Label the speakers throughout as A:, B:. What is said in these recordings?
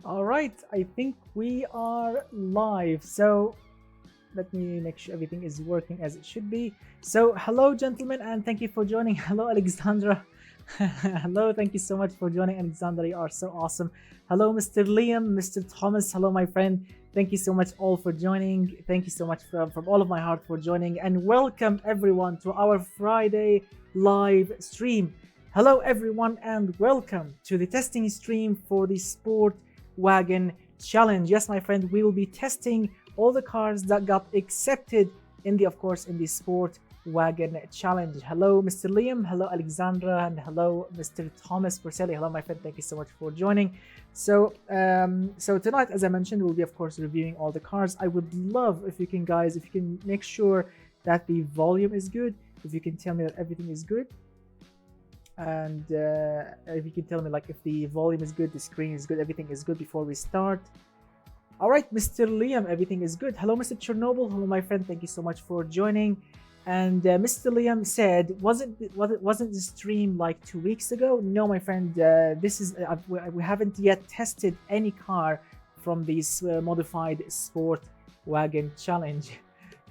A: All right, I think we are live. So let me make sure everything is working as it should be. So hello, gentlemen, and thank you for joining. Hello, Alexandra. Hello, thank you so much for joining, Alexandra. You are so awesome. Hello, Mr. Liam, Mr. Thomas. Hello, my friend. Thank you so much all for joining. Thank you so much from all of my heart for joining, and welcome everyone to our Friday live stream. Hello, everyone, and welcome to the testing stream for the Sport Wagon Challenge. Yes, my friend, we will be testing all the cars that got accepted in the, of course, in the Sport Wagon Challenge. Hello, Mr. Liam. Hello, Alexandra, and hello, Mr. Thomas Porcelli. Hello, my friend. Thank you so much for joining. So, tonight, as I mentioned, we'll be, of course, reviewing all the cars. I would love if you can, guys, if you can make sure that the volume is good. If you can tell me that everything is good. And if you can tell me like if the volume is good, the screen is good, everything is good before we start. All right, Mr. Liam, everything is good. Hello, Mr. Chernobyl. Hello, my friend. Thank you so much for joining. And Mr. Liam said, wasn't the stream like 2 weeks ago? No, my friend. This is we haven't yet tested any car from this modified Sport Wagon Challenge.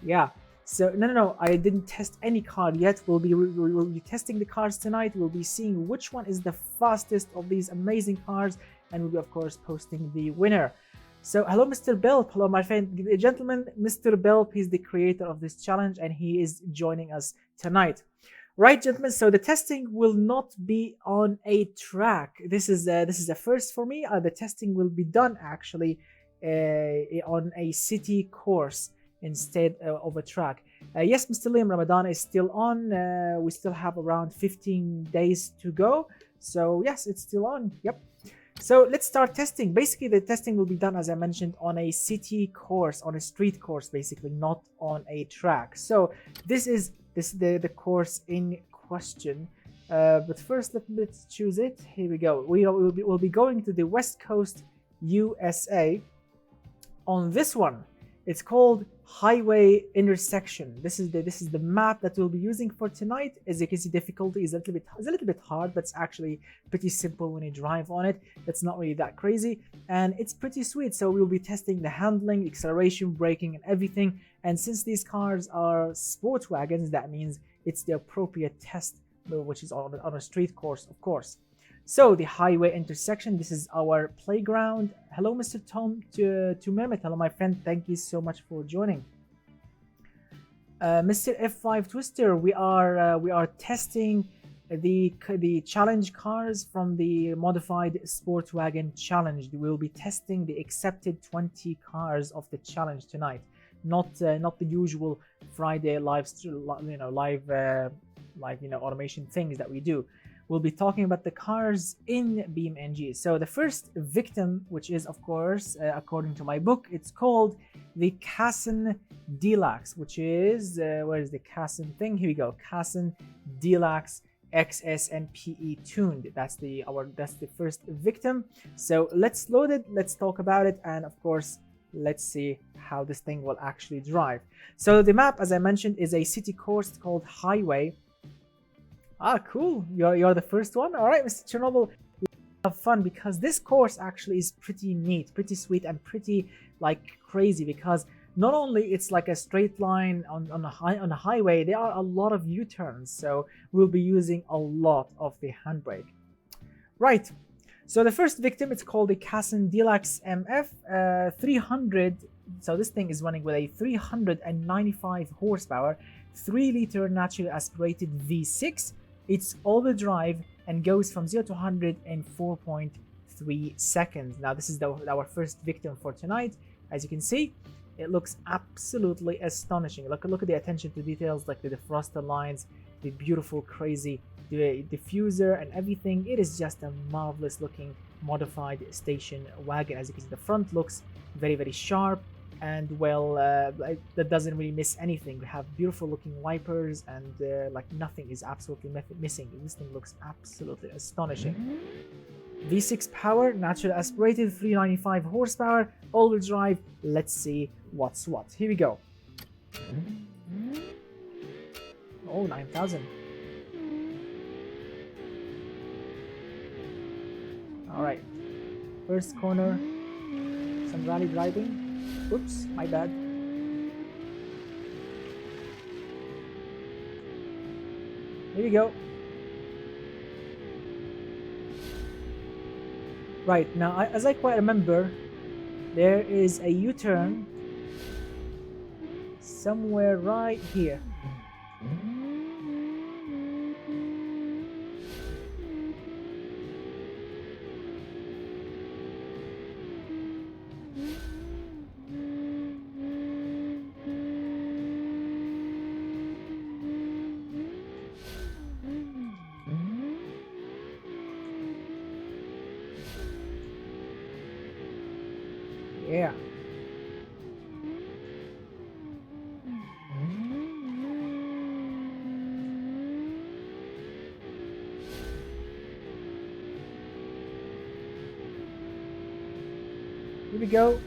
A: Yeah. So no, I didn't test any car yet. We'll be testing the cars tonight. We'll be seeing which one is the fastest of these amazing cars, and we'll be, of course, posting the winner. So hello, Mr. Belp. Hello, my friend, gentlemen. Mr. Belp, he's the creator of this challenge, and he is joining us tonight. Right, gentlemen. So the testing will not be on a track. This is a first for me. The testing will be done actually on a city course instead of a track. Yes, Mr. Liam, Ramadan is still on. We still have around 15 days to go. So yes, it's still on. Yep. So let's start testing. Basically, the testing will be done, as I mentioned, on a city course, on a street course, basically, not on a track. So this is the course in question. But first, let's choose it. Here we go. We'll be going to the West Coast, USA. On this one, it's called Highway Intersection. This is the map that we'll be using for tonight. As you can see, difficulty is a little bit hard, but it's actually pretty simple when you drive on it. It's not really that crazy, and it's pretty sweet. So we'll be testing the handling, acceleration, braking, and everything. And since these cars are sport wagons, that means it's the appropriate test, which is on a street course, of course. So the highway intersection, this is our playground. Hello, Mr. Tom to Mehmet. Hello, my friend. Thank you so much for joining. Mr. F5 Twister, we are testing the challenge cars from the modified Sport Wagon Challenge. We will be testing the accepted 20 cars of the challenge tonight, not the usual Friday live automation things that we do. We'll be talking about the cars in BeamNG. So the first victim, which is, of course, according to my book, it's called the Kazon Deluxe, which is, where is the Kazon thing? Here we go, Kazon Deluxe XS and PE tuned. That's the first victim. So let's load it, let's talk about it, and of course, let's see how this thing will actually drive. So the map, as I mentioned, is a city course called Highway. Ah, cool. You're the first one. All right, Mr. Chernobyl, have fun, because this course actually is pretty neat, pretty sweet, and pretty like crazy, because not only it's like a straight line on a highway, there are a lot of U-turns. So we'll be using a lot of the handbrake. Right. So the first victim, it's called the Kazon Deluxe MF 300. So this thing is running with a 395 horsepower, 3-liter naturally aspirated V6. It's all-wheel drive and goes from 0 to 100 in 4.3 seconds. Now this is our first victim for tonight. As you can see, it looks absolutely astonishing. Look at the attention to details, like the defroster lines, the beautiful, crazy diffuser and everything. It is just a marvelous looking modified station wagon. As you can see, the front looks very, very sharp, and well, that doesn't really miss anything. We have beautiful looking wipers, and like nothing is absolutely missing. This thing looks absolutely astonishing. V6 power, naturally aspirated, 395 horsepower, all-wheel drive. Let's see what's what. Here we go. Oh, 9,000. All right, first corner. some rally driving. Oops, my bad. Here we go. Right, now as I quite remember, there is a U-turn somewhere right here. Yeah. Here we go.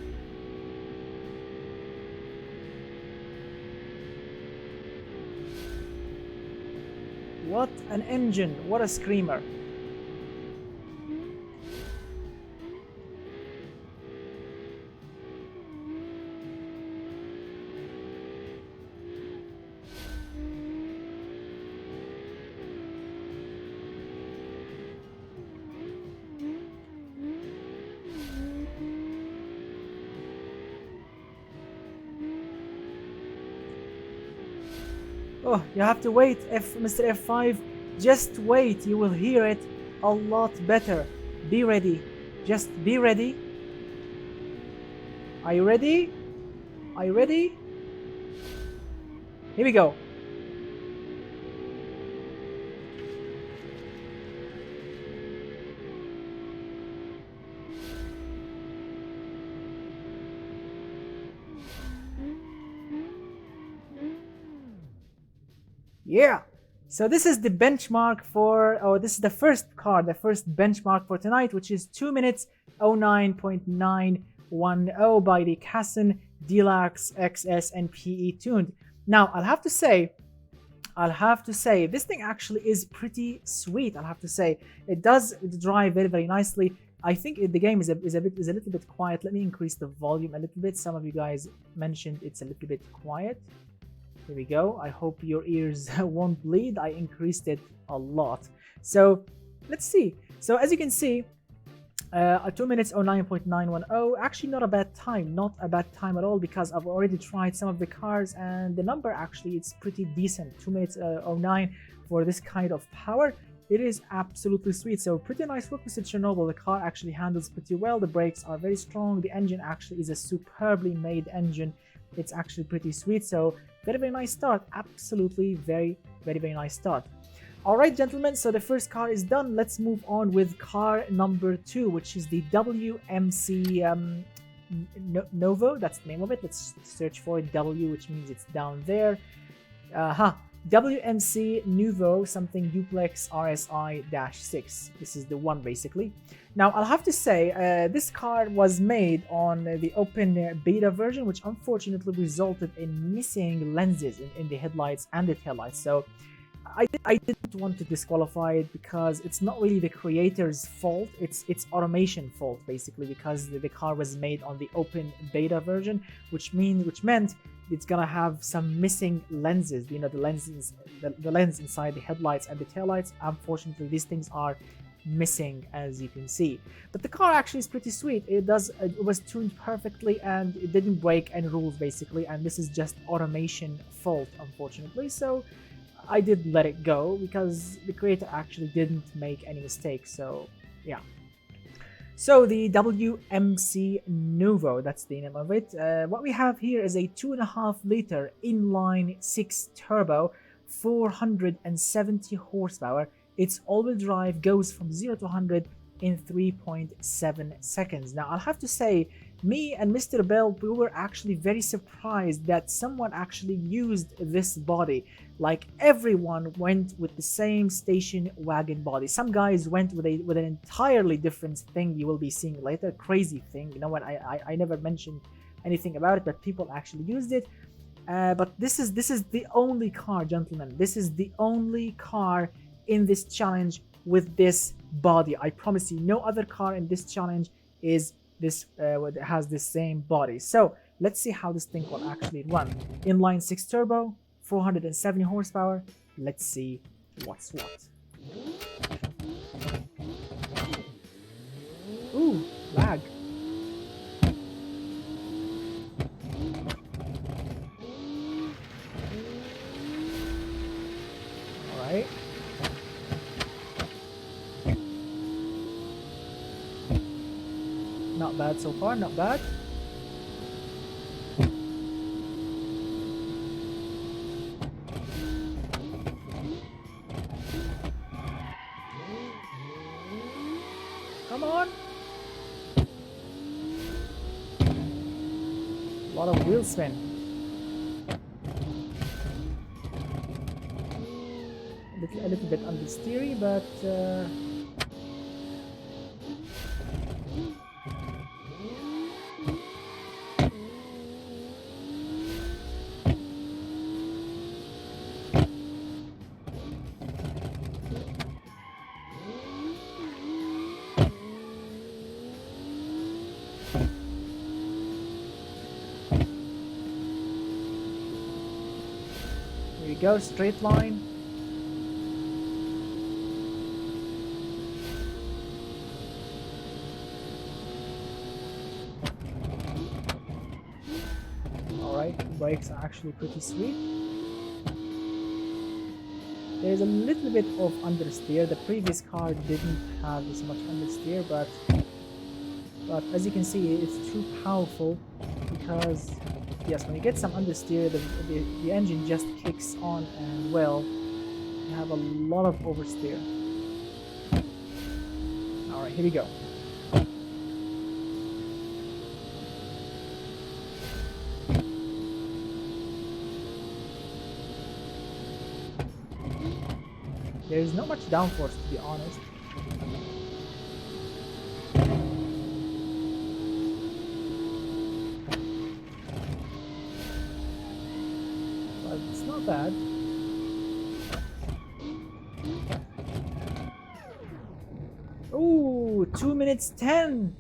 A: What an engine, what a screamer. Oh, you have to wait, Mr. F5. Just wait, you will hear it a lot better. Be ready. Just be ready. Are you ready? Are you ready? Here we go. Yeah, so this is the benchmark for, or this is the first car, the first benchmark for tonight, which is 2 minutes 09.910 by the Kazon Deluxe XS and PE tuned. Now, I'll have to say, this thing actually is pretty sweet. I'll have to say, it does drive very, very nicely. I think the game is a little bit quiet. Let me increase the volume a little bit. Some of you guys mentioned it's a little bit quiet. Here we go. I hope your ears won't bleed. I increased it a lot. So let's see. So as you can see, 2 minutes 09.910. Actually not a bad time. Not a bad time at all, because I've already tried some of the cars and the number actually it's pretty decent. 2 minutes 09 for this kind of power. It is absolutely sweet. So pretty nice work, Mr. Chernobyl. The car actually handles pretty well. The brakes are very strong. The engine actually is a superbly made engine. It's actually pretty sweet. So very, very nice start. Absolutely very, very, very nice start. All right, gentlemen, so the first car is done. Let's move on with car number 2, which is the WMC Nouveau. That's the name of it. Let's search for it. W, which means it's down there. WMC Nouveau something duplex RSI-6. This is the one, basically. Now, I'll have to say, this car was made on the open beta version, which unfortunately resulted in missing lenses in the headlights and the taillights. So I didn't want to disqualify it because it's not really the creator's fault. It's automation fault, basically, because the car was made on the open beta version, which meant it's gonna have some missing lenses. You know, the lenses, the lens inside the headlights and the taillights. Unfortunately, these things are missing, as you can see. But the car actually is pretty sweet. It was tuned perfectly and it didn't break any rules, basically. And this is just automation fault, unfortunately. So I did let it go because the creator actually didn't make any mistakes. So yeah. So the WMC Nouveau, that's the name of it. What we have here is a 2.5 liter inline 6 turbo, 470 horsepower. Its all-wheel drive goes from 0 to 100 in 3.7 seconds. Now, I'll have to say, me and Mr. Bell, we were actually very surprised that someone actually used this body. Like, everyone went with the same station wagon body. Some guys went with an entirely different thing you will be seeing later. Crazy thing. You know what? I never mentioned anything about it, but people actually used it. But this is the only car, gentlemen. This is the only car in this challenge with this body. I promise you, no other car in this challenge is this has the same body. So let's see how this thing will actually run. Inline 6 turbo, 470 horsepower. Let's see what's what. Ooh, lag. Alright. Not bad so far, not bad. Come on. A lot of wheel spin. A little bit understeery, but here we go, straight line. Brakes are actually pretty sweet. There's a little bit of understeer. The previous car didn't have this much understeer, but as you can see, it's too powerful because yes, when you get some understeer, the engine just kicks on, and well, you have a lot of oversteer. All right, here we go. There's not much downforce, to be honest. But it's not bad. Ooh, 2 minutes 10.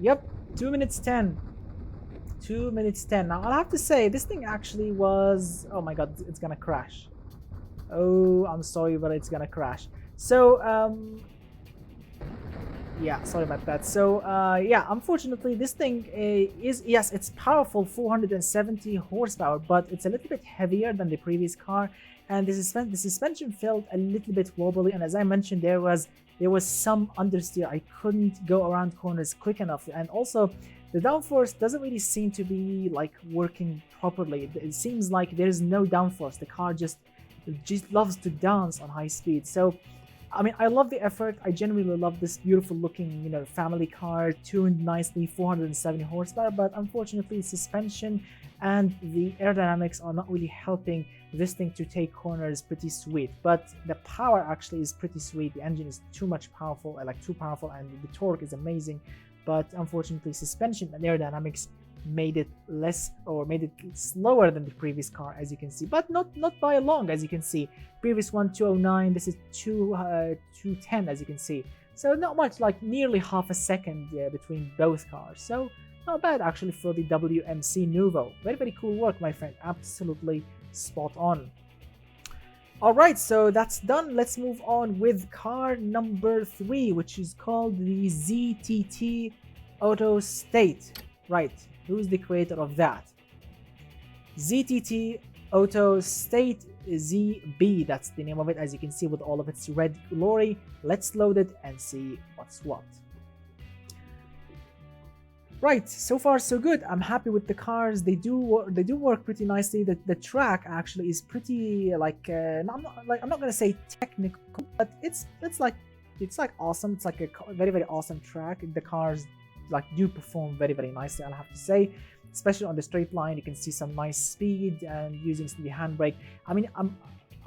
A: Yep, 2 minutes 10. 2 minutes 10. Now, I'll have to say, this thing actually was... Oh my god, it's gonna crash. Oh, I'm sorry, but it's gonna crash. So, yeah, sorry about that. So, yeah, unfortunately, this thing is, yes, it's powerful, 470 horsepower, but it's a little bit heavier than the previous car, and the suspension felt a little bit wobbly. And as I mentioned, there was some understeer. I couldn't go around corners quick enough, and also the downforce doesn't really seem to be like working properly. It seems like there's no downforce. The car just loves to dance on high speed. So I mean, I love the effort. I genuinely love this beautiful looking, you know, family car, tuned nicely, 470 horsepower, but unfortunately suspension and the aerodynamics are not really helping this thing to take corners pretty sweet. But the power actually is pretty sweet. The engine is too powerful, too powerful, and the torque is amazing. But unfortunately suspension and aerodynamics made it less, or made it slower than the previous car, as you can see, but not by a long, as you can see. Previous one 209, this is 210, as you can see. So not much, like nearly half a second between both cars. So not bad actually for the WMC Nouveau. Very cool work, my friend. Absolutely spot on. Alright, so that's done. Let's move on with car number 3, which is called the ZTT Autostate. Right. Who's the creator of that? ZTT Autostate ZB, that's the name of it, as you can see with all of its red glory. Let's load it and see what's what. Right, so far so good. I'm happy with the cars. They do work pretty nicely. The track actually is pretty I'm not gonna say technical, but it's like awesome. It's like a very awesome track. The cars do perform very nicely, I'll have to say, especially on the straight line. You can see some nice speed and using the handbrake. I mean,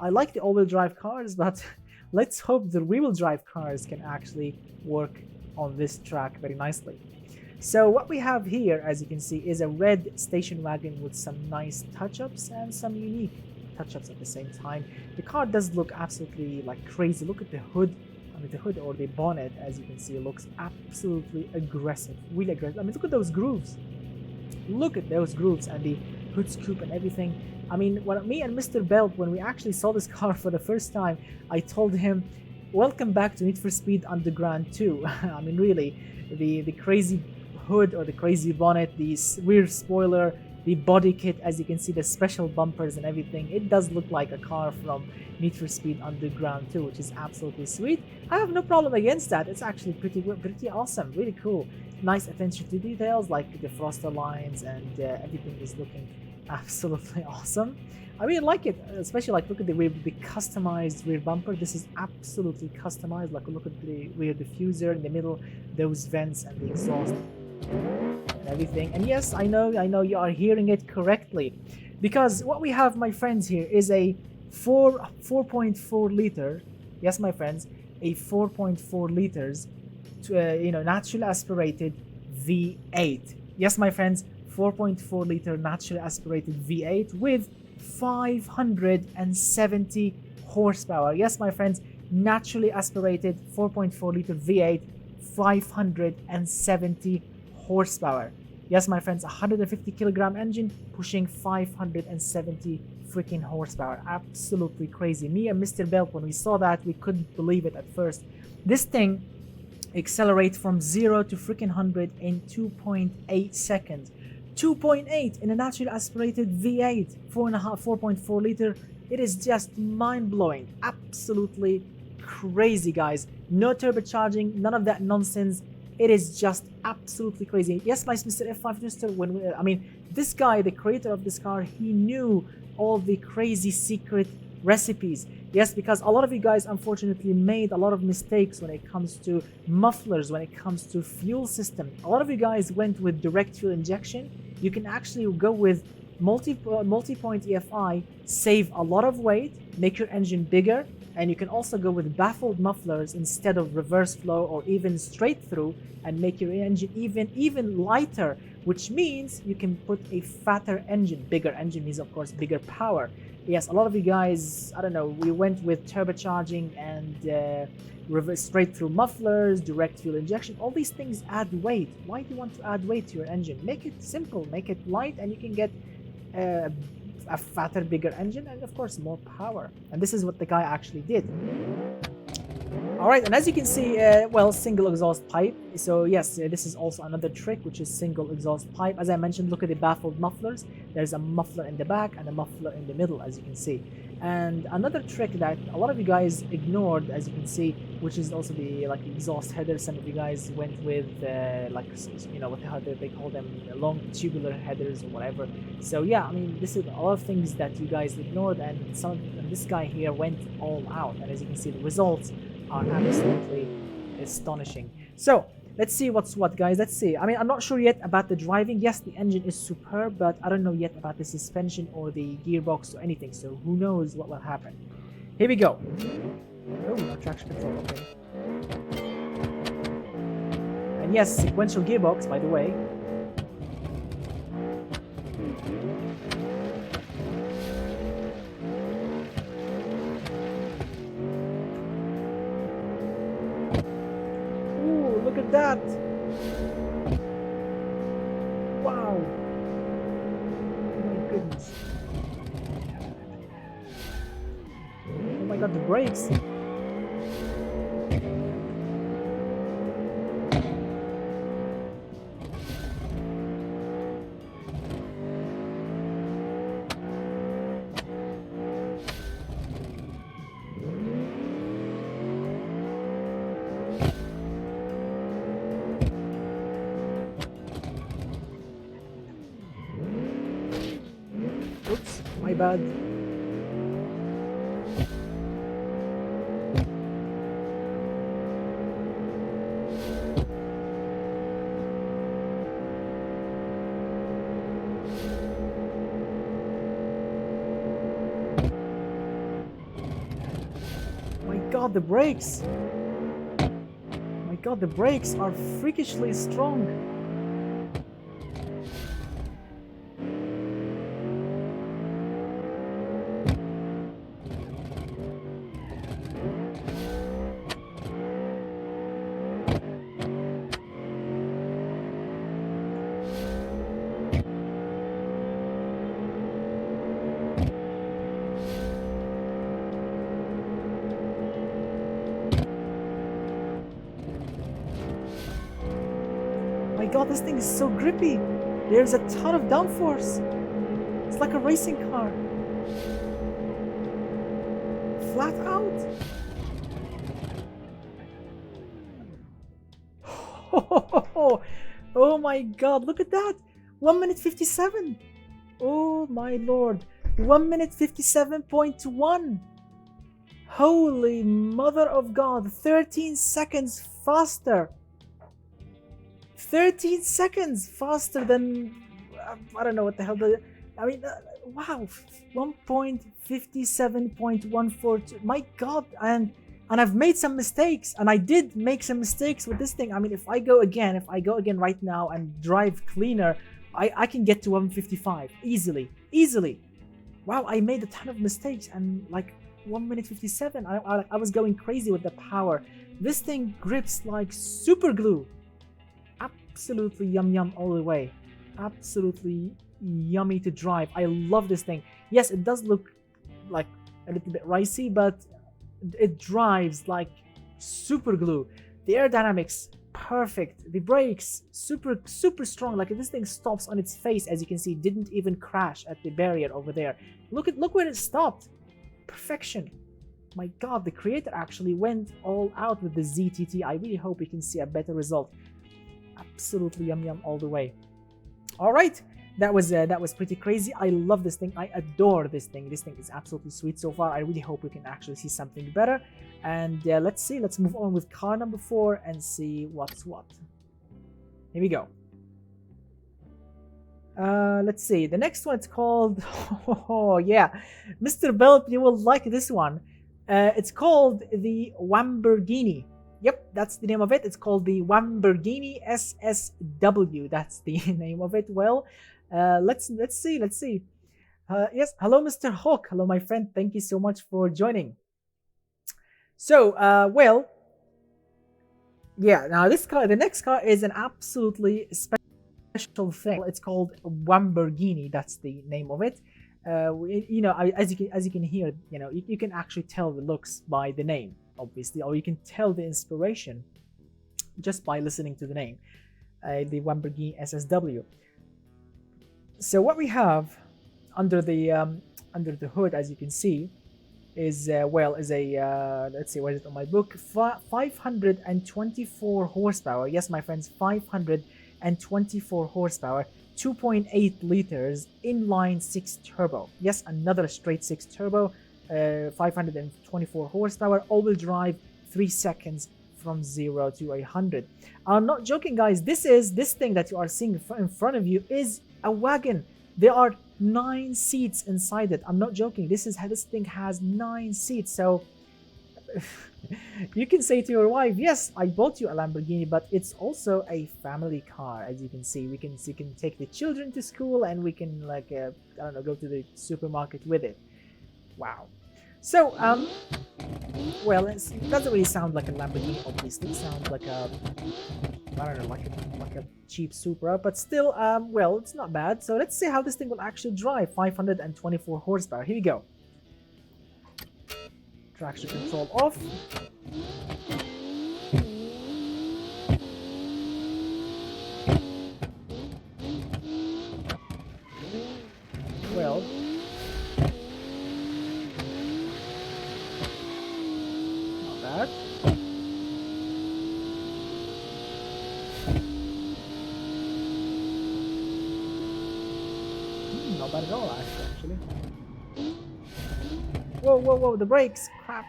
A: I like the all-wheel drive cars, but let's hope the rear-wheel drive cars can actually work on this track very nicely. So what we have here, as you can see, is a red station wagon with some nice touch-ups and some unique touch-ups at the same time. The car does look absolutely crazy. Look at the hood. I mean, the hood or the bonnet, as you can see, looks absolutely aggressive, really aggressive. I mean, look at those grooves. Look at those grooves and the hood scoop and everything. I mean, when me and Mr. Belt, when we actually saw this car for the first time, I told him, welcome back to Need for Speed Underground 2. I mean, really, the crazy hood or the crazy bonnet, the rear spoiler, the body kit, as you can see, the special bumpers and everything, it does look like a car from Need for Speed Underground 2, which is absolutely sweet. I have no problem against that. It's actually pretty awesome, really cool. Nice attention to details like the Defroster Lines, and everything is looking absolutely awesome. I really like it, especially like look at the customized rear bumper. This is absolutely customized. Like look at the rear diffuser in the middle, those vents and the exhaust and everything. And yes, I know you are hearing it correctly, because what we have, my friends, here is a 4.4 liter. Yes, my friends, a 4.4 liters, naturally aspirated V8. Yes, my friends, 4.4 liter naturally aspirated V8 with 570 horsepower. Yes, my friends, naturally aspirated 4.4 liter V8, 570 horsepower. Yes, my friends, 150 kilogram engine pushing 570 freaking horsepower. Absolutely crazy. Me and Mr. Belt, when we saw that, we couldn't believe it at first. This thing accelerates from 0 to freaking 100 in 2.8 seconds. 2.8 in a naturally aspirated V8, 4.4 liter. It is just mind-blowing. Absolutely crazy, guys. No turbocharging, none of that nonsense. It is just absolutely crazy. Yes, my Mr. F5 Twister, I mean, this guy, the creator of this car, he knew all the crazy secret recipes. Yes, because a lot of you guys unfortunately made a lot of mistakes when it comes to mufflers, when it comes to fuel system. A lot of you guys went with direct fuel injection. You can actually go with multi-point EFI, save a lot of weight, make your engine bigger, and you can also go with baffled mufflers instead of reverse flow or even straight through, and make your engine even lighter, which means you can put a fatter engine. Bigger engine means, of course, bigger power. Yes, a lot of you guys, I don't know, we went with turbocharging and reverse straight through mufflers, direct fuel injection. All these things add weight. Why do you want to add weight to your engine? Make it simple, make it light, and you can get a fatter, bigger engine, and of course more power. And this is what the guy actually did. Alright, and as you can see, well, single exhaust pipe. So yes, this is also another trick, which is single exhaust pipe. As I mentioned, look at the baffled mufflers. There's a muffler in the back and a muffler in the middle, as you can see. And another trick that a lot of you guys ignored, as you can see, which is also the exhaust header. Some of you guys went with what they call them, long tubular headers or whatever. So yeah, I mean, this is a lot of things that you guys ignored, and this guy here went all out. And as you can see, the results are absolutely astonishing. So let's see what's what, guys. Let's see. I mean, I'm not sure yet about the driving. Yes, the engine is superb, but I don't know yet about the suspension or the gearbox or anything. So who knows what will happen. Here we go. Oh, no traction control. Okay. And yes, sequential gearbox, by the way. Look at that! Wow! Oh my goodness! Oh my god, the brakes! Oops, my bad. My god, the brakes! My god, the brakes are freakishly strong! god, this thing is so grippy. There's a ton of downforce. It's like a racing car. Flat out. Oh my god, look at that. 1 minute 57. Oh my lord. 1 minute 57.1. Holy mother of god. 13 seconds faster. 13 seconds faster than I don't know what the hell wow, 1.57.142. My god. And I've made some mistakes, and I did make some mistakes with this thing. I mean, if I go again right now and drive cleaner, I can get to 155 easily. Wow, I made a ton of mistakes, and like 1 minute 57, I was going crazy with the power. This thing grips like super glue. Absolutely yum all the way. Absolutely yummy to drive. I love this thing. Yes, it does look like a little bit ricey, but it drives like super glue. The aerodynamics perfect. The brakes super strong. Like this thing stops on its face, as you can see. Didn't even crash at the barrier over there. Look where it stopped. Perfection. My god, the creator actually went all out with the ZTT. I really hope we can see a better result. Absolutely yum all the way. All right, that was pretty crazy. I love this thing. I adore this thing. This thing is absolutely sweet so far. I really hope we can actually see something better. And let's see. Let's move on with car number 4 and see what's what. Here we go. Let's see. The next one, it's called. Oh yeah, Mr. Belt, you will like this one. It's called the Lamborghini. Yep, that's the name of it. It's called the Lamborghini SSW. That's the name of it. Well, let's see. Yes, hello, Mr. Hawk. Hello, my friend. Thank you so much for joining. So, well, yeah. Now this car, the next car, is an absolutely special thing. It's called Lamborghini. That's the name of it. You know, as you can hear, you know, you can actually tell the looks by the name, obviously, or you can tell the inspiration just by listening to the name, the Lamborghini SSW. So what we have under the hood, as you can see, is let's see, where is it on my book? 524 horsepower. Yes, my friends, 524 horsepower. 2.8 liters inline 6 turbo. Yes, another straight 6 turbo. 524 horsepower, all-wheel drive, 3 seconds from 0 to 100. I'm not joking, guys. This thing that you are seeing in front of you is a wagon. There are 9 seats inside it. I'm not joking. This thing has 9 seats. So you can say to your wife, yes, I bought you a Lamborghini, but it's also a family car. As you can see, we can take the children to school, and we can, like, I don't know, go to the supermarket with it. Wow. So, well, it doesn't really sound like a Lamborghini, obviously. It sounds like a, I don't know, like a cheap Supra, but still, well, it's not bad. So let's see how this thing will actually drive. 524 horsepower. Here we go. Traction control off. Well, not bad. Not bad at all, actually. Whoa! The brakes! Crap!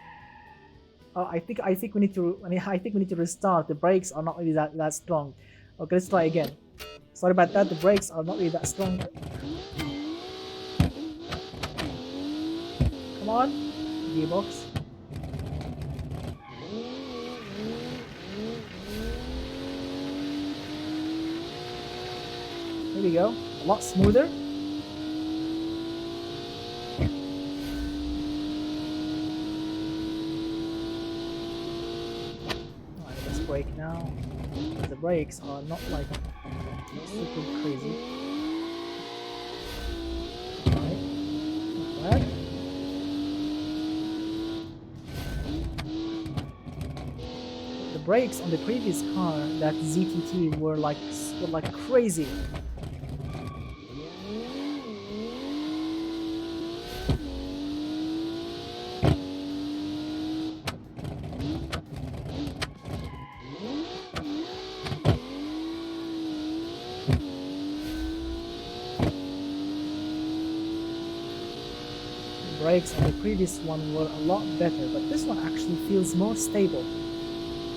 A: Oh, I think we need to. I think we need to restart. The brakes are not really that strong. Okay, let's try again. Sorry about that. The brakes are not really that strong. Come on, gearbox. Here we go. A lot smoother. Brake now. The brakes are not like super crazy. Alright, not bad. The The brakes on the previous car, that ZTT, were like crazy. Brakes on the previous one were a lot better, but this one actually feels more stable.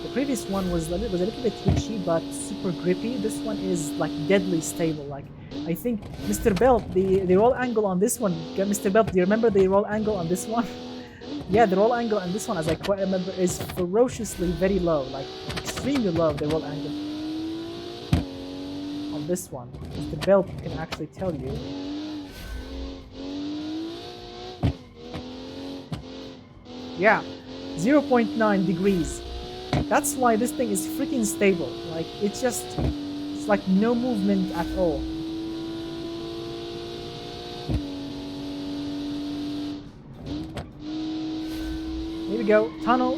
A: The previous one was a little bit twitchy, but super grippy. This one is like deadly stable. Like, I think Mr. Belt, the roll angle on this one, Mr. Belt, do you remember the roll angle on this one? Yeah, the roll angle on this one, as I quite remember, is ferociously very low, like extremely low, the roll angle on this one. Mr. Belt can actually tell you. Yeah, 0.9 degrees. That's why this thing is freaking stable. Like, it's like no movement at all. Here we go, tunnel.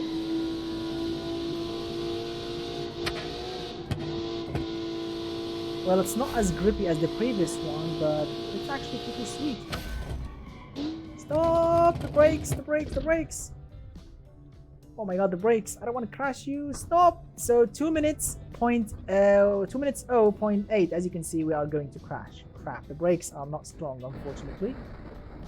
A: Well, it's not as grippy as the previous one, but it's actually pretty sweet. Stop! The brakes, the brakes, the brakes! Oh my god, the brakes. I don't want to crash you. Stop! So 2 minutes, 0.8. As you can see, we are going to crash. Crap, the brakes are not strong, unfortunately.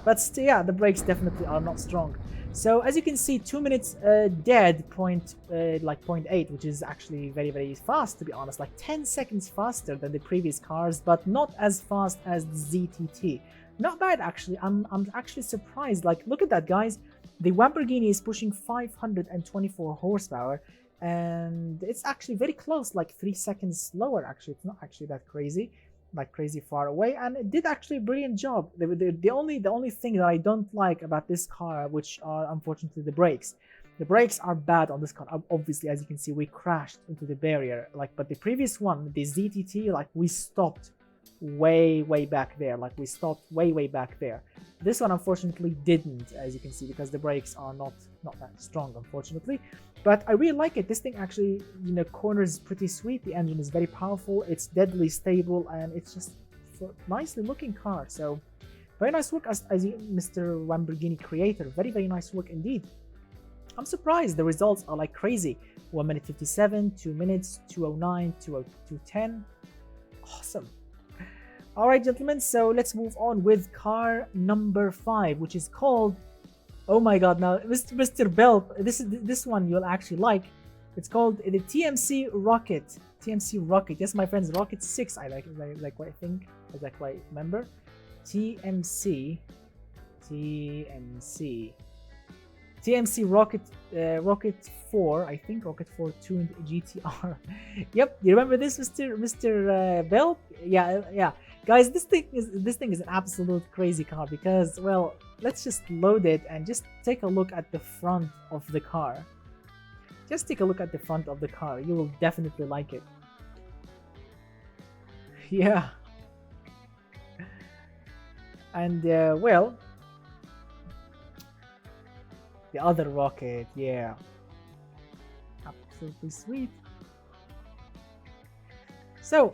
A: But still, yeah, the brakes definitely are not strong. So as you can see, 2 minutes dead, 0.8, which is actually very, very fast, to be honest. Like 10 seconds faster than the previous cars, but not as fast as the ZTT. Not bad, actually. I'm actually surprised. Like, look at that, guys. The Lamborghini is pushing 524 horsepower, and it's actually very close, like 3 seconds slower. Actually, it's not actually that crazy, like crazy far away, and it did actually a brilliant job. The only thing that I don't like about this car, which are unfortunately the brakes. The brakes are bad on this car. Obviously, as you can see, we crashed into the barrier. Like, but the previous one, the ZTT, like we stopped way back there. Like we stopped way back there. This one unfortunately didn't, as you can see, because the brakes are not that strong, unfortunately. But I really like it. This thing actually, you know, corners pretty sweet. The engine is very powerful. It's deadly stable, and it's just a nicely looking car. So very nice work as Mr. Lamborghini creator. Very nice work indeed. I'm surprised the results are like crazy. 1 minute 57, 2 minutes, 209, 210. Awesome. Alright, gentlemen, so let's move on with car number 5, which is called, oh my god, now Mr. Bell, this one you'll actually like. It's called the TMC Rocket. TMC Rocket. Yes, my friends, Rocket 6. I like what I think, as I quite remember. TMC Rocket Rocket 4, I think, Rocket 4 tuned GTR. Yep, you remember this, Mr. Bell? Yeah. Guys, this thing is an absolute crazy car because, well, let's just load it and just take a look at the front of the car. Just take a look at the front of the car. You will definitely like it. Yeah. And well, the other rocket, yeah, absolutely sweet. So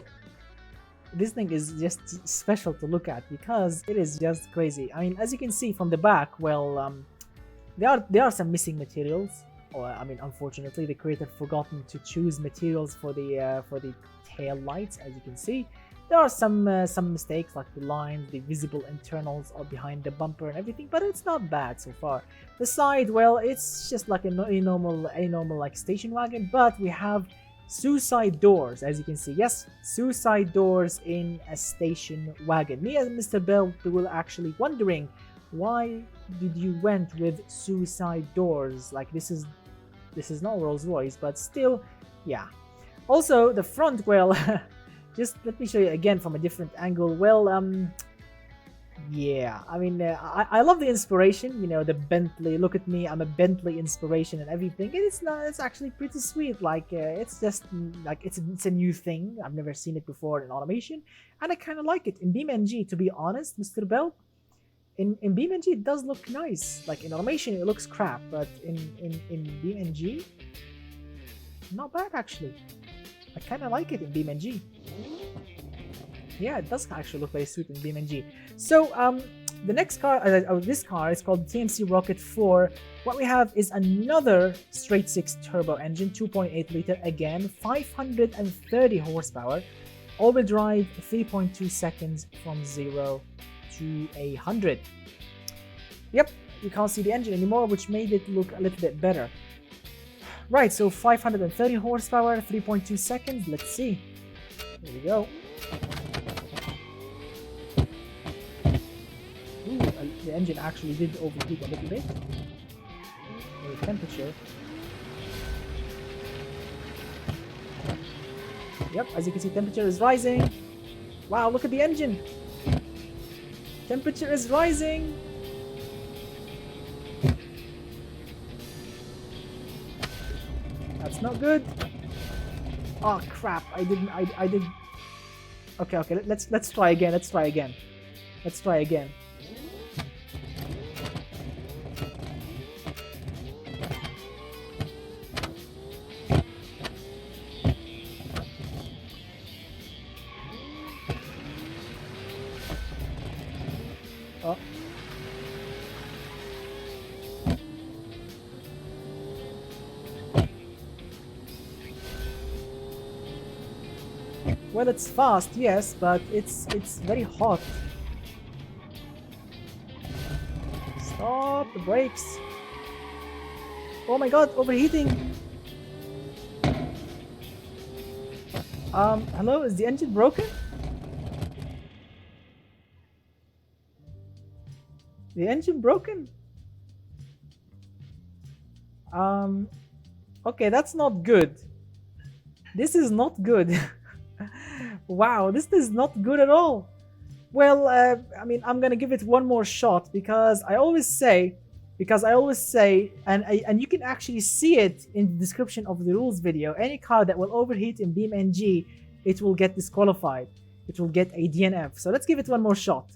A: this thing is just special to look at because it is just crazy. I mean, as you can see from the back, well, there are some missing materials. Or, I mean, unfortunately, the creator forgotten to choose materials for the tail lights. As you can see, there are some mistakes, like the lines, the visible internals are behind the bumper and everything, but it's not bad so far. The side, well, it's just like a normal like station wagon, but we have suicide doors, as you can see. Yes, suicide doors in a station wagon. Me and Mr. Bell will actually wondering, why did you went with suicide doors? Like, this is not Rolls-Royce, but still, yeah. Also, the front, well, just let me show you again from a different angle. Well, yeah, I mean, I love the inspiration, you know, the Bentley. Look at me, I'm a Bentley inspiration and everything. It's actually pretty sweet. Like, it's just like it's a new thing. I've never seen it before in automation, and I kind of like it in BeamNG. To be honest, Mr. Bell, in BeamNG it does look nice. Like in automation it looks crap, but in BeamNG, not bad actually. I kind of like it in BeamNG. Yeah, it does actually look very sweet in BeamNG. So the next car, this car is called TMC Rocket 4. What we have is another straight 6 turbo engine, 2.8 liter again, 530 horsepower, all-wheel drive, 3.2 seconds from 0 to 100. Yep, you can't see the engine anymore, which made it look a little bit better. Right, so 530 horsepower, 3.2 seconds. Let's see. Here we go. Ooh, the engine actually did overheat a little bit. The temperature. Yep, as you can see, temperature is rising. Wow, look at the engine. Temperature is rising. That's not good. Oh crap! I did. Okay. Let's try again. Let's try again. Oh. Well, it's fast, yes, but it's very hot. Stop the brakes. Oh my god, overheating. Hello, is the engine broken? The engine broken? Okay, that's not good. This is not good. Wow, this is not good at all. Well, I mean, I'm gonna give it one more shot because I always say, and you can actually see it in the description of the rules video. Any car that will overheat in BeamNG, it will get disqualified. It will get a DNF. So let's give it one more shot.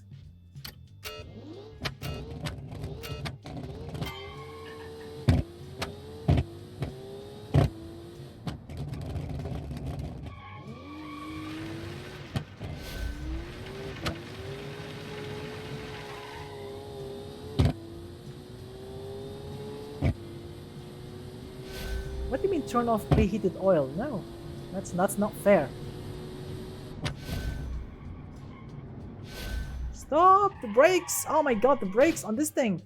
A: What do you mean turn off preheated oil? No, that's not fair. Stop the brakes! Oh my god, the brakes on this thing.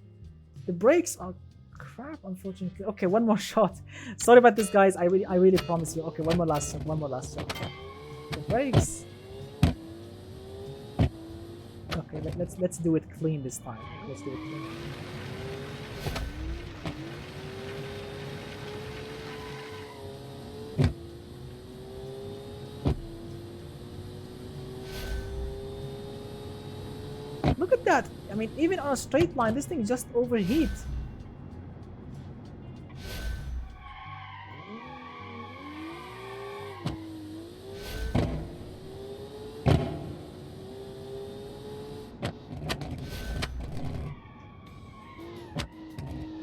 A: The brakes are crap, unfortunately. Okay, one more shot. Sorry about this, guys. I really promise you. Okay, one more last shot. The brakes. Okay, let's do it clean this time. Let's do it clean. Look at that! I mean, even on a straight line, this thing just overheats.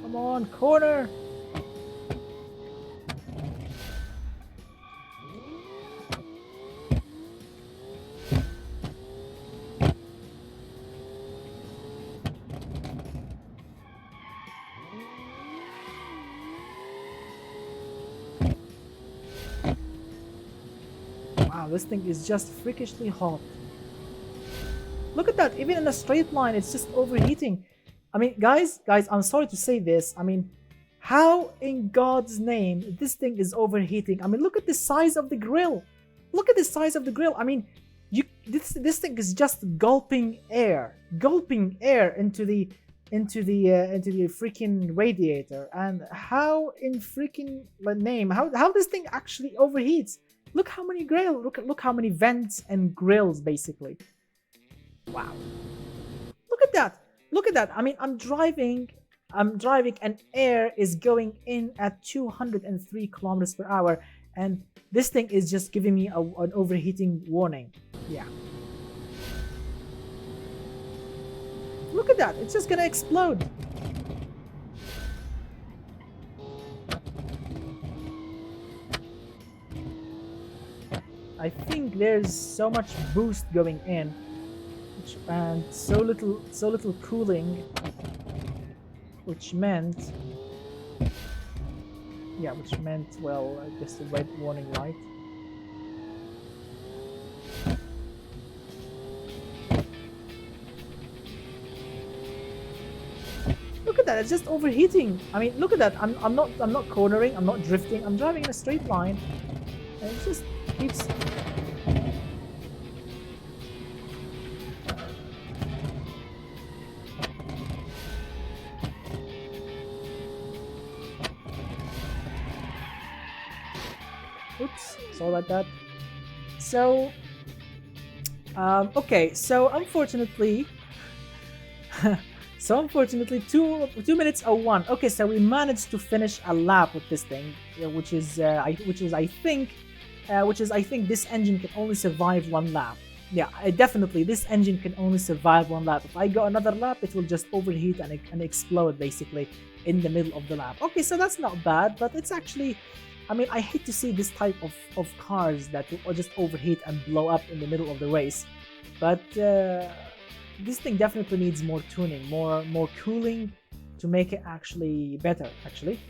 A: Come on, corner! Wow, this thing is just freakishly hot. Look at that, even in a straight line, it's just overheating. I mean, guys, I'm sorry to say this. I mean, how in God's name this thing is overheating? I mean, look at the size of the grill. Look at the size of the grill. I mean, this thing is just gulping air into the freaking radiator. And how in freaking name, how this thing actually overheats? Look how many grill. Look how many vents and grills basically. Wow. Look at that. Look at that. I mean, I'm driving and air is going in at 203 kilometers per hour, and this thing is just giving me an overheating warning. Yeah. Look at that. It's just gonna explode. I think there's so much boost going in, and so little cooling, which meant, yeah, well, just a red warning light. Look at that! It's just overheating. I mean, look at that! I'm not cornering. I'm not drifting. I'm driving in a straight line, and it just keeps. Oops, sorry about that. So, okay. So unfortunately. So unfortunately, 2 minutes 01. Okay, so we managed to finish a lap with this thing, which is I think this engine can only survive 1 lap. Yeah, definitely this engine can only survive 1 lap. If I go another lap, it will just overheat and explode basically in the middle of the lap. Okay, so that's not bad, but it's actually, I mean, I hate to see this type of cars that will just overheat and blow up in the middle of the race, but. This thing definitely needs more tuning, more cooling to make it actually better. Actually,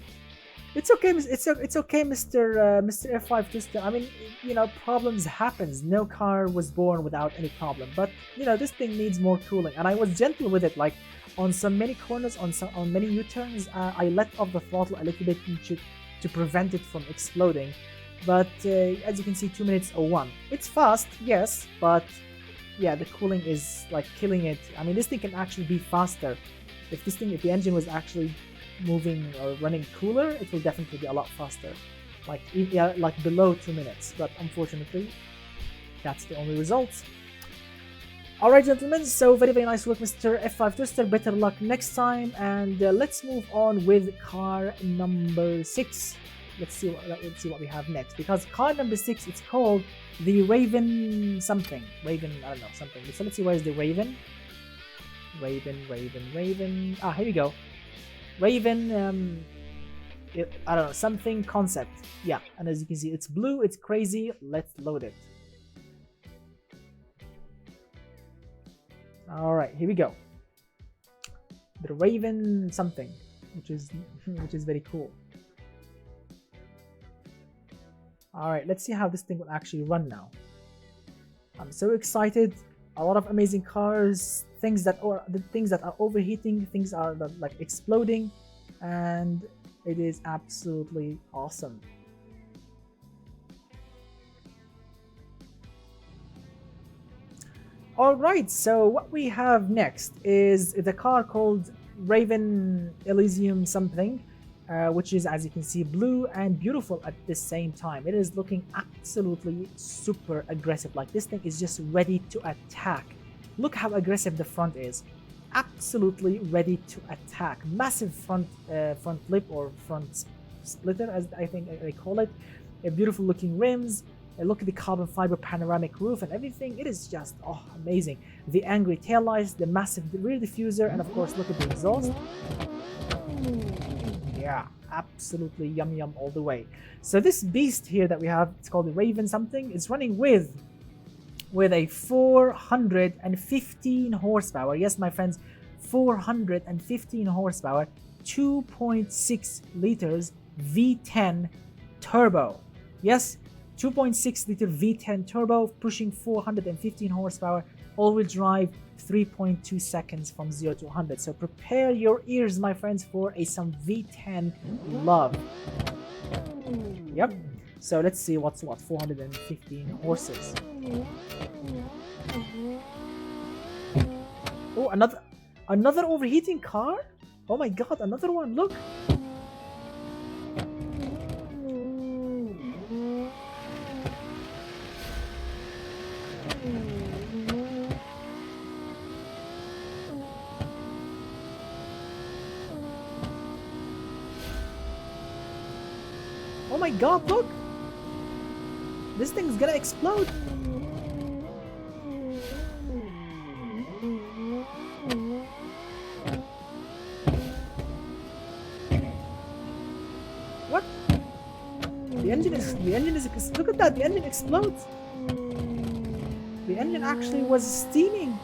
A: it's okay. It's okay, Mr. F5 Twister. I mean, you know, problems happens. No car was born without any problem. But you know, this thing needs more cooling, and I was gentle with it. Like on many corners, on many U-turns, I let off the throttle a little bit to prevent it from exploding. But as you can see, 2 minutes 01. It's fast, yes, but yeah, the cooling is like killing it. I mean, this thing can actually be faster. If the engine was actually moving or running cooler, it will definitely be a lot faster. Like, yeah, like below 2 minutes. But unfortunately, that's the only results. Alright, gentlemen, so very nice work, Mr. F5 Twister. Better luck next time. And let's move on with car number 6. Let's see what we have next. Because car number 6, it's called the Raven something. Raven, I don't know, something. So let's see, where is the Raven? Raven. Ah, here we go. Raven, I don't know, something concept. Yeah, and as you can see, it's blue, it's crazy. Let's load it. Alright, here we go. The Raven something, which is very cool. Alright, let's see how this thing will actually run now. I'm so excited. A lot of amazing cars, things that are overheating, things are like exploding, and it is absolutely awesome. Alright, so what we have next is the car called Raven Elysium something. Which is, as you can see, blue and beautiful at the same time. It is looking absolutely super aggressive. Like, this thing is just ready to attack. Look how aggressive the front is. Absolutely ready to attack. Massive front flip or front splitter, as I think they call it. Beautiful looking rims. Look at the carbon fiber panoramic roof and everything. It is just, oh, amazing. The angry taillights, the massive rear diffuser, and of course, look at the exhaust. Yeah, absolutely yum all the way. So this beast here that we have, it's called the Raven something. It's running with a 415 horsepower. Yes, my friends, 415 horsepower, 2.6 liters V10 turbo. Yes, 2.6 liter V10 turbo, pushing 415 horsepower, all-wheel drive, 3.2 seconds from 0 to 100. So prepare your ears, my friends, for some V10 love. Yep. So let's see what's what. 415 horses. Oh, another overheating car? Oh my god, another one. Look. Oh my god, look! This thing's gonna explode! What? The engine is look at that, the engine explodes! The engine actually was steaming.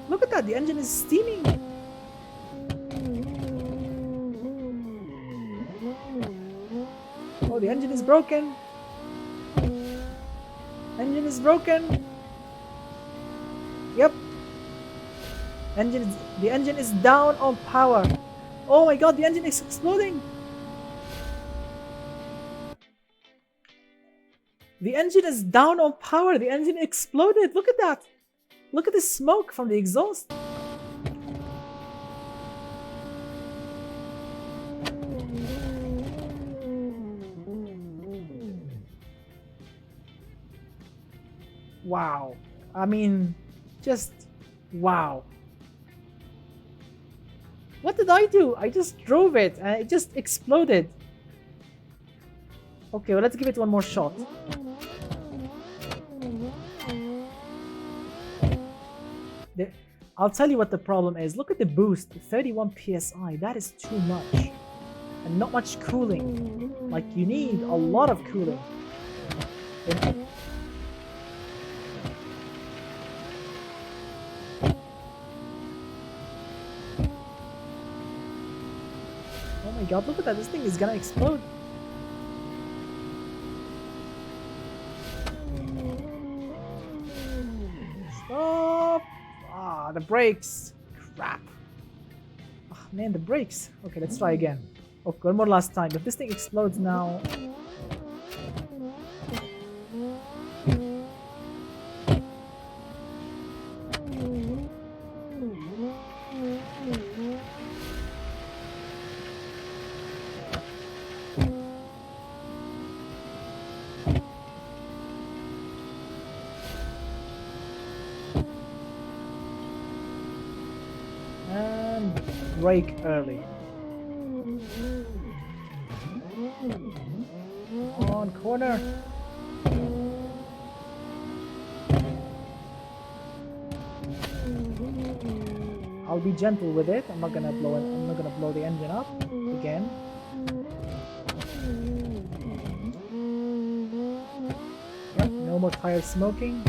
A: Look at that, the engine is steaming. Oh, the engine is broken. Engine is broken. Yep. The engine is down on power. Oh my god, the engine is exploding. The engine is down on power. The engine exploded. Look at that. Look at the smoke from the exhaust. Wow. I mean, just wow. What did I do? I just drove it and it just exploded. Okay, well, let's give it one more shot. I'll tell you what the problem is. Look at the boost, 31 psi. That is too much. And not much cooling. Like, you need a lot of cooling. Oh my god, look at that. This thing is gonna explode. Stop! Ah, the brakes. Crap. Oh, man, the brakes. Okay, let's try again. Okay, one more last time. If this thing explodes now... brake early. On corner. I'll be gentle with it. I'm not gonna blow it. I'm not gonna blow the engine up again. Yep, no more tire smoking.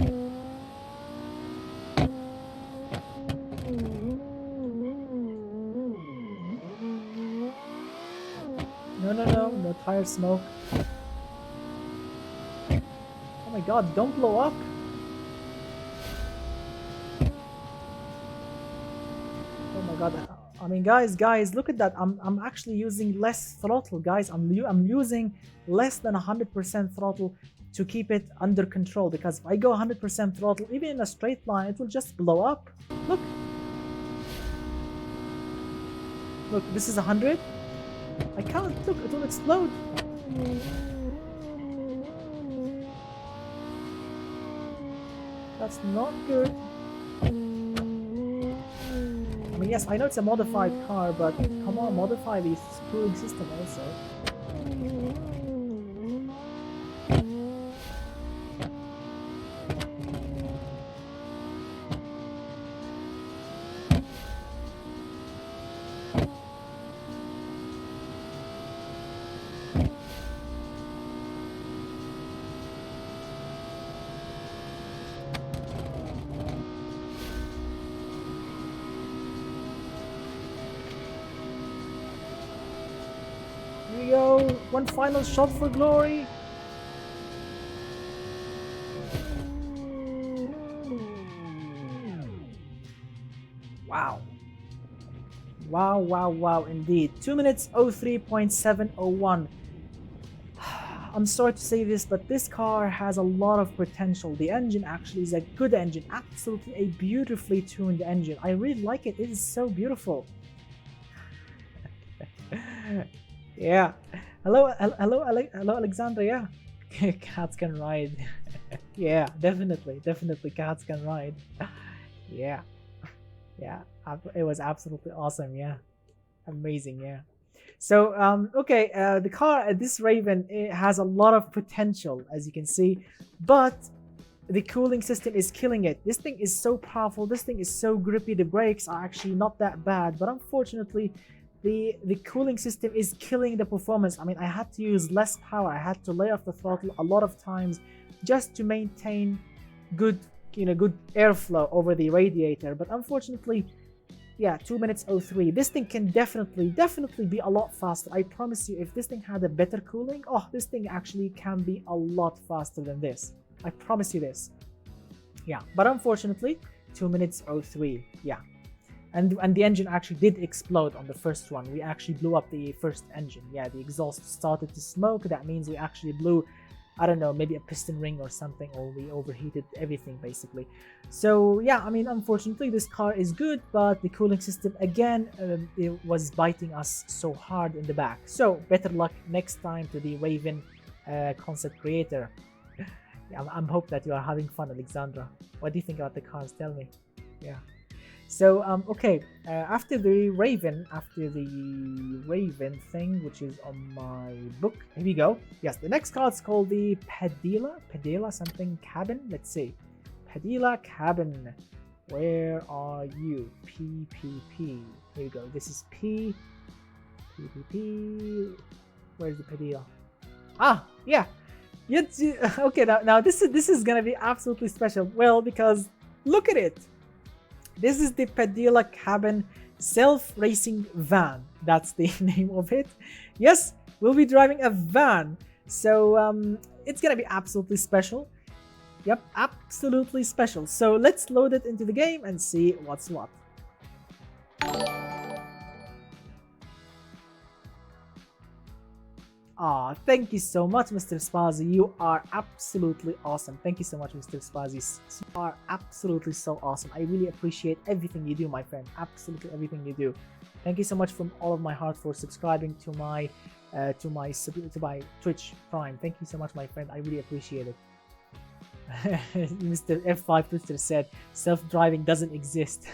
A: No tire smoke. Oh my god, don't blow up. Oh my god. I mean, guys, look at that. I'm actually using less throttle, guys. I'm using less than 100% throttle to keep it under control, because if I go 100% throttle, even in a straight line, it will just blow up. Look. Look, this is 100. I can't. Look, it will explode. That's not good. I mean, yes, I know it's a modified car, but come on, modify the cooling system also. Here we go, one final shot for glory. Wow. Wow, indeed. 2 minutes 03.701. I'm sorry to say this, but this car has a lot of potential. The engine actually is a good engine, absolutely a beautifully tuned engine. I really like it. It is so beautiful. Yeah. Hello, Alexandra. Yeah. Cats can ride. Yeah, definitely, cats can ride. Yeah. Yeah, it was absolutely awesome. Yeah, amazing. Yeah. So okay, the car, this Raven, it has a lot of potential, as you can see, but the cooling system is killing it. This thing is so powerful. This thing is so grippy. The brakes are actually not that bad, but unfortunately, the cooling system is killing the performance. I mean, I had to use less power. I had to lay off the throttle a lot of times just to maintain good, good airflow over the radiator. But unfortunately, yeah, 2 minutes 03. This thing can definitely be a lot faster. I promise you, if this thing had a better cooling, oh, this thing actually can be a lot faster than this. I promise you this. Yeah, but unfortunately, 2 minutes 03. Yeah. And the engine actually did explode on the first one. We actually blew up the first engine. Yeah, the exhaust started to smoke. That means we actually blew, I don't know, maybe a piston ring or something, or we overheated everything basically. So yeah, I mean, unfortunately this car is good, but the cooling system again, it was biting us so hard in the back. So better luck next time to the Raven concept creator. Yeah, I'm hope that you are having fun, Alexandra. What do you think about the cars? Tell me. Yeah. So okay, after the Raven thing, which is on my book, here we go. Yes, the next car is called the Padilha something cabin. Let's see, Padilha cabin. Where are you? PPP. Here we go. This is PPP. Where's the Padilha? Ah, yeah. Okay, now this is gonna be absolutely special. Well, because look at it. This is the Padilha cabin self-racing van. That's the name of it. Yes, we'll be driving a van. So it's gonna be absolutely special. Yep, absolutely special. So let's load it into the game and see what's what. Ah, thank you so much, Mr. Spazzy. You are absolutely awesome. Thank you so much, Mr. Spazzy. You are absolutely so awesome. I really appreciate everything you do, my friend. Absolutely everything you do. Thank you so much from all of my heart for subscribing to my Twitch Prime. Thank you so much, my friend. I really appreciate it. Mr. F5 Twister said self-driving doesn't exist.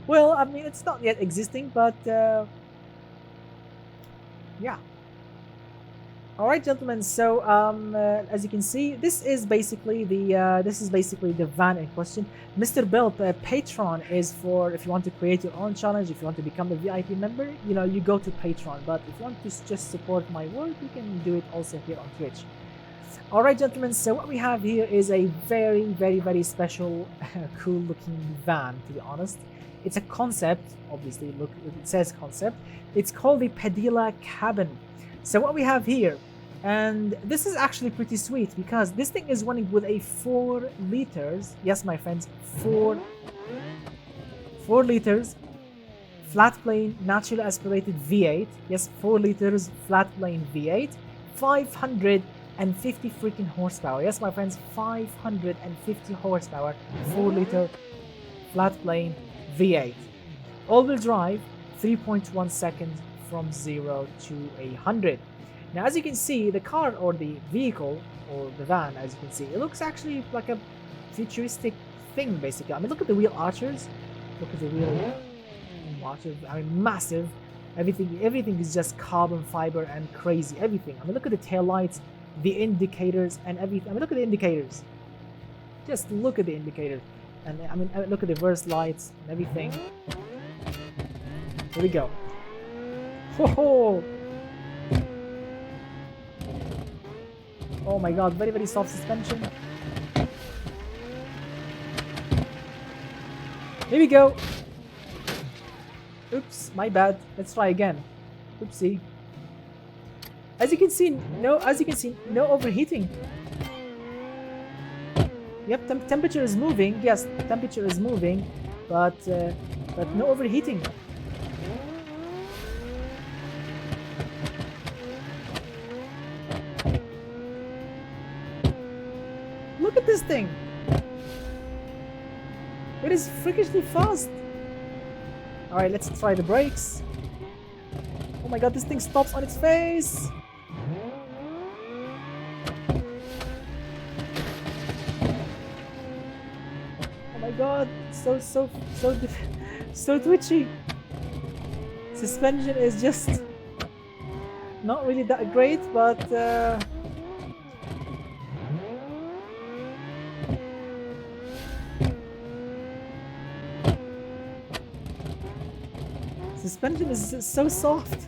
A: Well, I mean, it's not yet existing, but yeah. All right, gentlemen. So as you can see, this is basically the van in question. Mr. Bill, Patreon is for if you want to create your own challenge. If you want to become a VIP member, you go to Patreon. But if you want to just support my work, you can do it also here on Twitch. All right, gentlemen. So what we have here is a very, very, very special, cool-looking van. To be honest, it's a concept. Obviously, look, it says concept. It's called the Padilha cabin. So what we have here, and this is actually pretty sweet because this thing is running with a 4 liters, yes my friends, 4 liters flat plane naturally aspirated V8, yes, 4 liters flat plane V8, 550 freaking horsepower, yes my friends, 550 horsepower, 4 liter flat plane V8, all-wheel drive, 3.1 seconds from 0 to 100. Now as you can see, the car or the vehicle or the van, as you can see, it looks actually like a futuristic thing basically. I mean, look at the wheel archers, look at the wheel archers, I mean, massive. Everything is just carbon fiber and crazy, everything. I mean, look at the tail lights, the indicators and everything. I mean, look at the indicators, just look at the indicators, and I mean, look at the reverse lights and everything. Here we go. Whoa. Oh my god, very, very soft suspension. Here we go. Oops, my bad. Let's try again. Oopsie. As you can see, no overheating. Yep, temperature is moving. Yes, temperature is moving, but no overheating. Look at this thing. It is freakishly fast. All right, let's try the brakes. Oh my god, this thing stops on its face. Oh my god, so twitchy. Suspension is just not really that great, but Suspension is so soft.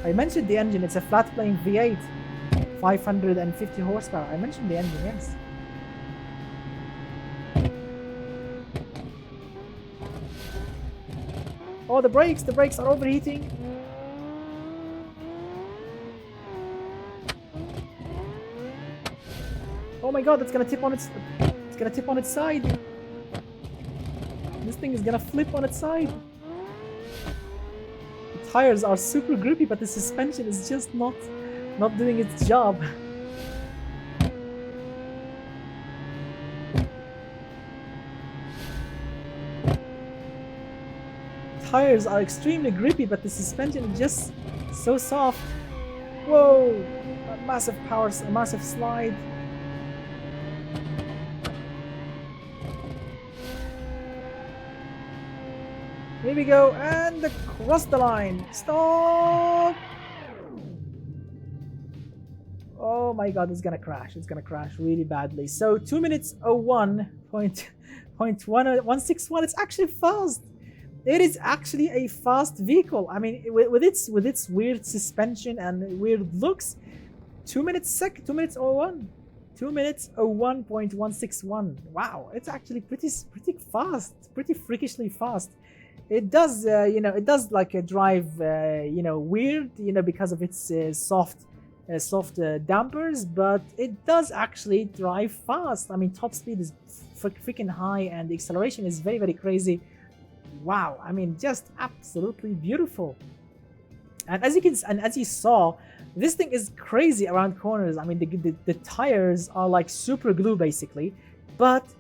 A: I mentioned the engine, it's a flat plane V8, 550 horsepower. I mentioned the engine, yes. Oh, the brakes are overheating. Oh my god, it's gonna tip on its side. This thing is gonna flip on its side. The tires are super grippy, but the suspension is just not doing its job. Tires are extremely grippy, but the suspension is just so soft. Whoa! A massive power, a massive slide. Here we go, and across the line. Stop! Oh my god, it's gonna crash. It's gonna crash really badly. So 2 minutes 01.161. It's actually fast. It is actually a fast vehicle. I mean, with its weird suspension and weird looks, 2 minutes 01. 2 minutes 01.161. Wow, it's actually pretty fast, pretty freakishly fast. It does, it does like a drive, weird, because of its soft dampers, but it does actually drive fast. I mean, top speed is freaking high, and the acceleration is very, very crazy. Wow, I mean, just absolutely beautiful. And as you saw, this thing is crazy around corners. I mean, the tires are like super glue basically, but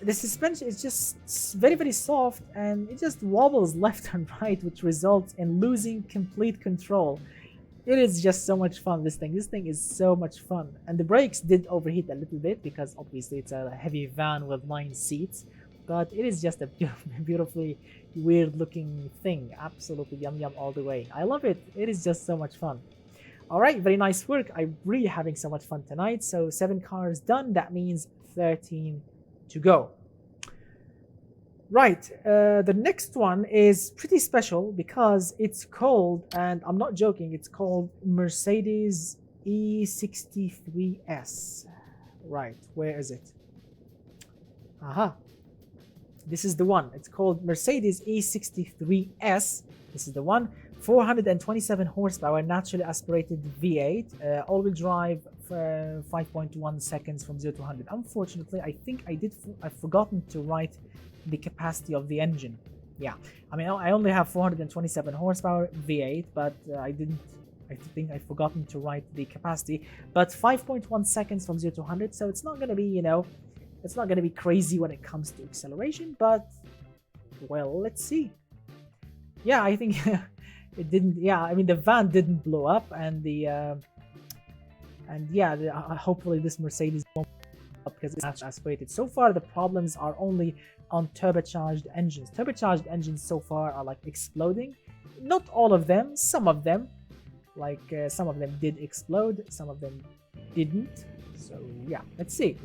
A: the suspension is just very, very soft, and it just wobbles left and right, which results in losing complete control. It is just so much fun, this thing. This thing is so much fun. And the brakes did overheat a little bit because obviously it's a heavy van with 9 seats. But it is just a beautifully weird looking thing. Absolutely yum yum all the way. I love it. It is just so much fun. Alright, very nice work. I'm really having so much fun tonight. So 7 cars done. That means 13 to go. Right, the next one is pretty special because it's called, and I'm not joking, it's called Mercedes E63 S. Right, where is it? Aha. This is the one. It's called Mercedes E63 S. This is the one. 427 horsepower, naturally aspirated V8, all-wheel drive, 5.1 seconds from 0 to 100. Unfortunately, I think I've forgotten to write the capacity of the engine. Yeah, I mean, I only have 427 horsepower V8, but I think I've forgotten to write the capacity. But 5.1 seconds from 0 to 100, so it's not gonna be, it's not gonna be crazy when it comes to acceleration. But well, let's see. Yeah, I think it didn't. Yeah, I mean, the van didn't blow up, and hopefully this Mercedes won't blow up because it's not aspirated. So far, the problems are only on turbocharged engines. Turbocharged engines so far are like exploding. Not all of them, some of them. Like some of them did explode, some of them didn't. So yeah, let's see.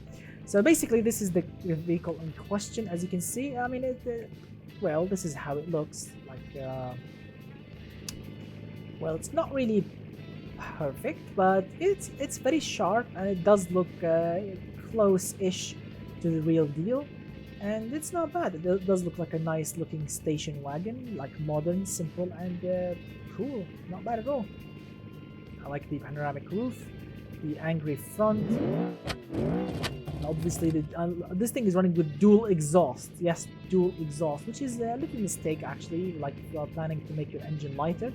A: So basically, this is the vehicle in question. As you can see, I mean, well, this is how it looks. Like, well, it's not really perfect, but it's very sharp, and it does look close-ish to the real deal. And it's not bad. It does look like a nice looking station wagon, like modern, simple, and cool. Not bad at all. I like the panoramic roof, the angry front. Obviously, this thing is running with dual exhaust. Yes, dual exhaust, which is a little mistake actually, like if you are planning to make your engine lighter.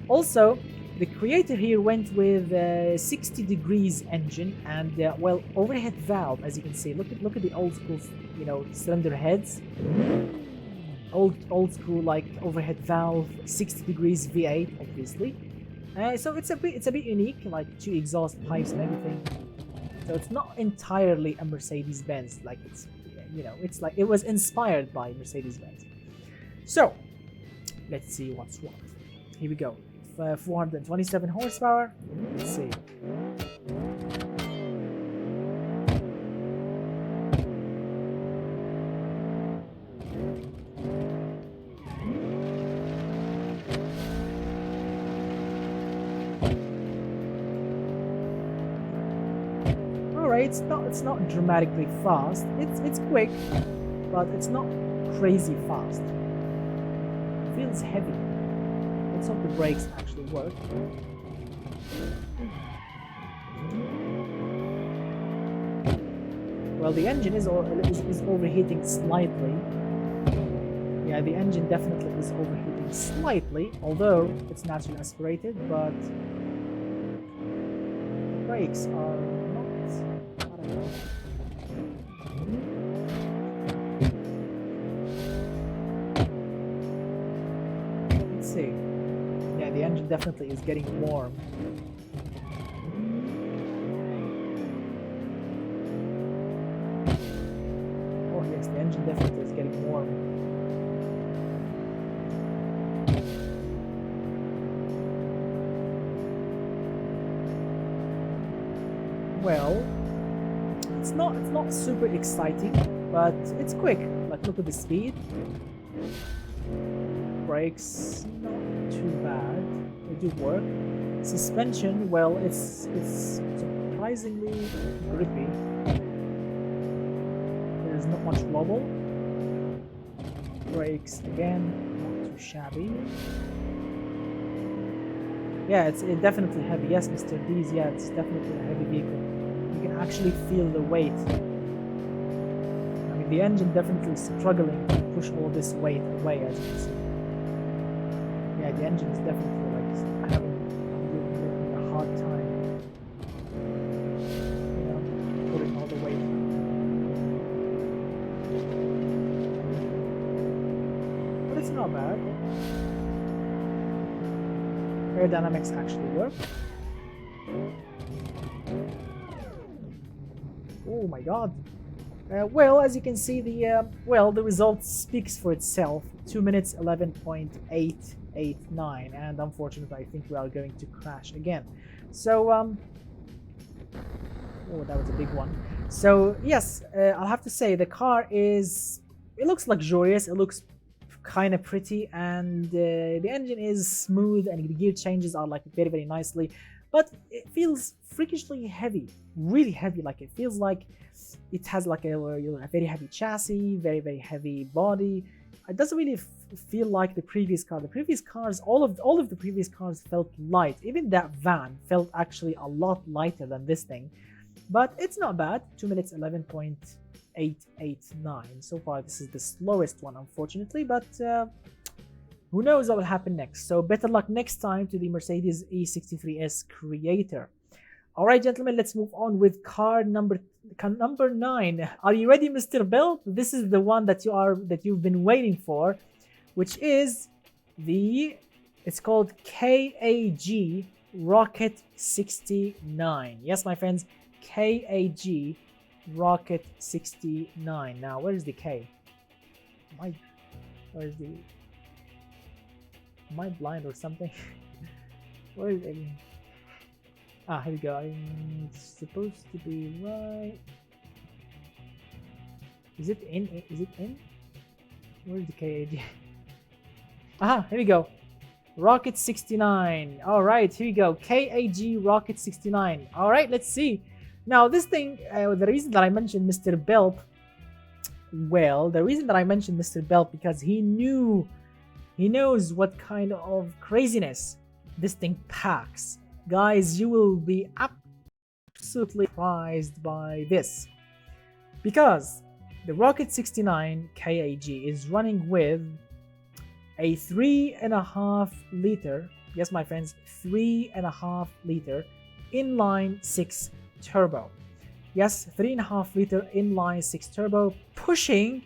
A: Also, the creator here went with 60 degrees engine and well, overhead valve. As you can see, look at the old school, cylinder heads. Old school like overhead valve, 60 degrees V8, obviously. So it's a bit unique, like 2 exhaust pipes and everything. So it's not entirely a Mercedes-Benz, like it's like it was inspired by Mercedes-Benz. So let's see what's what. Here we go. 427 horsepower. Let's see. say it's not dramatically fast. It's quick, but it's not crazy fast. It feels heavy. Let's hope the brakes actually work. Well, the engine is overheating slightly. Yeah, the engine definitely is overheating slightly, although it's naturally aspirated, but the brakes are not, I don't know. Let's see. Yeah, the engine definitely is getting warm. Oh yes, the engine definitely is getting warm. Well, it's not super exciting, but it's quick. Like, look at the speed. Brakes, not too bad. They do work. Suspension, well, it's surprisingly grippy. There's not much wobble. Brakes, again, not too shabby. Yeah, it's definitely heavy. Yes, Mr. D's, yeah, it's definitely a heavy vehicle. You can actually feel the weight. I mean, the engine definitely is struggling to push all this weight away, as you can see. Yeah, the engine is definitely like having a hard time, you know, putting all the weight. But it's not bad. Aerodynamics actually work. Oh my god. Well, as you can see, the result speaks for itself. 2 minutes 11.889, and unfortunately I think we are going to crash again. So oh, that was a big one. So yes, I'll have to say the car it looks luxurious, it looks kind of pretty, and the engine is smooth and the gear changes are like very, very nicely, but it feels freakishly heavy, really heavy. Like, it feels like it has like a very heavy chassis, very, very heavy body. It doesn't really feel like the previous car. The previous cars, all of the previous cars felt light. Even that van felt actually a lot lighter than this thing, but it's not bad. 2 minutes 11.889. So far, this is the slowest one, unfortunately, but who knows what will happen next. So better luck next time to the Mercedes E63 S creator. All right, gentlemen, let's move on with car number 9. Are you ready, Mr. Bell? This is the one that you've been waiting for, which is it's called KAG Rocket 69. Yes, my friends, KAG Rocket 69. Now, where is the K? Am I blind or something? Where is it? Ah, here we go. I'm supposed to be right. Is it in? Is it in? Where is the KAG? Aha, here we go. Rocket 69. All right, here we go. KAG Rocket 69. All right, let's see. Now, this thing, the reason that I mentioned Mr. Belp, because he knows what kind of craziness this thing packs. Guys, you will be absolutely surprised by this, because the Rocket 69 KAG is running with a 3.5 liter, yes my friends, 3.5 liter inline 6 turbo. Yes, 3.5 liter inline 6 turbo, pushing,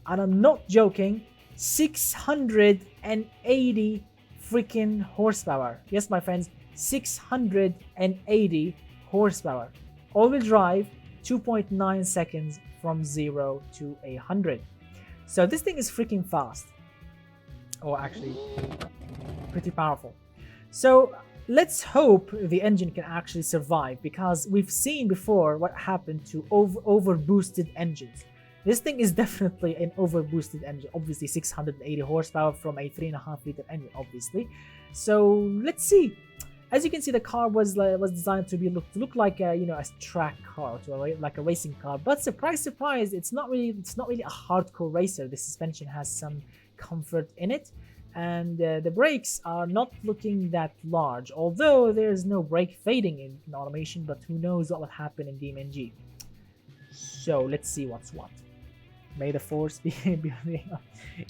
A: and I'm not joking, 680 freaking horsepower. Yes, my friends, 680 horsepower. All-wheel drive, 2.9 seconds from 0 to 100. So this thing is freaking fast. Or actually, pretty powerful. So let's hope the engine can actually survive, because we've seen before what happened to over boosted engines. This thing is definitely an over boosted engine. Obviously 680 horsepower from a 3.5 liter engine, obviously. So let's see. As you can see, the car was designed to look like a, you know, a track car, like a racing car. But surprise, surprise, it's not really a hardcore racer. The suspension has some comfort in it, and the brakes are not looking that large. Although there's no brake fading in automation, but who knows what will happen in DMNG. So let's see what's what. May the force be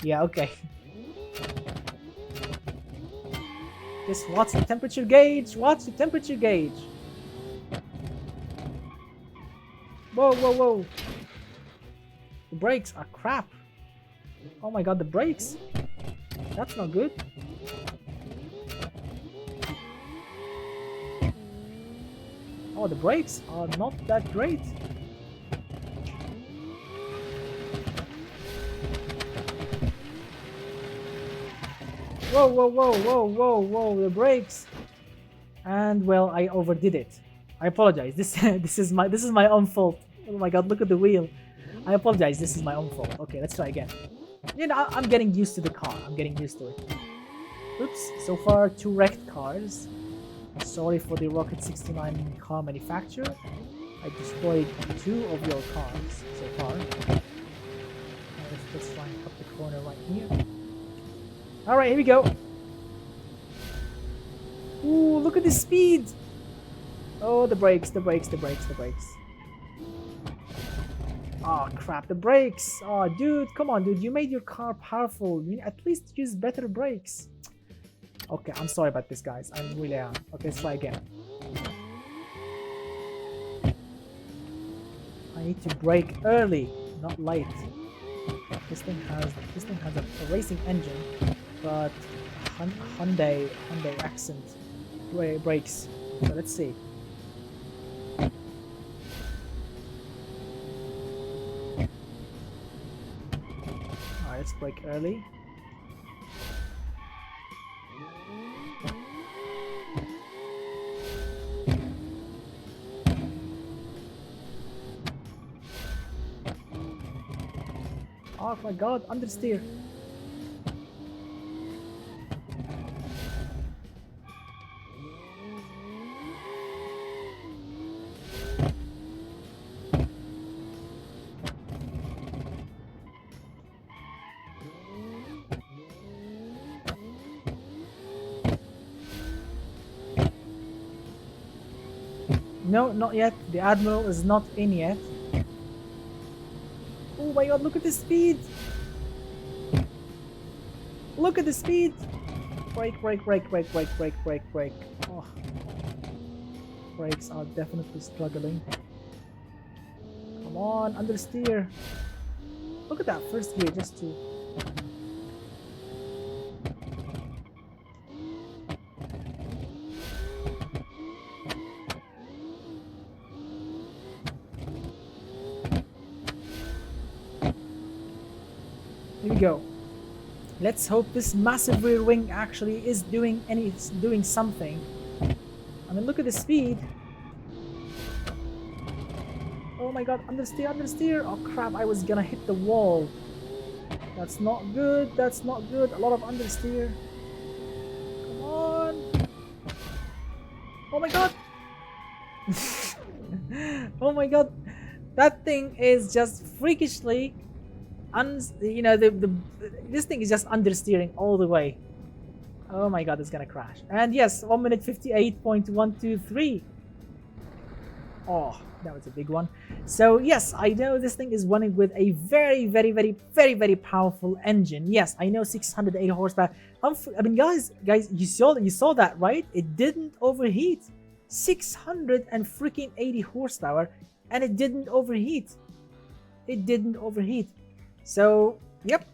A: yeah, okay. Just watch the temperature gauge. Watch the temperature gauge. Whoa, whoa, whoa. The brakes are crap. Oh my god, the brakes. That's not good. Oh, the brakes are not that great. Whoa, whoa, whoa, whoa, whoa, whoa, the brakes. And well, I overdid it. I apologize. This is my own fault. Oh my god, look at the wheel. I apologize. This is my own fault. Okay, let's try again. You know, I'm getting used to the car. I'm getting used to it. Oops, so far 2 wrecked cars. Sorry for the Rocket 69 car manufacturer. I destroyed 2 of your cars so far. Let's try and cut the corner right here. Alright, here we go. Ooh, look at the speed! Oh, the brakes, the brakes, the brakes, the brakes. Oh crap, the brakes! Oh dude, come on dude, you made your car powerful. You at least use better brakes. Okay, I'm sorry about this guys, I really am. Okay, let's try again. I need to brake early, not late. This thing has a racing engine, but Hyundai accent brakes. So let's see. Alright, let's brake early. Oh my god, understeer. No, not yet. The Admiral is not in yet. Oh my god, look at the speed! Look at the speed! Brake, brake, brake, brake, brake, brake, brake, brake. Oh. Brakes are definitely struggling. Come on, understeer. Look at that first gear just to... Here we go. Let's hope this massive rear wing actually is doing something. I mean, look at the speed. Oh my god, understeer, understeer. Oh crap, I was gonna hit the wall. That's not good, that's not good. A lot of understeer. Come on. Oh my god. Oh my god. That thing is just freakishly... you know, this thing is just understeering all the way. Oh my god, it's gonna crash. And yes, 1 minute 58.123. Oh, that was a big one. So yes, I know this thing is running with a very powerful engine. Yes, I know 608 horsepower. I mean, guys, you saw that, right? It didn't overheat. 680 horsepower, and it didn't overheat. It didn't overheat. So, yep.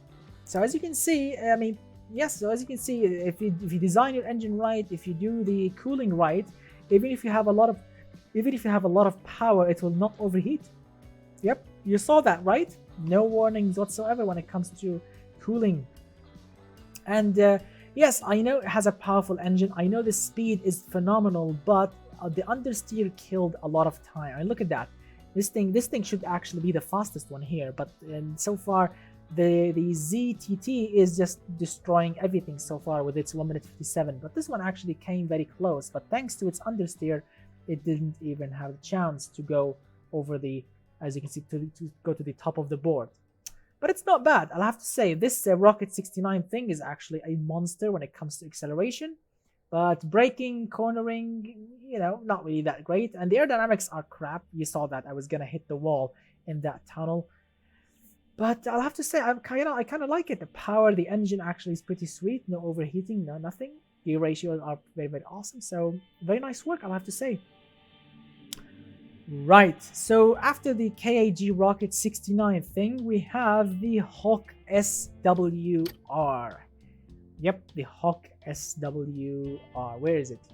A: So as you can see, I mean, yes, so as you can see, if you design your engine right, if you do the cooling right, even if you have a lot of power, it will not overheat. Yep, you saw that, right? No warnings whatsoever when it comes to cooling. And yes, I know it has a powerful engine. I know the speed is phenomenal, but the understeer killed a lot of time. I mean, look at that. This thing should actually be the fastest one here, but so far The ZTT is just destroying everything so far with its 1 minute 57, but this one actually came very close, but thanks to its understeer, it didn't even have a chance to go over the, as you can see, to go to the top of the board. But it's not bad, I'll have to say. This Rocket 69 thing is actually a monster when it comes to acceleration, but braking, cornering, you know, not really that great, and the aerodynamics are crap. You saw that I was gonna hit the wall in that tunnel. But I'll have to say, I kind of like it. The power, the engine actually is pretty sweet. No overheating, no nothing. Gear ratios are very, very awesome. So very nice work, I'll have to say. Right, so after the KAG Rocket 69 thing, we have the Hawk SWR. Yep, the Hawk SWR. Where is it?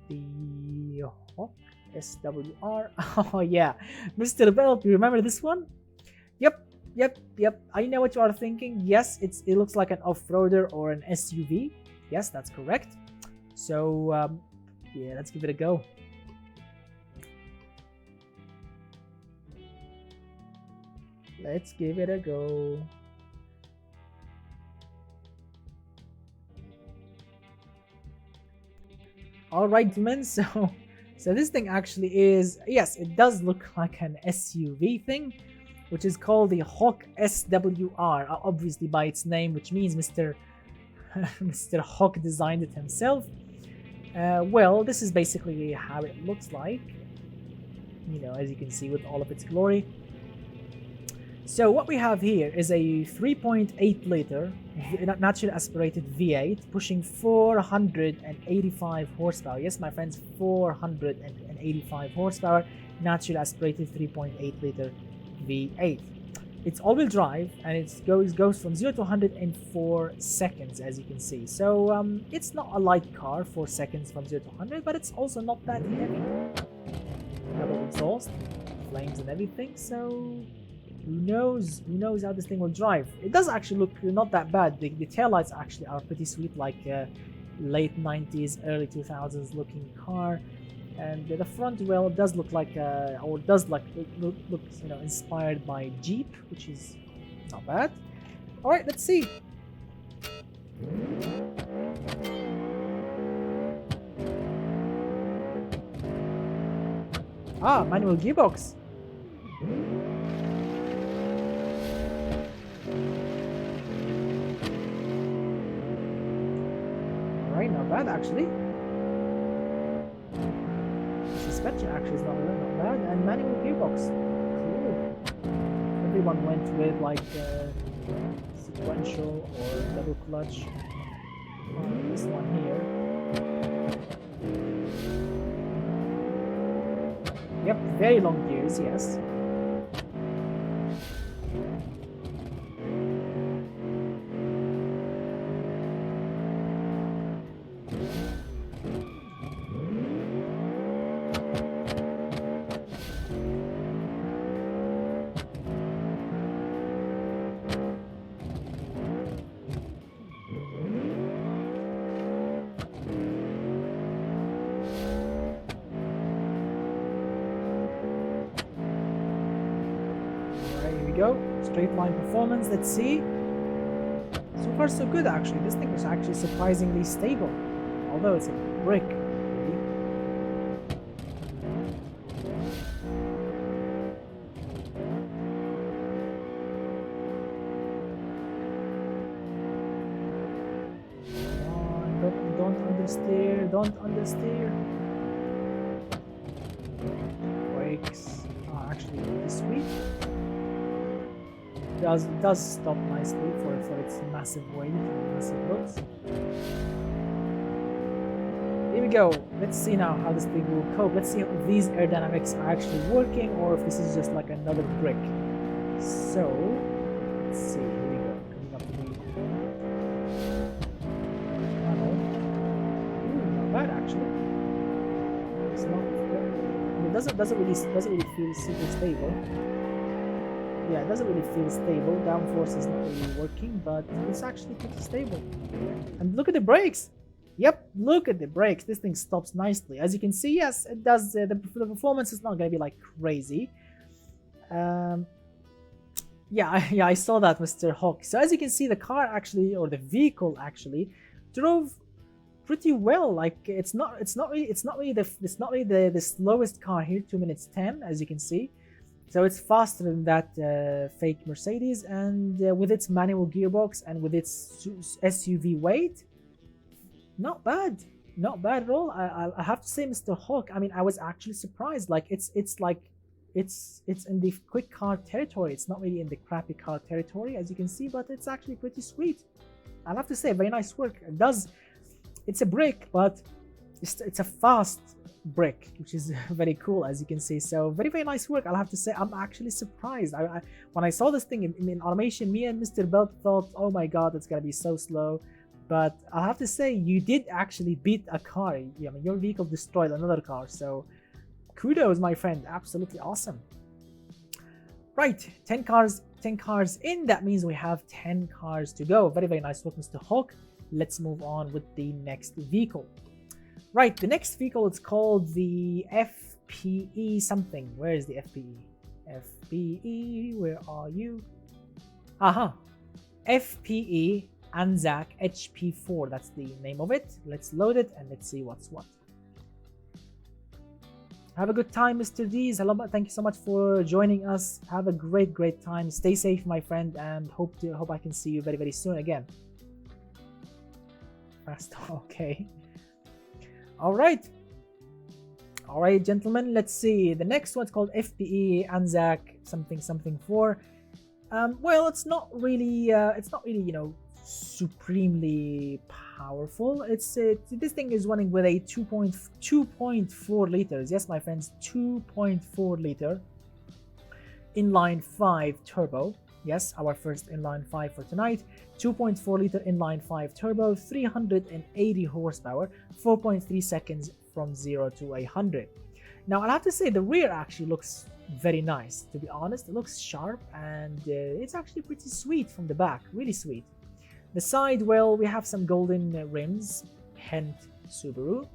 A: The Hawk SWR. Oh yeah, Mr. Belt, you remember this one? Yep. I know what you are thinking. Yes, it looks like an off-roader or an SUV. Yes, that's correct. So yeah, let's give it a go. Let's give it a go. All right, gentlemen. So this thing actually is, yes, it does look like an SUV thing, which is called the Hawk SWR, obviously by its name, which means Mr. Hawk designed it himself. Well, this is basically how it looks like, you know, as you can see with all of its glory. So what we have here is a 3.8 liter naturally aspirated V8 pushing 485 horsepower. Yes, my friends, 485 horsepower, naturally aspirated 3.8 liter V8. It's all-wheel drive and it goes from 0 to 100 in 4 seconds, as you can see. So it's not a light car, 4 seconds from 0 to 100, but it's also not that heavy. Double exhaust, flames and everything, so who knows how this thing will drive. It does actually look not that bad. The taillights actually are pretty sweet, like late 90s, early 2000s looking car. And the front wheel does look like, or does like looks, you know, inspired by Jeep, which is not bad. All right, let's see. Ah, manual gearbox. All right, not bad actually. Suspension actually is not bad, and manual gearbox. Cool. Everyone went with like sequential or double clutch. This one here. Yep, very long gears, yes. Go, straight line performance. Let's see. So far so good actually. This thing is actually surprisingly stable, although it's a brick. Don't understeer. Brakes are actually pretty sweet. Does stop nicely for its massive weight and massive looks. Here we go. Let's see now how this thing will cope. Let's see if these aerodynamics are actually working or if this is just like another brick. So let's see. Here we go. Coming up to the tunnel. Ooh, not bad actually. It's not. It doesn't really feel super stable. Yeah, it doesn't really feel stable. Downforce is not really working, but it's actually pretty stable. And look at the brakes. Yep, look at the brakes. This thing stops nicely. As you can see, yes, it does. The performance is not going to be like crazy. Yeah, yeah, I saw that, Mr. Hawk. So as you can see, the car actually, or the vehicle actually, drove pretty well. Like it's not really the slowest car here, 2 minutes 10, as you can see. So it's faster than that fake Mercedes, and with its manual gearbox and with its SUV weight, not bad, not bad at all. I have to say, Mr. Hawk. I mean, I was actually surprised. Like it's in the quick car territory. It's not really in the crappy car territory, as you can see, but it's actually pretty sweet. I'll have to say, very nice work. It's a brick, but it's a fast brick, which is very cool, as you can see. So very, very nice work. I'll have to say, I'm actually surprised. When I saw this thing in automation, me and Mr. Belt thought, oh my god, it's gonna be so slow. But I'll have to say, you did actually beat a car. I mean, your vehicle destroyed another car, so kudos, my friend. Absolutely awesome. Right, 10 cars in. That means we have 10 cars to go. Very, very nice work, Mr. Hawk. Let's move on with the next vehicle. Right, the next vehicle, it's called the FPE something. Where is the FPE? FPE, where are you? Aha, FPE Zach HP4. That's the name of it. Let's load it and let's see what's what. Have a good time, Mr. D's. Hello, thank you so much for joining us. Have a great time. Stay safe, my friend, and hope I can see you very, very soon again. Fast, okay. All right, gentlemen. Let's see. The next one's called FPE Zach something 4. Well, it's not really you know, supremely powerful. This thing is running with a 2.4 liters. Yes, my friends, 2.4 liter inline 5 turbo. Yes, our first inline 5 for tonight. 2.4 liter inline 5 turbo, 380 horsepower, 4.3 seconds from 0 to 100. Now, I'll have to say the rear actually looks very nice. To be honest, it looks sharp, and it's actually pretty sweet from the back. Really sweet. The side, well, we have some golden rims, hint Subaru.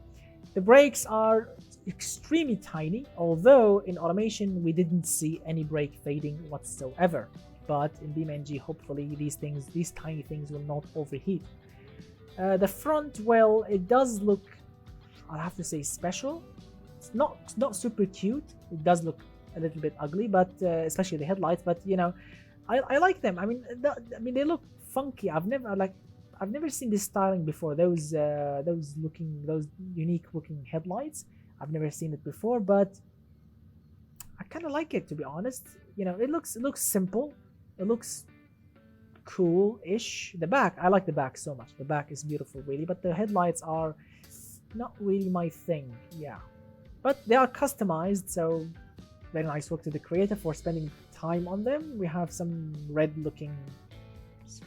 A: The brakes are extremely tiny, although in automation we didn't see any brake fading whatsoever. But in BeamNG, hopefully these tiny things will not overheat. The front, well, it does look, I'll have to say, special. It's not super cute. It does look a little bit ugly, but especially the headlights. But you know, I like them. I mean, they look funky. I've never seen this styling before. Those unique looking headlights. I've never seen it before, but I kind of like it, to be honest. You know, it looks simple. It looks cool-ish. The back, I like the back so much. The back is beautiful, really, but the headlights are not really my thing. Yeah, but they are customized, so very nice work to the creator for spending time on them. We have some red-looking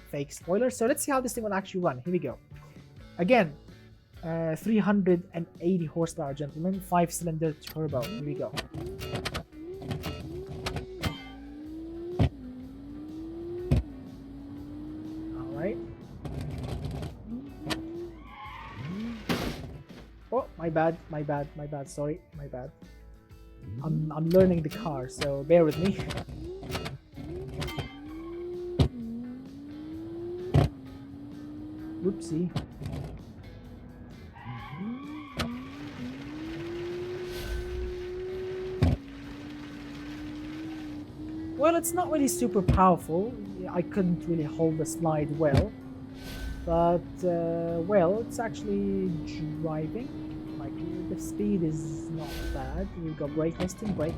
A: fake spoilers, so let's see how this thing will actually run. Here we go. Again, 380 horsepower, gentlemen. 5-cylinder turbo. Here we go. Oh, my bad, sorry, my bad. I'm learning the car, so bear with me. Whoopsie. Well, it's not really super powerful. I couldn't really hold the slide well. But, well, it's actually driving. Like, the speed is not bad. We got brake testing. Brake.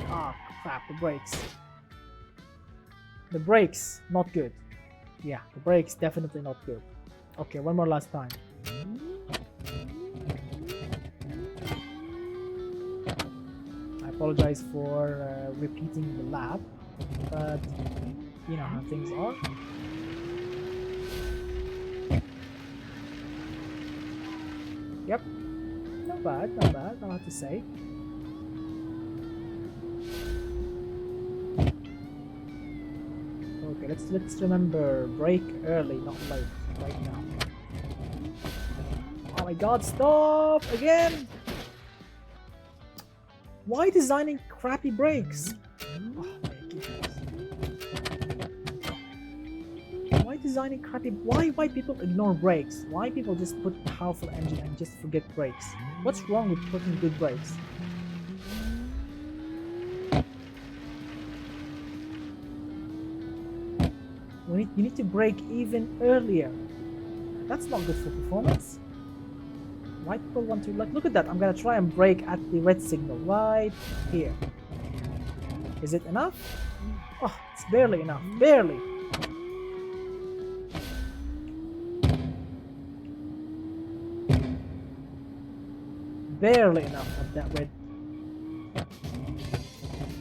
A: Ah, crap, the brakes. The brakes, not good. Yeah, the brakes, definitely not good. Okay, one more last time. I apologize for repeating the lap, but you know how things are. Yep, not bad, I'll have to say. Okay, let's remember, brake early, not late, right now. Oh my god, stop! Again! Why designing crappy brakes? Oh, designing crappy? Why people ignore brakes? Why people just put powerful engine and just forget brakes? What's wrong with putting good brakes? You need to brake even earlier. That's not good for performance. Why people want to, like, look at that. I'm gonna try and brake at the red signal right here. Is it enough? Oh, it's barely enough. Barely. Barely enough of that red.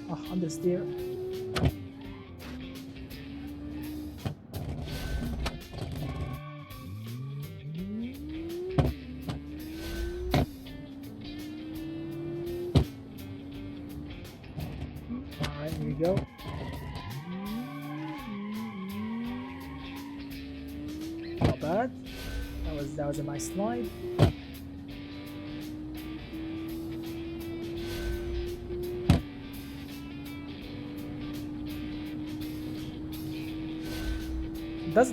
A: Oh, understeer. Alright, here we go. Not bad. That was a nice slide.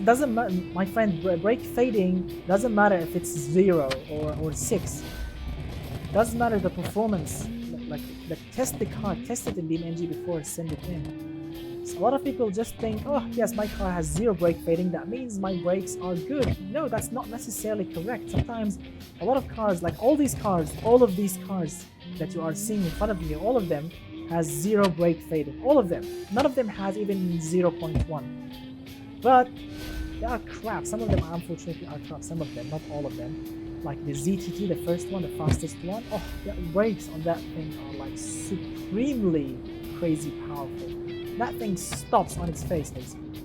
A: Doesn't matter, my friend. Brake fading doesn't matter if it's 0 or 6. Doesn't matter the performance. Like test the car, test it in BeamNG before send it in. So a lot of people just think, oh yes, my car has 0 brake fading, that means my brakes are good. No, that's not necessarily correct. Sometimes a lot of cars, like all these cars, all of these cars that you are seeing in front of you, all of them has 0 brake fading. All of them. None of them has even 0.1. But they are crap. Some of them, unfortunately, are crap. Some of them, not all of them. Like the ZTT, the first one, the fastest one. Oh, the brakes on that thing are like supremely crazy powerful. That thing stops on its face, basically.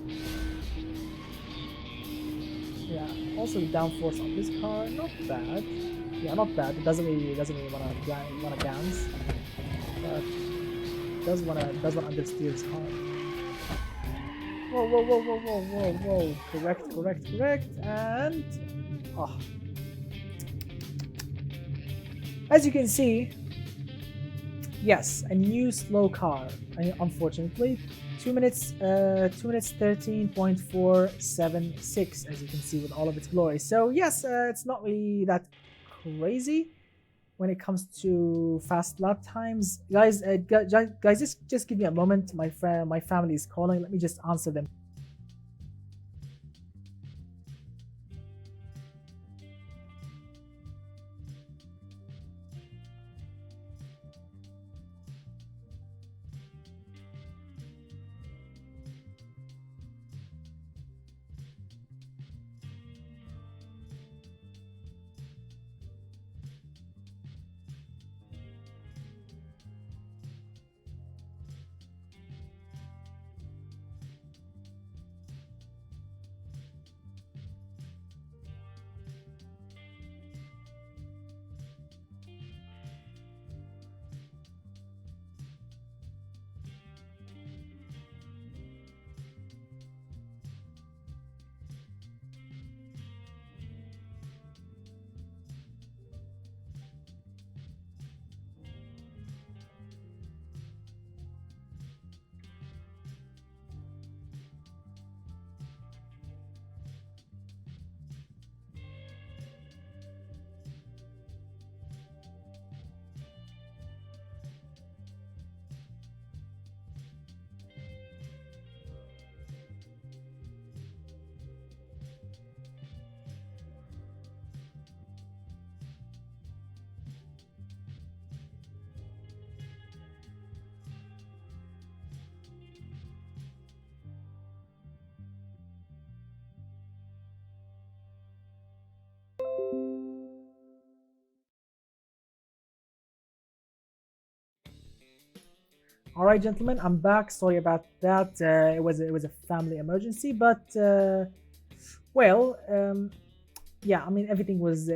A: Yeah. Also, the downforce on this car, not bad. Yeah, not bad. It doesn't really wanna dance, but does wanna understeer its car. Whoa, whoa, whoa, whoa, whoa, whoa, whoa. Correct. And... oh. As you can see, yes, a new slow car, unfortunately. 2 minutes 13.476, as you can see with all of its glory. So yes, it's not really that crazy when it comes to fast lap times. Guys, just give me a moment. My family is calling. Let me just answer them. All right, gentlemen, I'm back. Sorry about that. It was a family emergency, but well, yeah, I mean everything was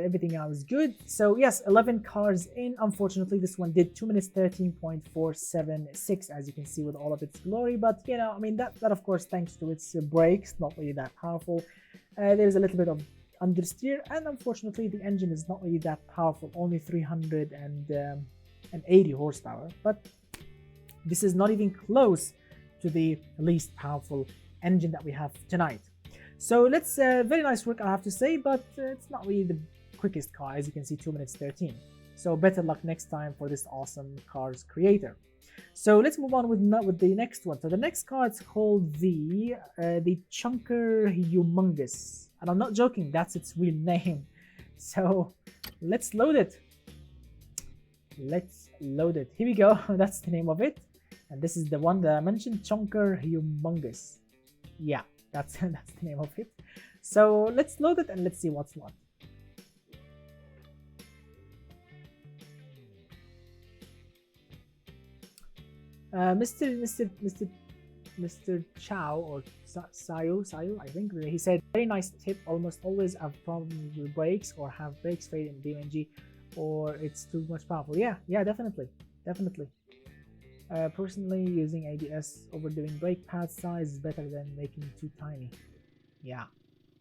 A: good. So yes, 11 cars in. Unfortunately, this one did 2 minutes 13.476, as you can see with all of its glory. But you know, I mean that of course thanks to its brakes, not really that powerful. There's a little bit of understeer, and unfortunately the engine is not really that powerful, only 380 horsepower. But this is not even close to the least powerful engine that we have tonight. So let's very nice work, I have to say, but it's not really the quickest car. As you can see, 2 minutes 13. So better luck next time for this awesome car's creator. So let's move on with the next one. So the next car, it's called the Chunker Humongous, and I'm not joking, that's its real name. So let's load it. Let's load it. Here we go. That's the name of it, and this is the one that I mentioned, Chunker Humongous. Yeah, that's the name of it. So let's load it and let's see what's what. Mr. Chow or Sayu, I think he said, very nice tip. Almost always have problems with brakes or have brakes fail in BMG, or it's too much powerful. Yeah, definitely. Personally, using ABS, overdoing brake pad size is better than making it too tiny. Yeah,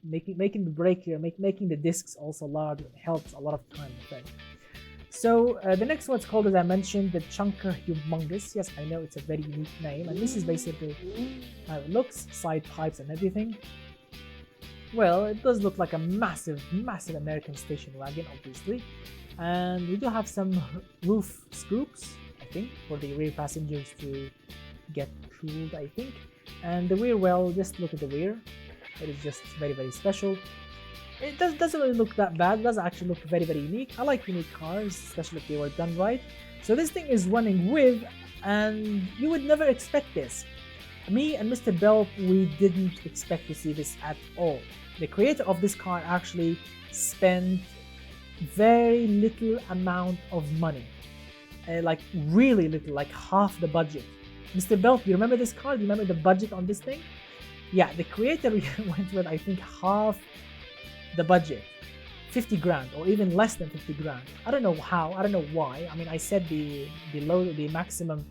A: making the brake, making the discs also large helps a lot of time, I think. So the next one's called, as I mentioned, the Chunker Humongous. Yes, I know it's a very unique name, and this is basically how it looks, side pipes and everything. Well, it does look like a massive American station wagon, obviously. And we do have some roof scoops, I think, for the rear passengers to get cooled, I think. And the rear, well, just look at the rear. It is just very special. It doesn't really look that bad. It does actually look very unique. I like unique cars, especially if they were done right. So this thing is running with, and you would never expect this. Me and Mr. Bell, we didn't expect to see this at all. The creator of this car actually spent very little amount of money. Like really little, like half the budget. Mr. Bell, do you remember this car? Do you remember the budget on this thing? Yeah, the creator went with, I think, half the budget, 50 grand, or even less than 50 grand. I don't know how, I don't know why. I mean, I said the maximum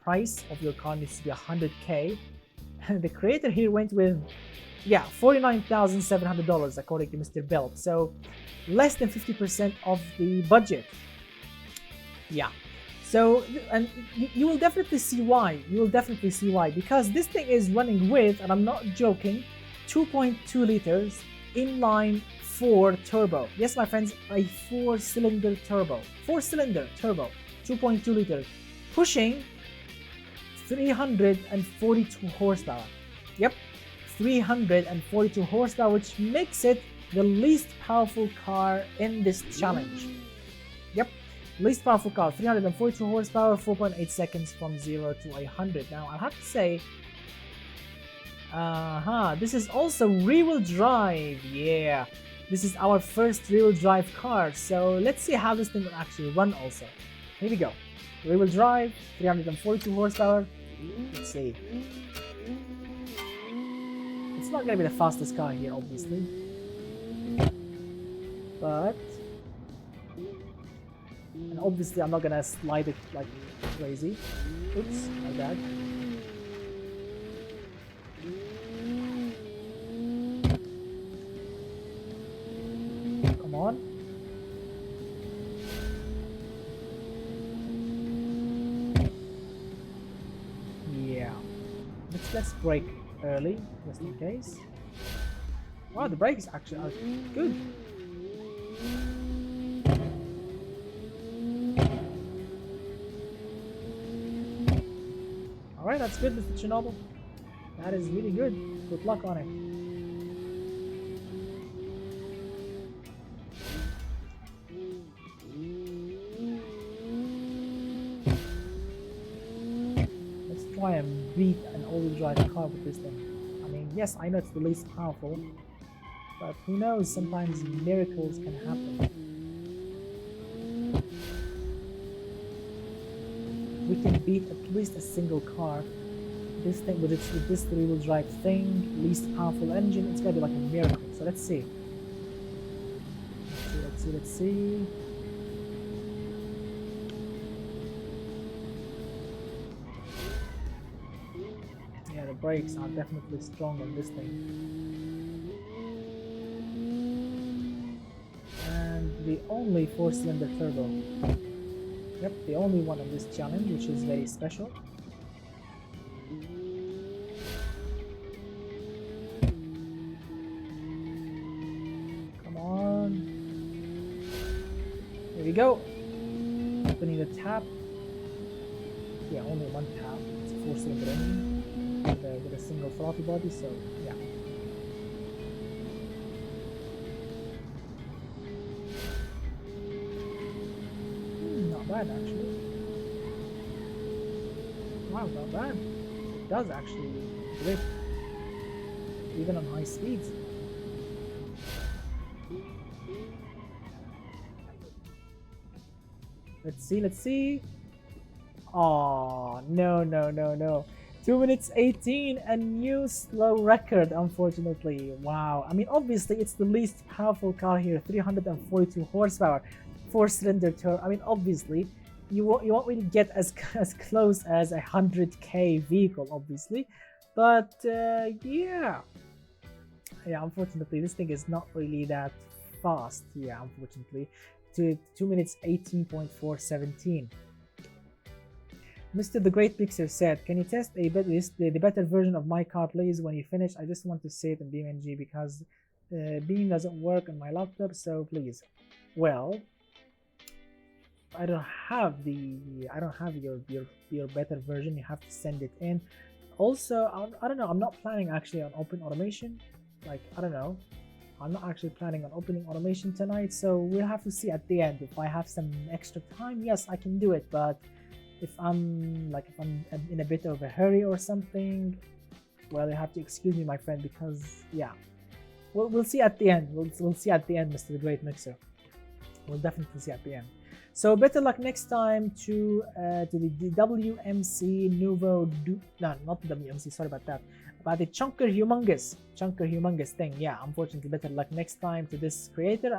A: price of your car needs to be 100k. The creator here went with, yeah, $49,700 according to Mr. Bell. So less than 50% of the budget. Yeah. So, and you will definitely see why. Because this thing is running with, and I'm not joking, 2.2 liters inline 4 turbo. Yes, my friends, a 4-cylinder turbo. 4-cylinder turbo, 2.2 liters, pushing 342 horsepower. Yep, 342 horsepower, which makes it the least powerful car in this challenge. Yep, least powerful car, 342 horsepower, 4.8 seconds from 0 to 100. Now, I have to say, this is also rear-wheel drive. Yeah, this is our first rear-wheel drive car. So let's see how this thing will actually run also. Here we go. Rear-wheel drive, 342 horsepower. Let's see. It's not gonna be the fastest car here, obviously. But, and obviously I'm not gonna slide it like crazy. Oops, my bad. On. Yeah, let's brake early just in case. Wow, the brakes actually are good. Alright, that's good, Mr. Chernobyl. That is really good. Good luck on it. Try and beat an all-wheel drive car with this thing. I mean, yes, I know it's the least powerful, but who knows, sometimes miracles can happen. We can beat at least a single car. This thing with this three-wheel drive thing, least powerful engine, it's gonna be like a miracle. So let's see. Let's see. Yeah, the brakes are definitely strong on this thing. And the only 4-cylinder turbo. Yep, the only one on this challenge, which is very special. go. Opening the tap. Yeah, only one tap. It's a 4-cylinder engine with a single throttle body, so yeah. Not bad actually. Wow, not bad. It does actually drift, even on high speeds. Let's see. Oh, no. 2 minutes 18, a new slow record, unfortunately. Wow. I mean, obviously, it's the least powerful car here, 342 horsepower, 4-cylinder turbo. I mean, obviously, you won't really get as close as a 100k vehicle, obviously. But, yeah, unfortunately, this thing is not really that fast. Yeah, unfortunately. 2 minutes 18.417. Mr. The Great Pixar said, can you test the better version of my car, please? When you finish, I just want to say it in BeamNG because Beam doesn't work on my laptop, so please. Well, I don't have your better version. You have to send it in. Also, I don't know. I'm not planning actually on open automation. Like, I don't know. I'm not actually planning on opening automation tonight, so we'll have to see at the end. If I have some extra time, yes, I can do it. But if I'm in a bit of a hurry or something, well, you have to excuse me, my friend, because yeah, we'll see at the end. We'll see at the end, Mr. The Great Mixer. We'll definitely see at the end. So better luck next time to the WMC nouveau. No, not the WMC. Sorry about that. But the Chunker Humongous thing. Yeah, unfortunately, better luck next time to this creator.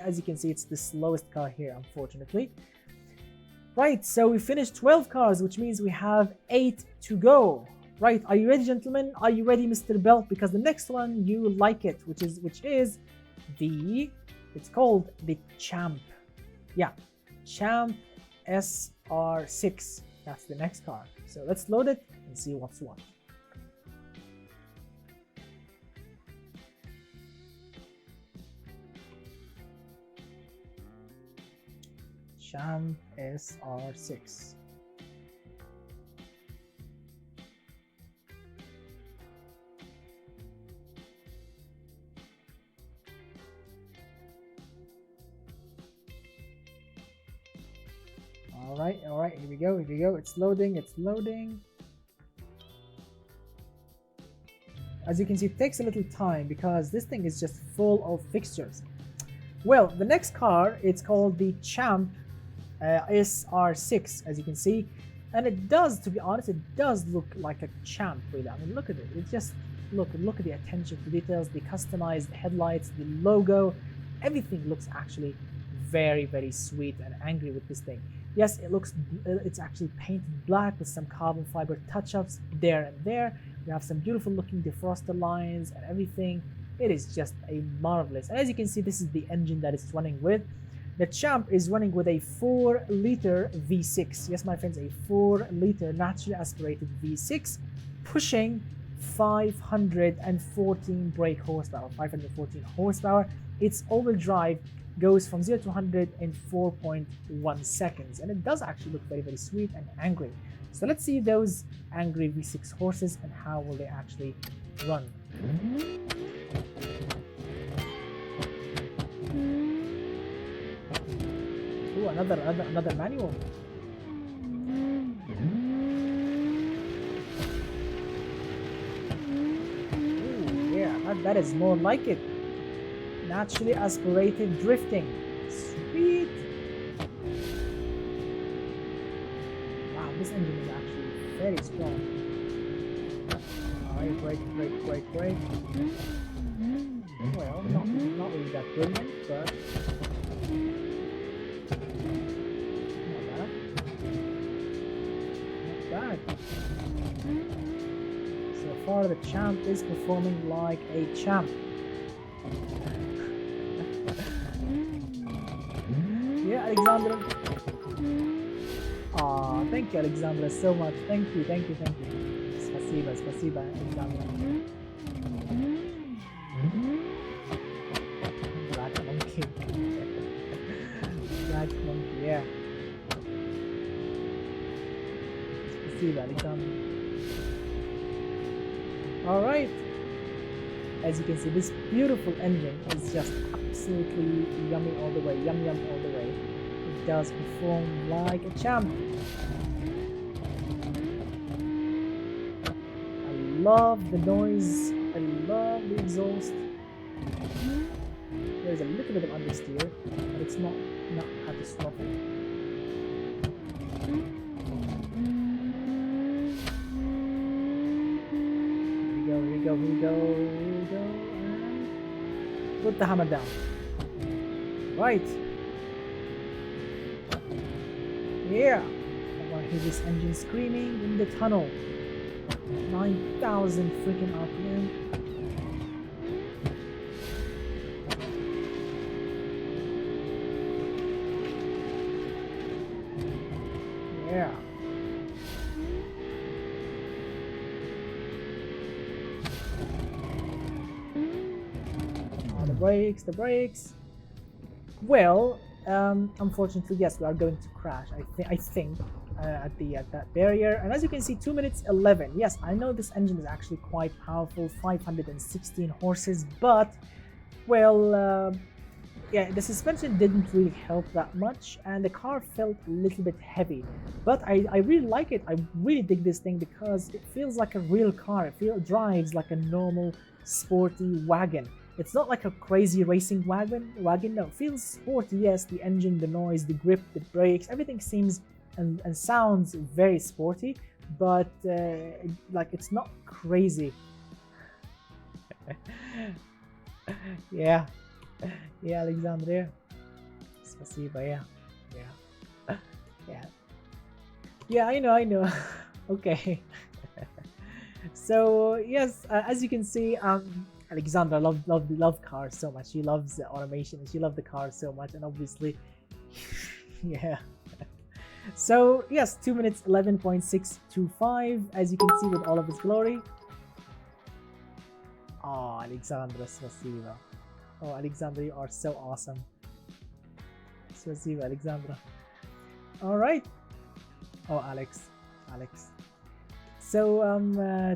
A: As you can see, it's the slowest car here, unfortunately. Right, so we finished 12 cars, which means we have 8 to go. Right, are you ready, gentlemen? Are you ready, Mr. Belt? Because the next one, you like it, which is it's called the Champ. Yeah, Champ SR6. That's the next car. So let's load it and see what's what. Champ SR6. All right, here we go, it's loading. As you can see, it takes a little time because this thing is just full of fixtures. Well, the next car, it's called the Champ SR6, as you can see, and it does, to be honest, it does look like a Champ, really. I mean, look at it. It just look at the attention to details, the customized headlights, the logo, everything looks actually very, very sweet and angry with this thing. Yes, it's actually painted black with some carbon fiber touch-ups there and there. We have some beautiful looking defroster lines and everything. It is just a marvelous. And as you can see, this is the engine that it's running with. The Champ is running with a 4-liter V6. Yes, my friends, a 4-liter naturally aspirated V6, pushing 514 brake horsepower. 514 horsepower. Its all-wheel drive goes from 0 to 100 in 4.1 seconds, and it does actually look very, very sweet and angry. So let's see those angry V6 horses and how will they actually run. Ooh, another manual. Ooh, yeah, that is more like it. Naturally aspirated drifting. Sweet. Wow, this engine is actually very strong. Alright, brake. Well, not really that brilliant, but not bad. So far, the Champ is performing like a champ. Yeah, Alexandra. Aw, thank you, Alexandra, so much. Thank you. Spasiba, Alexandra. Black monkey. Black Spasiba, Alexander. Alright. As you can see, this beautiful engine is just absolutely yummy all the way. Yum yum all the way. It does perform like a champ. I love the noise. I love the exhaust. There's a little bit of understeer, but it's not catastrophic. Here we go, and put the hammer down. Right. Yeah. I want to hear this engine screaming in the tunnel. 9,000 freaking RPM. Yeah. Oh, the brakes. Well, unfortunately, yes, we are going to crash. I think at that barrier. And as you can see, 2 minutes 11. Yes, I know this engine is actually quite powerful, 516 horses, but well, yeah, the suspension didn't really help that much, and the car felt a little bit heavy. But I really like it. I really dig this thing because it feels like a real car. It drives like a normal sporty wagon. It's not like a crazy racing wagon. No, it feels sporty. Yes, the engine, the noise, the grip, the brakes, everything seems and sounds very sporty, but like it's not crazy. Yeah, Alexandria. Spasiba, yeah, I know. Okay. So yes, as you can see, Alexandra loved cars so much. She loves the automation. She loved the cars so much, and obviously, yeah. So yes, 2 minutes 11.625, as you can see, with all of its glory. Oh, Alexandra, spasiba. Oh, Alexandra, you are so awesome. Spasiba, Alexandra. All right. Oh, Alex. So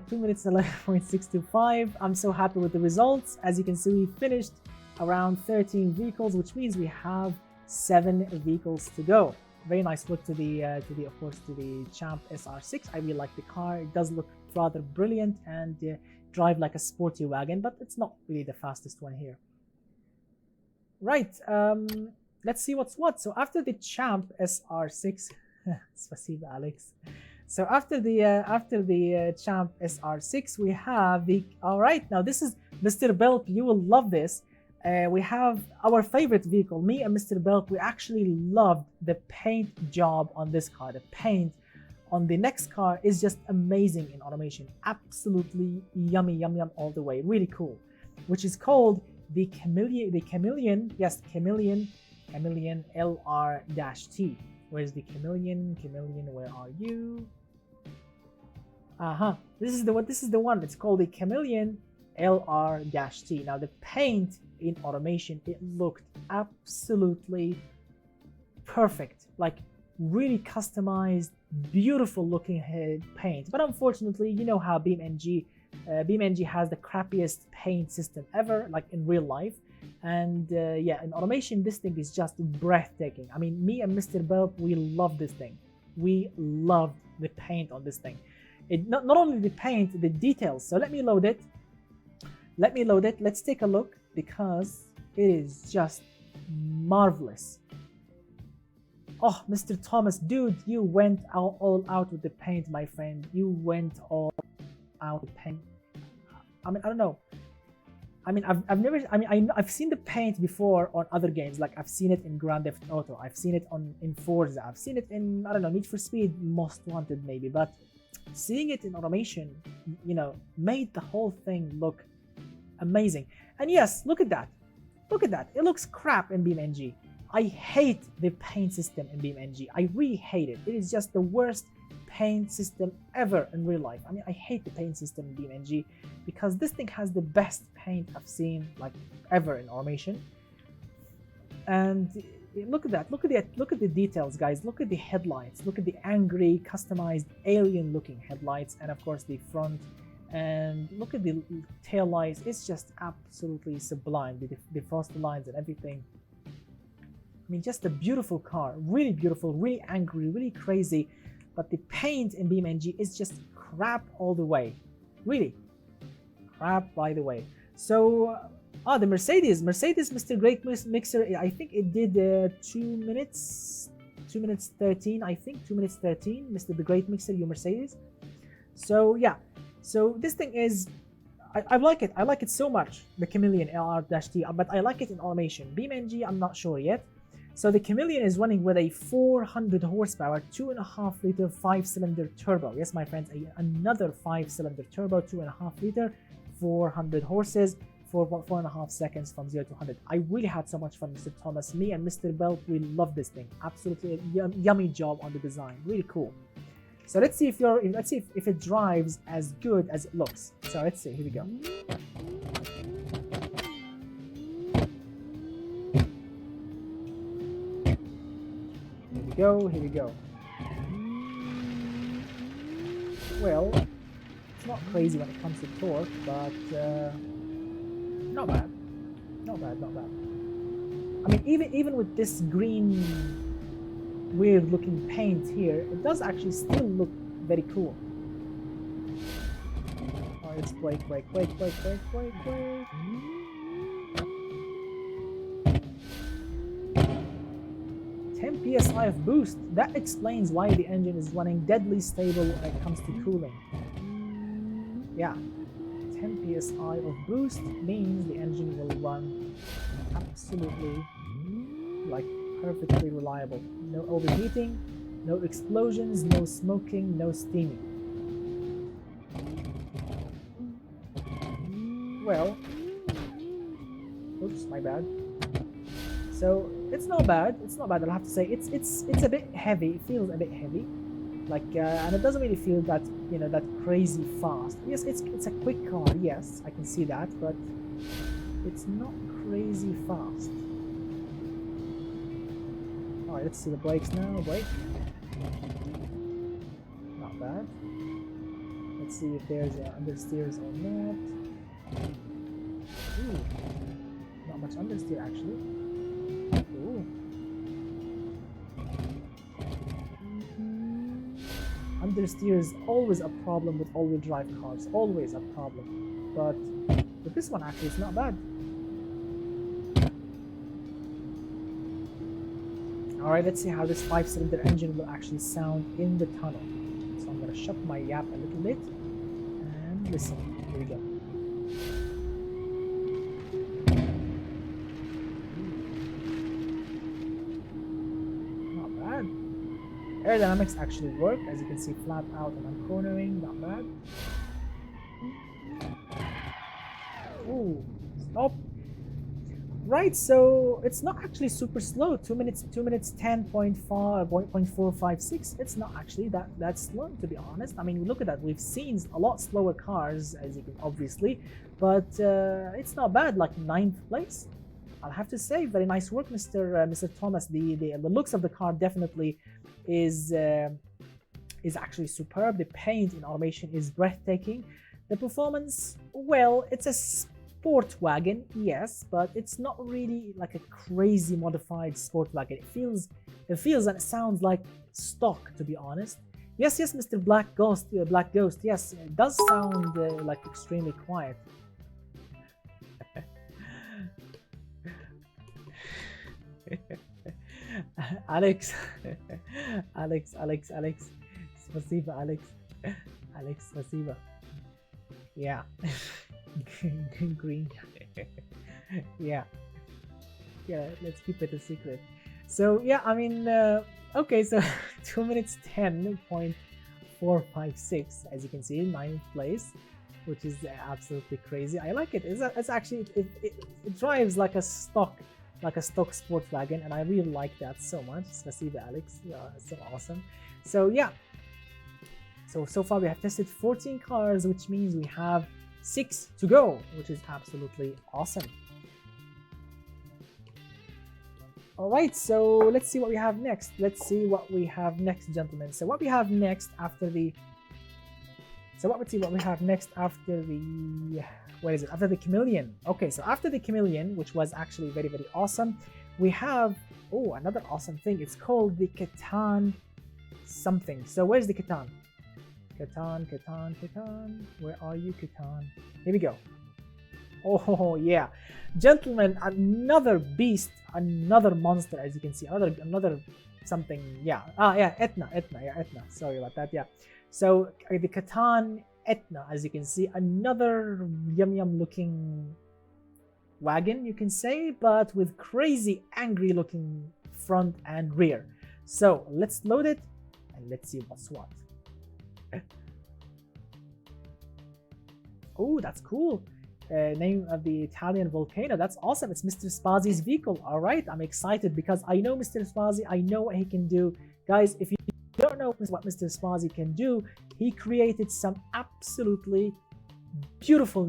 A: 2 minutes 11.625. I'm so happy with the results. As you can see, we finished around 13 vehicles, which means we have 7 vehicles to go. Very nice look to the of course to the Champ SR6. I really like the car. It does look rather brilliant and drive like a sporty wagon, but it's not really the fastest one here. Right. Let's see what's what. So after the Champ SR6, spasiba, Alex. So after the Champ SR6, we have the. All right, now this is Mr. Belp. You will love this. We have our favorite vehicle. Me and Mr. Belp, we actually loved the paint job on this car. The paint on the next car is just amazing in automation. Absolutely yummy all the way. Really cool. Which is called the Chameleon. Yes, Chameleon LR-T. Where's the Chameleon? Where are you? This is the one. It's called the Chameleon LR-T. Now the paint in automation, it looked absolutely perfect, like really customized, beautiful looking paint. But unfortunately, you know how BeamNG has the crappiest paint system ever, like in real life. And yeah, in automation, this thing is just breathtaking. I mean, me and Mr. Belp, we love this thing. We loved the paint on this thing. It not only the paint, the details. So let me load it. Let's take a look, because it is just marvelous. Oh, Mr. Thomas, dude, you went all out with the paint, my friend. You went all out with paint. I mean, I don't know. I mean, I've seen the paint before on other games. Like I've seen it in Grand Theft Auto. I've seen it in Forza. I've seen it in, I don't know, Need for Speed Most Wanted maybe. But seeing it in automation, you know, made the whole thing look amazing. And yes, look at that. It looks crap in BeamNG. I hate the paint system in BeamNG. I really hate it. It is just the worst paint system ever in real life. I mean, I hate the paint system in BeamNG, because this thing has the best paint I've seen like ever in automation. And look at that. Look at the details, guys. Look at the headlights. Look at the angry, customized, alien-looking headlights, and of course the front. And look at the tail lights. It's just absolutely sublime. The Defroster Lines and everything. I mean, just a beautiful car. Really beautiful. Really angry. Really crazy. But the paint in BeamNG is just crap all the way. Really crap by the way. So the Mercedes, Mr. Great Mixer, I think it did 2 minutes 13, I think 2 minutes 13, Mr. the Great Mixer, your Mercedes. So yeah, so this thing is, I like it so much, the Chameleon LR-T, but I like it in automation. BeamNG, I'm not sure yet. So the Chameleon is running with a 400 horsepower, 2.5 liter 5-cylinder turbo. Yes, my friends, another 5-cylinder turbo, 2.5 liter, 400 horses, for 4.5 seconds from 0 to 100. I really had so much fun, Mr. Thomas. Me and Mr. Belt, we love this thing. Absolutely yummy job on the design. Really cool. So let's see if it drives as good as it looks. So let's see. Here we go. Here we go. Well, it's not crazy when it comes to torque, but not bad. I mean, even with this green, weird looking paint here, it does actually still look very cool. Oh, let's brake. 10 psi of boost. That explains why the engine is running deadly stable when it comes to cooling. Yeah, 10 psi of boost means the engine will run absolutely like perfectly reliable. No overheating, no explosions, no smoking, no steaming. Well, oops, my bad. So it's not bad. I'll have to say it's a bit heavy. It feels a bit heavy, like and it doesn't really feel that that crazy fast. Yes, it's a quick car. Yes, I can see that, but it's not crazy fast. All right, let's see the brakes now. Brake. Not bad. Let's see if there's understeers or not. Ooh, not much understeer actually. Ooh. Understeer is always a problem with all-wheel drive cars, always a problem. But with this one actually, it's not bad. All right, let's see how this 5-cylinder engine will actually sound in the tunnel. So I'm gonna shut my yap a little bit and listen. Here we go. Aerodynamics actually work, as you can see, flat out and I'm cornering, not bad. Ooh, stop. Right, so it's not actually super slow. 2 minutes 10.456. It's not actually that slow, to be honest. I mean, look at that. We've seen a lot slower cars, as you can obviously, but it's not bad. Like 9th place, I'll have to say. Very nice work, Mr. Thomas. The looks of the car definitely is actually superb. The paint in automation is breathtaking. The performance, well, it's a sport wagon, yes, but it's not really like a crazy modified sport wagon. It feels and it sounds like stock, to be honest. Yes, Mr. Black Ghost, yes, it does sound like extremely quiet. Alex, spasiba, Alex, spasiba. Yeah, green. yeah, let's keep it a secret. So yeah, I mean, okay, so 2 minutes 10.456, as you can see, 9th place, which is absolutely crazy. I like it. It's actually it drives like a stock sport wagon, and I really like that so much. Spasiba, Alex. Yeah, it's so awesome. So yeah, so far we have tested 14 cars, which means we have 6 to go, which is absolutely awesome. All right, so let's see what we have next. Let's see what we have next, gentlemen. So what we have next after the... So what we have next after the... What is it? After the Chameleon. Okay, so after the Chameleon, which was actually very, very awesome, we have... Oh, another awesome thing. It's called the Coton something. So where's the Coton? Coton. Where are you, Coton? Here we go. Oh, yeah. Gentlemen, another beast, another monster, as you can see. Another something, yeah. Etna. Sorry about that, yeah. So the Coton Etna, as you can see, another yum looking wagon, you can say, but with crazy angry looking front and rear. So let's load it and let's see what's what. Oh, that's cool. Name of the Italian volcano. That's awesome. It's Mr. Spazi's vehicle. All right, I'm excited because I know Mr. Spazi. I know what he can do. Guys, if you don't know what Mr. Spazi can do, he created some absolutely beautiful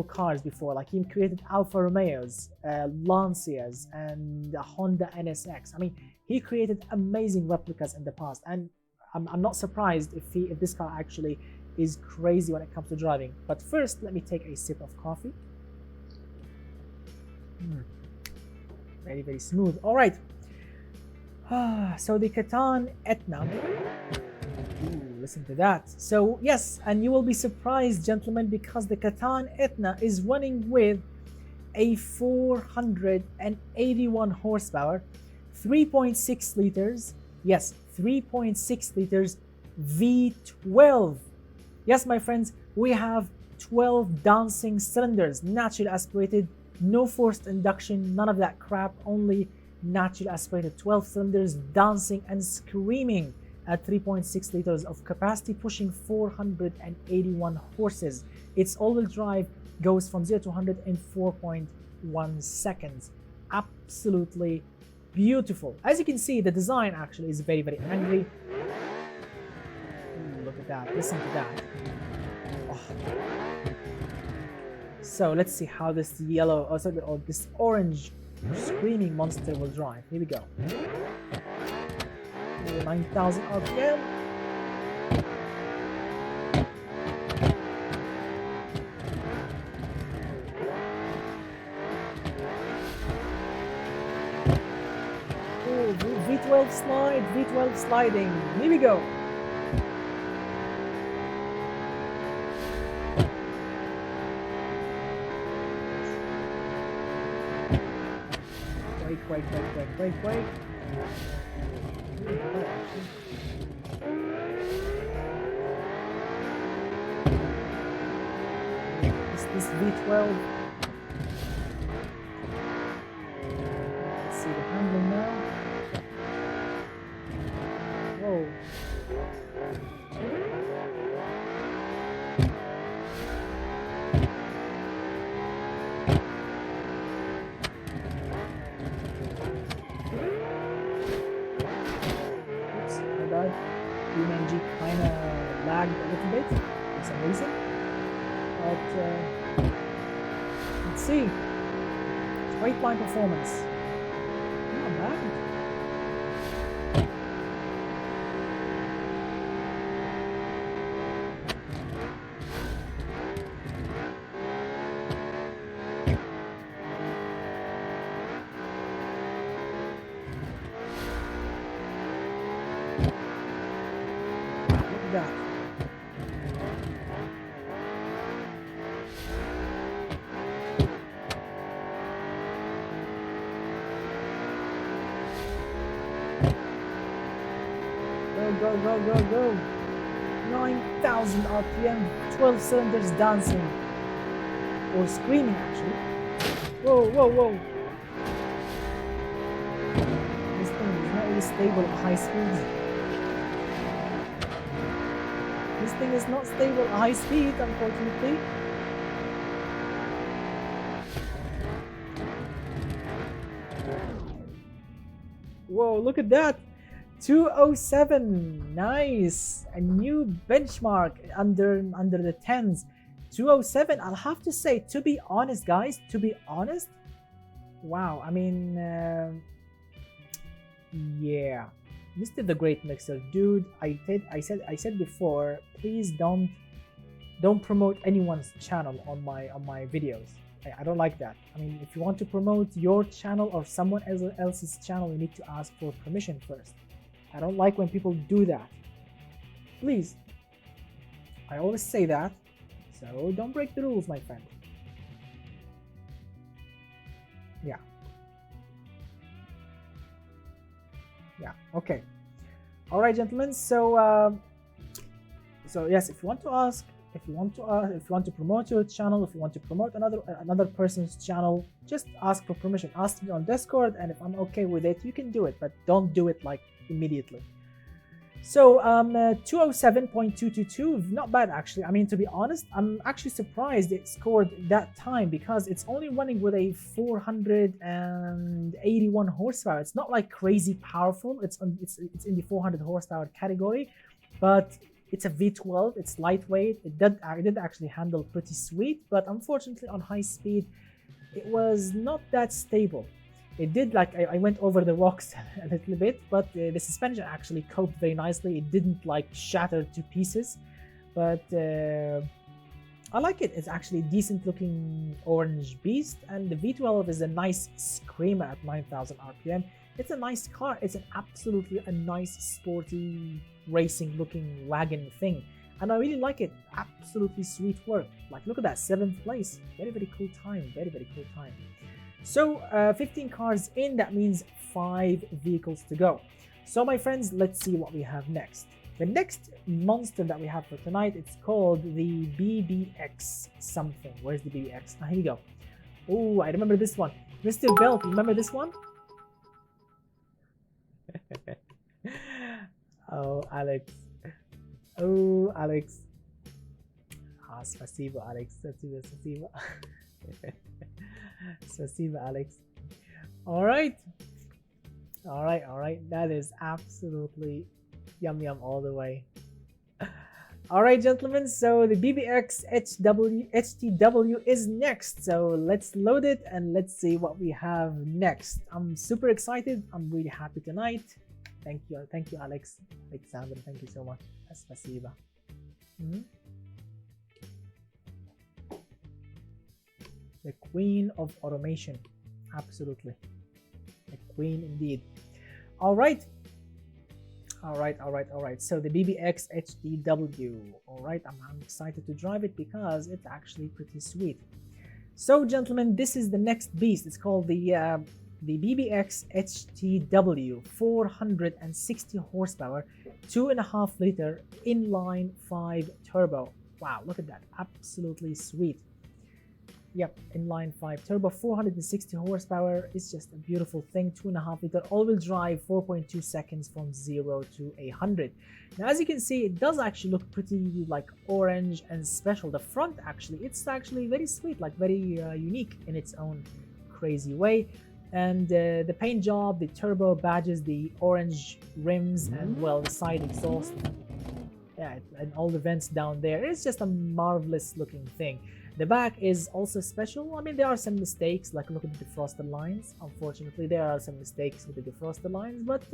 A: cars before. Like he created Alfa Romeos, Lancias, and Honda NSX. I mean, he created amazing replicas in the past, and I'm not surprised if this car actually is crazy when it comes to driving. But first, let me take a sip of coffee. Very, very smooth. All right. So the Coton Etna. Ooh, listen to that. So yes, and you will be surprised, gentlemen, because the Coton Etna is running with a 481 horsepower, 3.6 liters. Yes, 3.6 liters V12. Yes, my friends, we have 12 dancing cylinders, naturally aspirated, no forced induction, none of that crap, only naturally aspirated 12 cylinders, dancing and screaming at 3.6 liters of capacity, pushing 481 horses. Its all-wheel drive goes from 0 to 100 in 4.1 seconds. Absolutely beautiful. As you can see, the design actually is very, very angry. Look at that, listen to that. Oh. So let's see how this yellow, or this orange screaming monster will drive. Here we go. 9,000 RPM. Oh, V12 slide, V12 sliding. Here we go. Wait. This V12. Let's see the handle now. Whoa. UMG kind of lagged a little bit for some reason, but let's see. Straight line performance, not bad. Go. 9,000 RPM, 12 cylinders dancing. Or screaming, actually. Whoa. This thing is not really stable at high speed. This thing is not stable at high speed, unfortunately. Whoa, look at that. 207, nice, a new benchmark under the 10s. 207, I'll have to say, to be honest, guys, wow, I mean, Yeah, Mr. the Great Mixer, dude. I said before, please don't promote anyone's channel on my videos. I don't like that. I mean, if you want to promote your channel or someone else's channel, you need to ask for permission first. I don't like when people do that. Please. I always say that. So don't break the rules, my friend. Yeah. Yeah. Okay. All right, gentlemen. So yes, if you want to promote your channel, if you want to promote another person's channel, just ask for permission. Ask me on Discord, and if I'm okay with it, you can do it, but don't do it like immediately. So 207.222, not bad actually. I mean, to be honest, I'm actually surprised it scored that time because it's only running with a 481 horsepower. It's not like crazy powerful. It's in the 400 horsepower category, but it's a V12. It's lightweight. It did actually handle pretty sweet, but unfortunately on high speed, it was not that stable. It did, like, I went over the rocks a little bit, but the suspension actually coped very nicely. It didn't like shatter to pieces, but I like it. It's actually a decent looking orange beast, and the V12 is a nice screamer at 9,000 RPM. It's a nice car. It's absolutely a nice sporty racing looking wagon thing, and I really like it. Absolutely sweet work. Like, look at that, 7th place. Very cool time. Very cool time. So 15 cars in, that means 5 vehicles to go. So my friends, let's see what we have next. The next monster that we have for tonight, it's called the BBX something. Where's the BBX? Ah, here we go. Oh, I remember this one. Mr. Belt, remember this one? Oh, Alex. Oh, Alex. Ah, спасибо, Alex. Спасибо. Spasiba, Alex. All right. That is absolutely yum all the way. All right, gentlemen. So the BBX HTW is next. So let's load it and let's see what we have next. I'm super excited. I'm really happy tonight. Thank you, Alex. Alexander, thank you so much. Spasiba. The queen of automation, absolutely, the queen indeed. All right. So the BBX HTW. All right, I'm excited to drive it because it's actually pretty sweet. So, gentlemen, this is the next beast. It's called the BBX HTW, 460 horsepower, 2.5 liter inline 5 turbo. Wow, look at that, absolutely sweet. Yep, inline 5 turbo, 460 horsepower. It's just a beautiful thing. 2.5 liter all-wheel drive, 4.2 seconds from 0 to 100. Now, as you can see, it does actually look pretty like orange and special. The front it's actually very sweet, like very unique in its own crazy way. And the paint job, the turbo badges, the orange rims, and well, the side exhaust, yeah, and all the vents down there. It's just a marvelous looking thing. The back is also special. I mean, there are some mistakes, like look at the defroster lines. Unfortunately, there are some mistakes with the defroster lines, but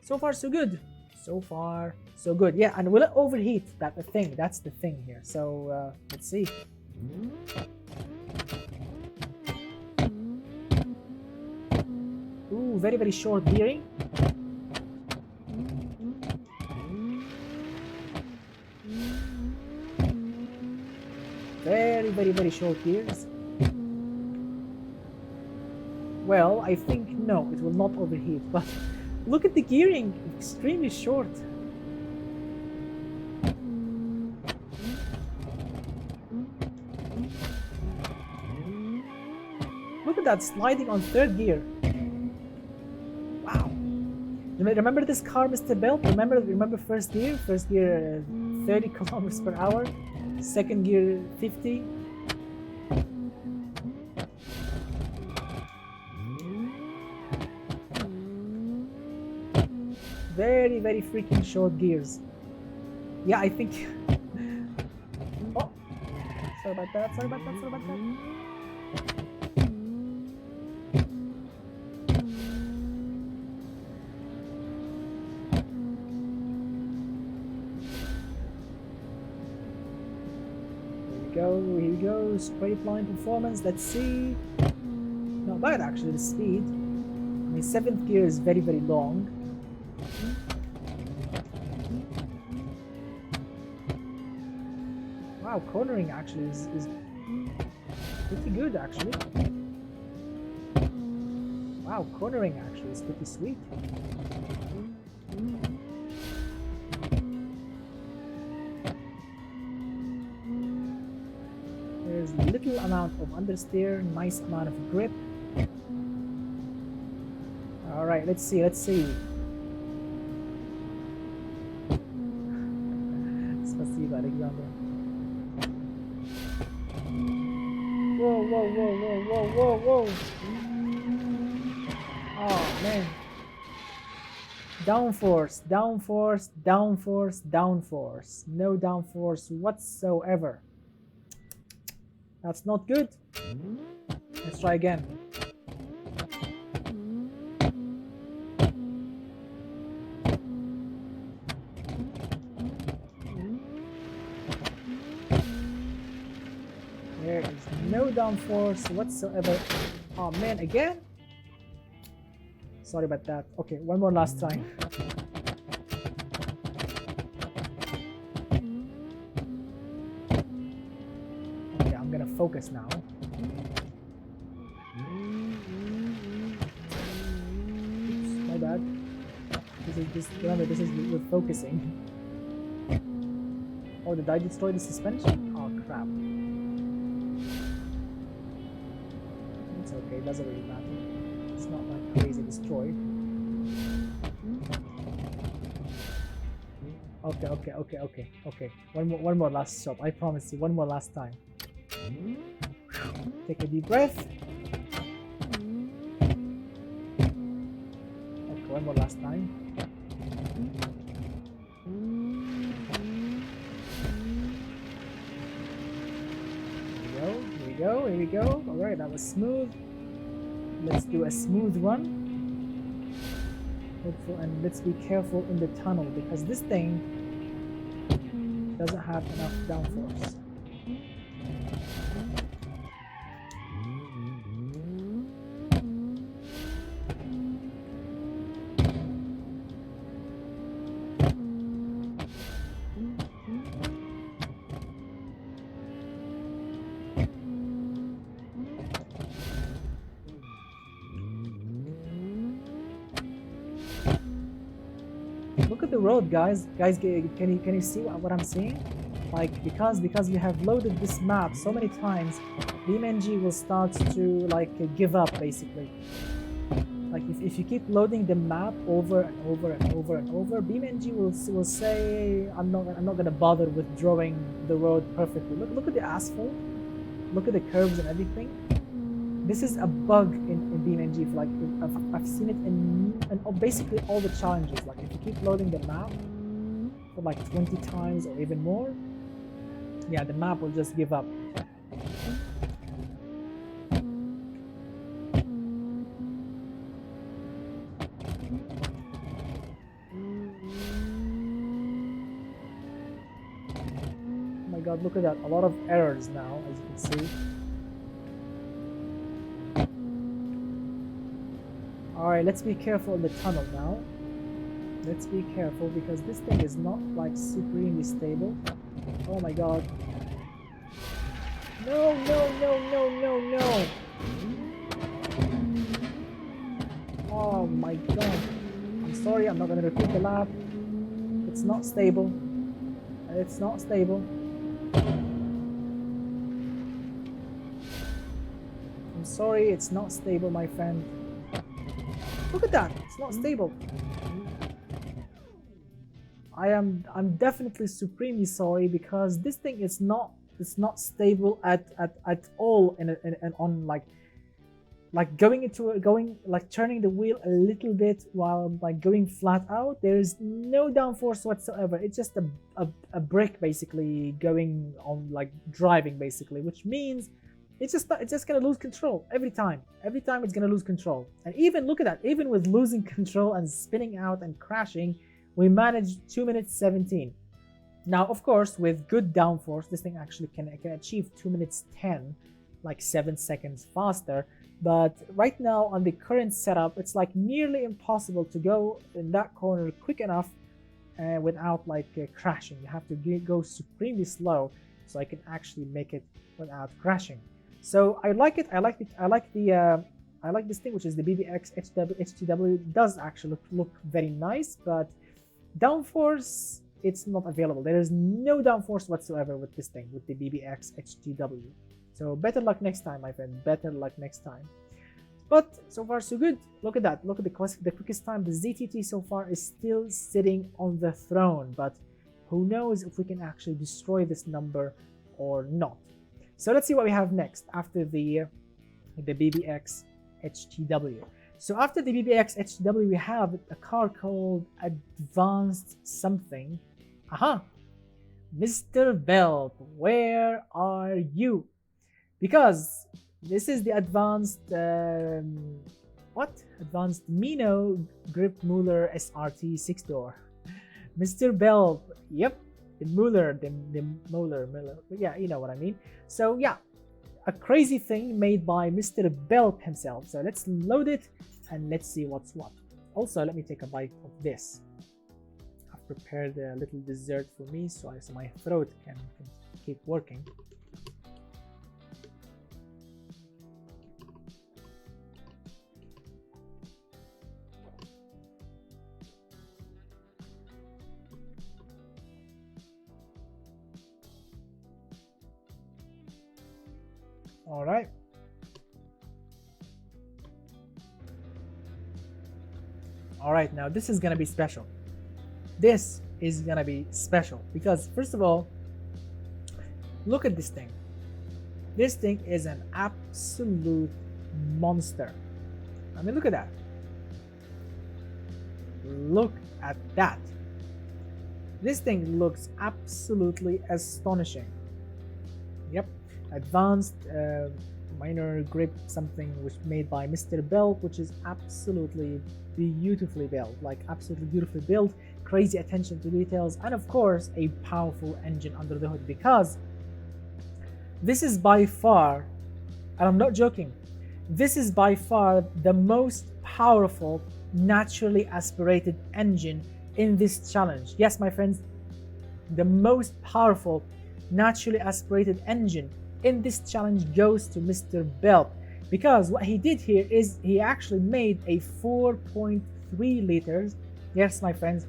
A: so far so good. So far so good. Yeah, and will it overheat? That's the thing here. So let's see. Ooh, very short gearing. Very short gears. Well, I think no, it will not overheat, but look at the gearing, extremely short. Look at that, sliding on 3rd gear. Wow. Remember this car, Mr. Belt? Remember first gear? First gear 30 kilometers per hour. 2nd gear 50. Very freaking short gears. Yeah, I think. Oh, sorry about that. here we go, straight line performance, let's see. Not bad actually, the speed. I mean, 7th gear is very, very long. Wow, cornering actually is pretty good actually. Wow, cornering actually is pretty sweet. There's little amount of understeer, nice amount of grip. Alright, let's see. Спасибо, Alexander. Whoa. Oh man. Downforce. No downforce whatsoever. That's not good. Let's try again. There is no downforce whatsoever. Oh man, again? Sorry about that. Okay, one more last time. Okay, I'm gonna focus now. Oops, my bad. Remember, this is with focusing. Oh, did I destroy the suspension? Oh crap. It's okay, it doesn't really matter. It's not like crazy destroyed. Okay. One more last shot. I promise you, one more last time. Take a deep breath. Okay, one more last time. Here we go. Alright, that was smooth. Let's do a smooth run. And let's be careful in the tunnel because this thing doesn't have enough downforce. Look at the road, guys. Can you see what I'm seeing? Like because we have loaded this map so many times, BeamNG will start to like give up basically. Like if you keep loading the map over and over, BeamNG will say I'm not gonna bother with drawing the road perfectly. Look at the asphalt. Look at the curves and everything. This is a bug in BeamNG. Like I've seen it in basically all the challenges. Like if you keep loading the map for like 20 times or even more, yeah, the map will just give up. Oh my god, look at that. A lot of errors now, as you can see. Alright, let's be careful in the tunnel now. Let's be careful because this thing is not like supremely stable. Oh my god. No. Oh my god. I'm sorry, I'm not gonna repeat the lap. It's not stable. It's not stable. I'm sorry, it's not stable, my friend. Look at that, it's not stable. I'm definitely supremely sorry because this thing is not stable at all and on like turning the wheel a little bit while like going flat out. There is no downforce whatsoever. It's just a brick basically going on, like driving basically, which means it's just gonna lose control every time. Every time it's gonna lose control. And even look at that, even with losing control and spinning out and crashing, we managed 2 minutes 17. Now, of course, with good downforce, this thing actually can achieve 2 minutes 10, like 7 seconds faster. But right now on the current setup, it's like nearly impossible to go in that corner quick enough without like crashing. You have to go supremely slow so I can actually make it without crashing. So I like it. I like this thing, which is the BBX HTW. It does actually look very nice, but downforce, it's not available. There is no downforce whatsoever with this thing, with the BBX HTW. So better luck next time, my friend. Better luck next time. But so far so good. Look at that. Look at the quickest time. The ZTT so far is still sitting on the throne, but who knows if we can actually destroy this number or not. So let's see what we have next after the BBX HTW. So after the BBX HTW, we have a car called Advanced something. Aha! Mr. Belt, where are you? Because this is the advanced, Advanced Mino Grip Muller SRT 6-door. Mr. Belt, yep, the Muller, yeah, you know what I mean. So yeah, a crazy thing made by Mr. Belt himself. So let's load it and let's see what's what. Also, let me take a bite of this. I've prepared a little dessert for me so my throat can keep working. All right. All right, now this is gonna be special. This is gonna be special because first of all, look at this thing. This thing is an absolute monster. I mean, look at that. Look at that. This thing looks absolutely astonishing. Yep. Advanced minor grip something which made by Mr. Belt, which is absolutely beautifully built, like absolutely beautifully built, crazy attention to details, and of course a powerful engine under the hood, because this is by far, and I'm not joking, this is by far the most powerful naturally aspirated engine in this challenge. Yes, my friends, the most powerful naturally aspirated engine in this challenge goes to Mr. Belt, because what he did here is he actually made a 4.3 liters, yes my friends,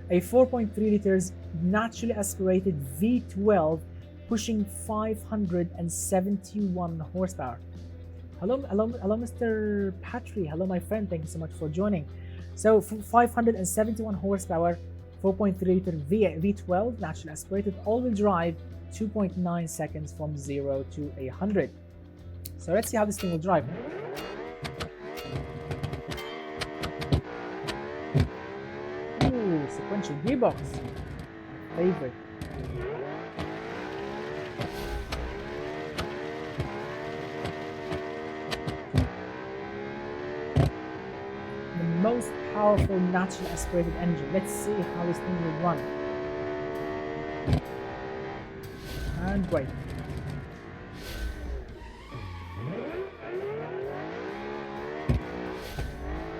A: a 4.3 liters naturally aspirated V12 pushing 571 horsepower. Hello Mr. Patry, hello my friend, thank you so much for joining. So 571 horsepower, 4.3 liter V12 naturally aspirated, all-wheel drive, 2.9 seconds from 0 to 100. So let's see how this thing will drive. Ooh, sequential gearbox. Favorite. The most powerful naturally aspirated engine. Let's see how this thing will run. And wait.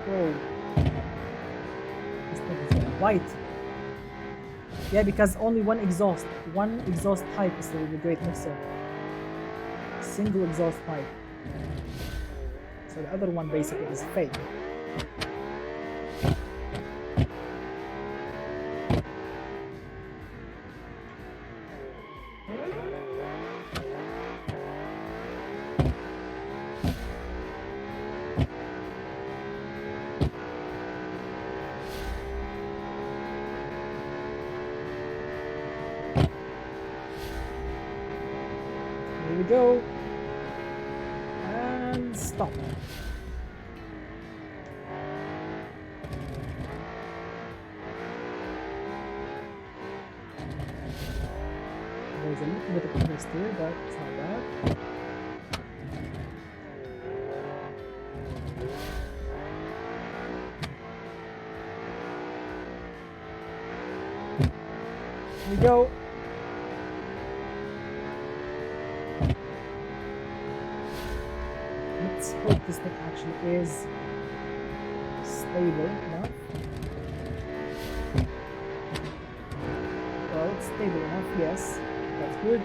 A: Whoa. This thing is white. Yeah, because only one exhaust pipe is the great mixer. Single exhaust pipe. So the other one basically is fake. Go and stop. There's a little bit of twist here, but it's not bad. we go. Let's hope this thing actually is stable enough. Well, it's stable enough, yes. That's good.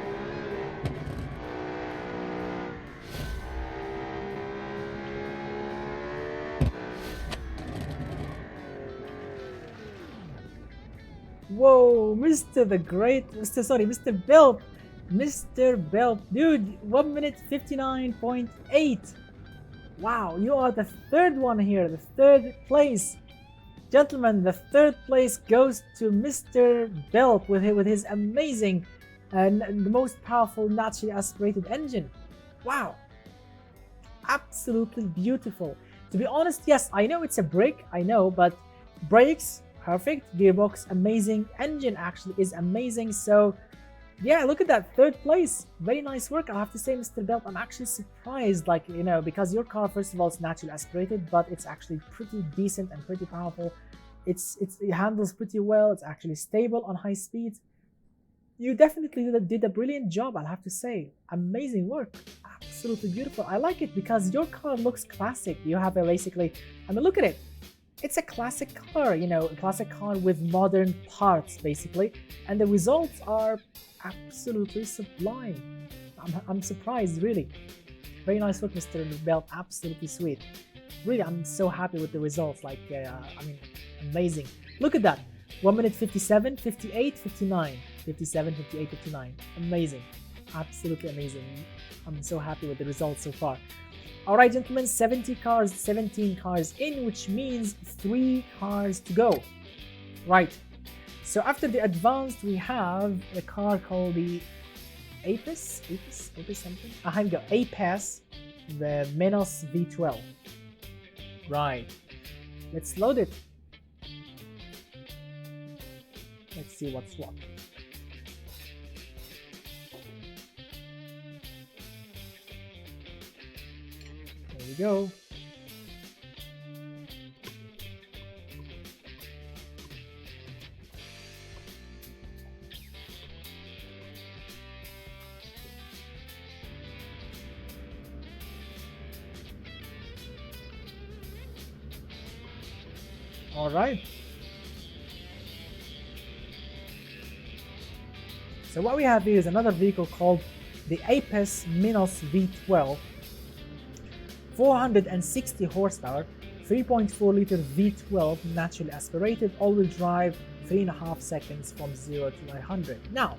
A: Whoa, Mr. Belt. Mr. Belt, dude, 1 minute 59.8. Wow, you are the third one here, the third place. Gentlemen, the third place goes to Mr. Belt with his amazing and the most powerful naturally aspirated engine. Wow, absolutely beautiful. To be honest, yes, I know it's a brick, I know, but brakes, perfect, gearbox, amazing, engine actually is amazing. So yeah, look at that, third place. Very nice work, I have to say, Mr. Belt. I'm actually surprised, like, you know, because your car, first of all, it's naturally aspirated, but it's actually pretty decent and pretty powerful. It handles pretty well. It's actually stable on high speeds. You definitely did a brilliant job, I'll have to say. Amazing work, absolutely beautiful. I like it because your car looks classic. You have a basically, I mean, look at it. It's a classic car, you know, a classic car with modern parts, basically, and the results are absolutely sublime. I'm surprised, really. Very nice work, Mr. Belt. Absolutely sweet. Really, I'm so happy with the results. Like, I mean, amazing. Look at that. 1 minute 57, 58, 59. 57, 58, 59. Amazing. Absolutely amazing. I'm so happy with the results so far. Alright, gentlemen, 17 cars in, which means 3 cars to go. Right. So after the advanced, we have a car called the Apis something? Here we go, Apis, the Minos V12. Right. Let's load it. Let's see what's what. There we go. All right. So what we have here is another vehicle called the Apis Minos V12. 460 horsepower, 3.4 liter V12 naturally aspirated, all-wheel drive, 3.5 seconds from 0 to 100. Now,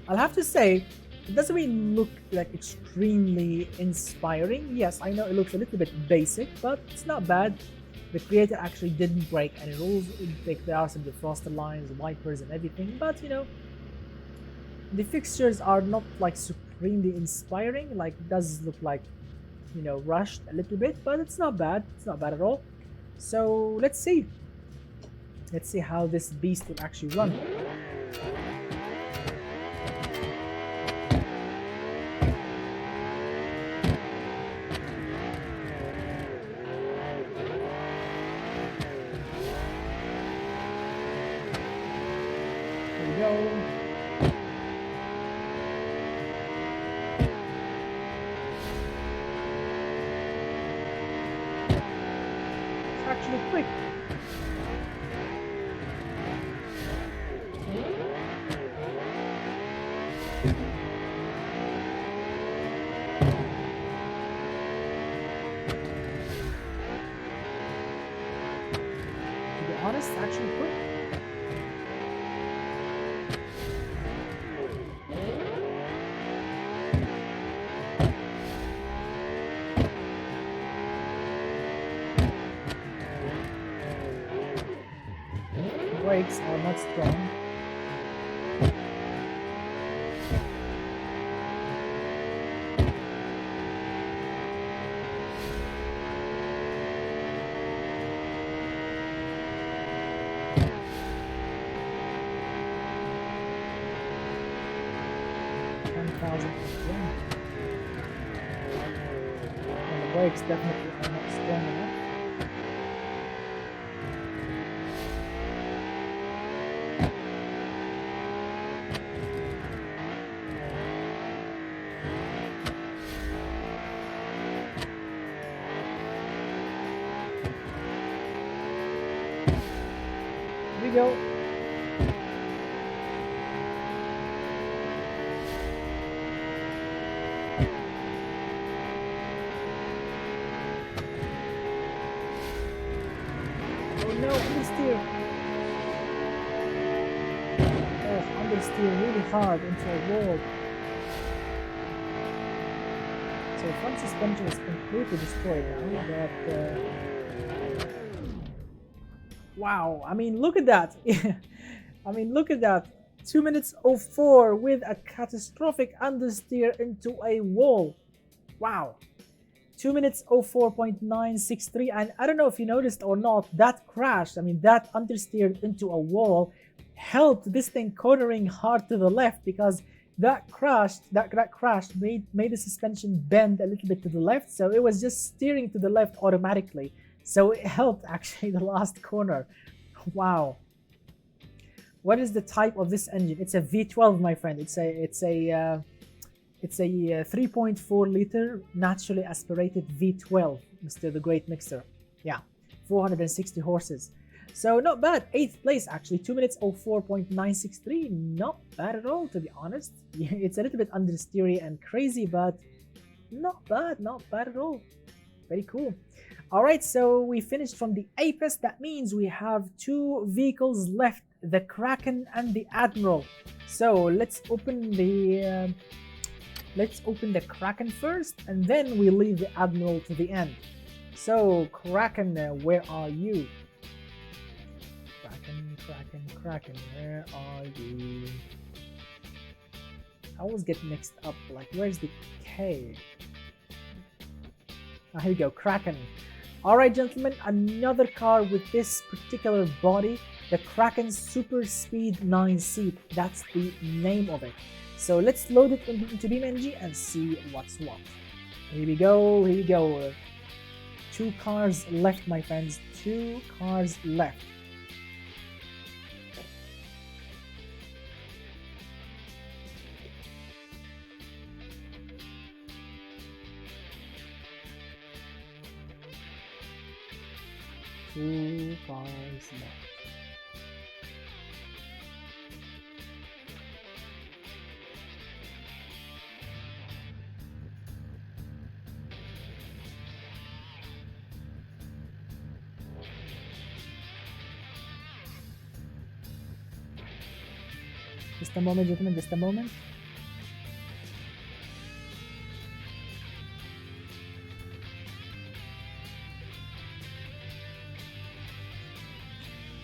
A: I'll have to say, it doesn't really look like extremely inspiring. Yes, I know it looks a little bit basic, but it's not bad. The creator actually didn't break any rules. There are some defroster lines, wipers and everything, but you know, the fixtures are not like supremely inspiring. Like, it does look like, you know, rushed a little bit, but it's not bad. It's not bad at all. So let's see how this beast will actually run. Here we go. Actually quick. To be honest, actually quick. Brakes are not strong. And the brakes definitely are not strong enough. Here we go. No, understeer. Oh, understeer really hard into a wall. So front suspension is completely destroyed now. But wow, I mean, look at that. I mean, look at that. 2 minutes 04 with a catastrophic understeer into a wall. Wow. 2 minutes 04.963, and I don't know if you noticed or not, that crashed. I mean, that understeered into a wall helped this thing cornering hard to the left, because that crashed. That crash made the suspension bend a little bit to the left, so it was just steering to the left automatically. So it helped actually the last corner. Wow. What is the type of this engine? It's a V12, my friend. It's a 3.4 liter naturally aspirated V12, Mr. the Great Mixer. Yeah, 460 horses. So not bad. 8th place actually, 2 minutes 04.963. Not bad at all, to be honest. It's a little bit understeery and crazy, but not bad at all. Very cool. All right, so we finished from the Apex. That means we have 2 vehicles left, the Kraken and the Admiral. So let's open the Kraken first, and then we leave the Admiral to the end. So Kraken, where are you? Kraken, where are you? I always get mixed up, like where's the K? Ah, here we go, Kraken. Alright gentlemen, another car with this particular body, the Kraken Super Speed 9 seat. That's the name of it. So let's load it into BeamNG and see what's what. Here we go, here we go. 2 cars left, my friends. 2 cars left. Two cars left. Just a moment, gentlemen, just a moment.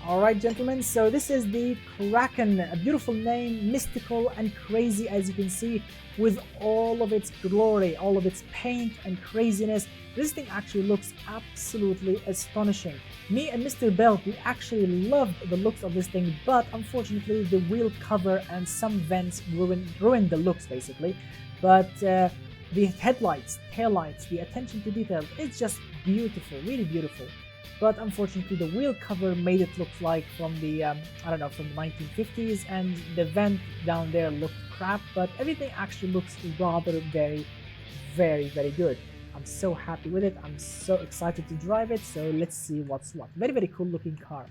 A: Alright gentlemen, so this is the Kraken, a beautiful name, mystical and crazy as you can see, with all of its glory, all of its paint and craziness. This thing actually looks absolutely astonishing. Me and Mr. Bell, we actually loved the looks of this thing, but unfortunately the wheel cover and some vents ruined the looks basically. But the headlights, taillights, the attention to detail, it's just beautiful, really beautiful. But unfortunately the wheel cover made it look like from the, I don't know, from the 1950s, and the vent down there looked crap, but everything actually looks rather very, very good. I'm so happy with it. I'm so excited to drive it. So let's see what's what. Very cool looking car.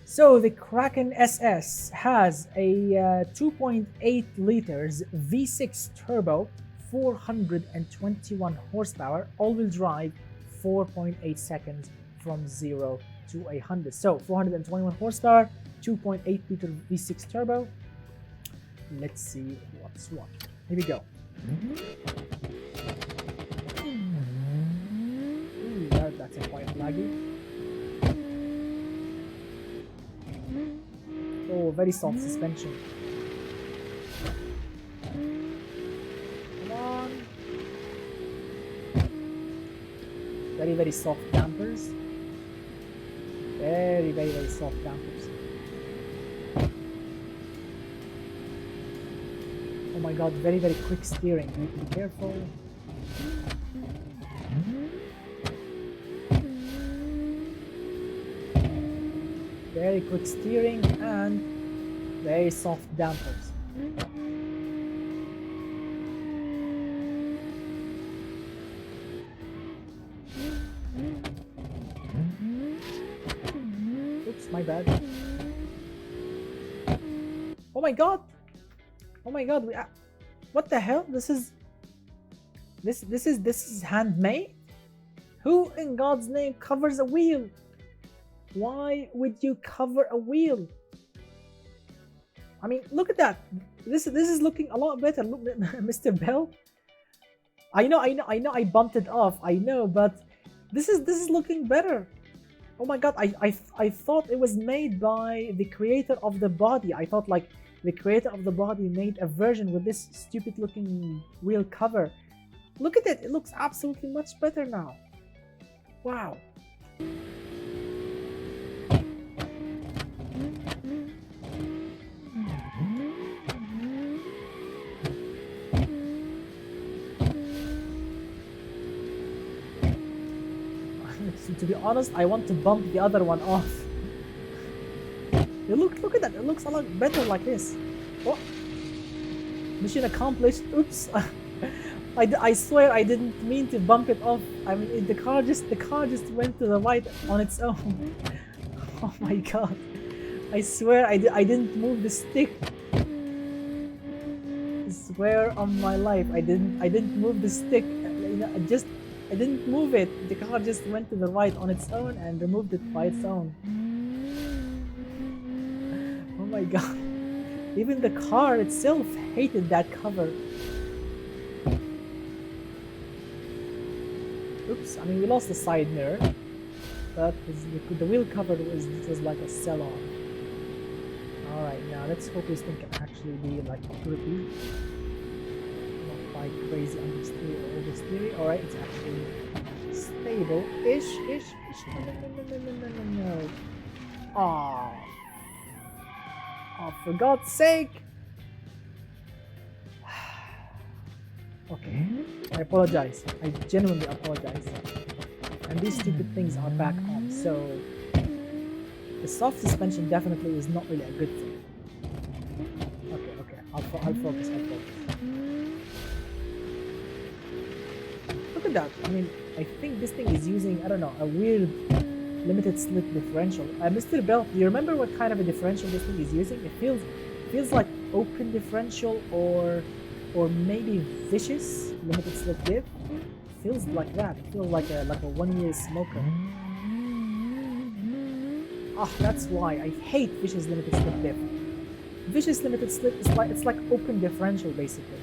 A: So the Kraken SS has a 2.8 liters V6 turbo, 421 horsepower, all-wheel drive, 4.8 seconds from 0 to 100. So 421 horsepower, 2.8 liter V6 turbo. Let's see what's what. Here we go. Ooh, that's a quite laggy. Oh, very soft suspension. Come on. Very soft dampers. Very soft dampers. Oh my god, very quick steering. You need to be careful. Very quick steering and very soft dampers. Oops, my bad. Oh my god! Oh my god! What the hell? This is handmade? Who in God's name covers a wheel? Why would you cover a wheel? I mean, look at that. This is looking a lot better. Look, Mr. Bell. I know. I bumped it off. I know, but this is looking better. Oh my god! I thought it was made by the creator of the body. I thought like the creator of the body made a version with this stupid looking wheel cover. Look at it. It looks absolutely much better now. Wow. To be honest, I want to bump the other one off. Look at that. It looks a lot better like this. Oh, mission accomplished. Oops. I swear I didn't mean to bump it off. I mean, the car just went to the right on its own. Oh my god! I swear I didn't move the stick. I swear on my life I didn't move the stick. I didn't move it. The car just went to the right on its own and removed it by its own. Oh my god. Even the car itself hated that cover. Oops, I mean we lost the side mirror. But the wheel cover was like a sell-on. Alright, now let's hope this thing can actually be like grippy. Crazy understeering. Alright, it's actually stable-ish. No. Oh, for God's sake! Okay, I apologize. I genuinely apologize. And these stupid things are back on, so the soft suspension definitely is not really a good thing. Okay, I'll focus. Look at that. I mean, I think this thing is using, I don't know, a weird limited slip differential. Mr. Bell, do you remember what kind of a differential this thing is using? It feels like open differential or maybe vicious limited slip diff. It feels like that. It feels like a 1 year smoker. Ah, that's why I hate vicious limited slip diff. Vicious limited slip is like open differential basically.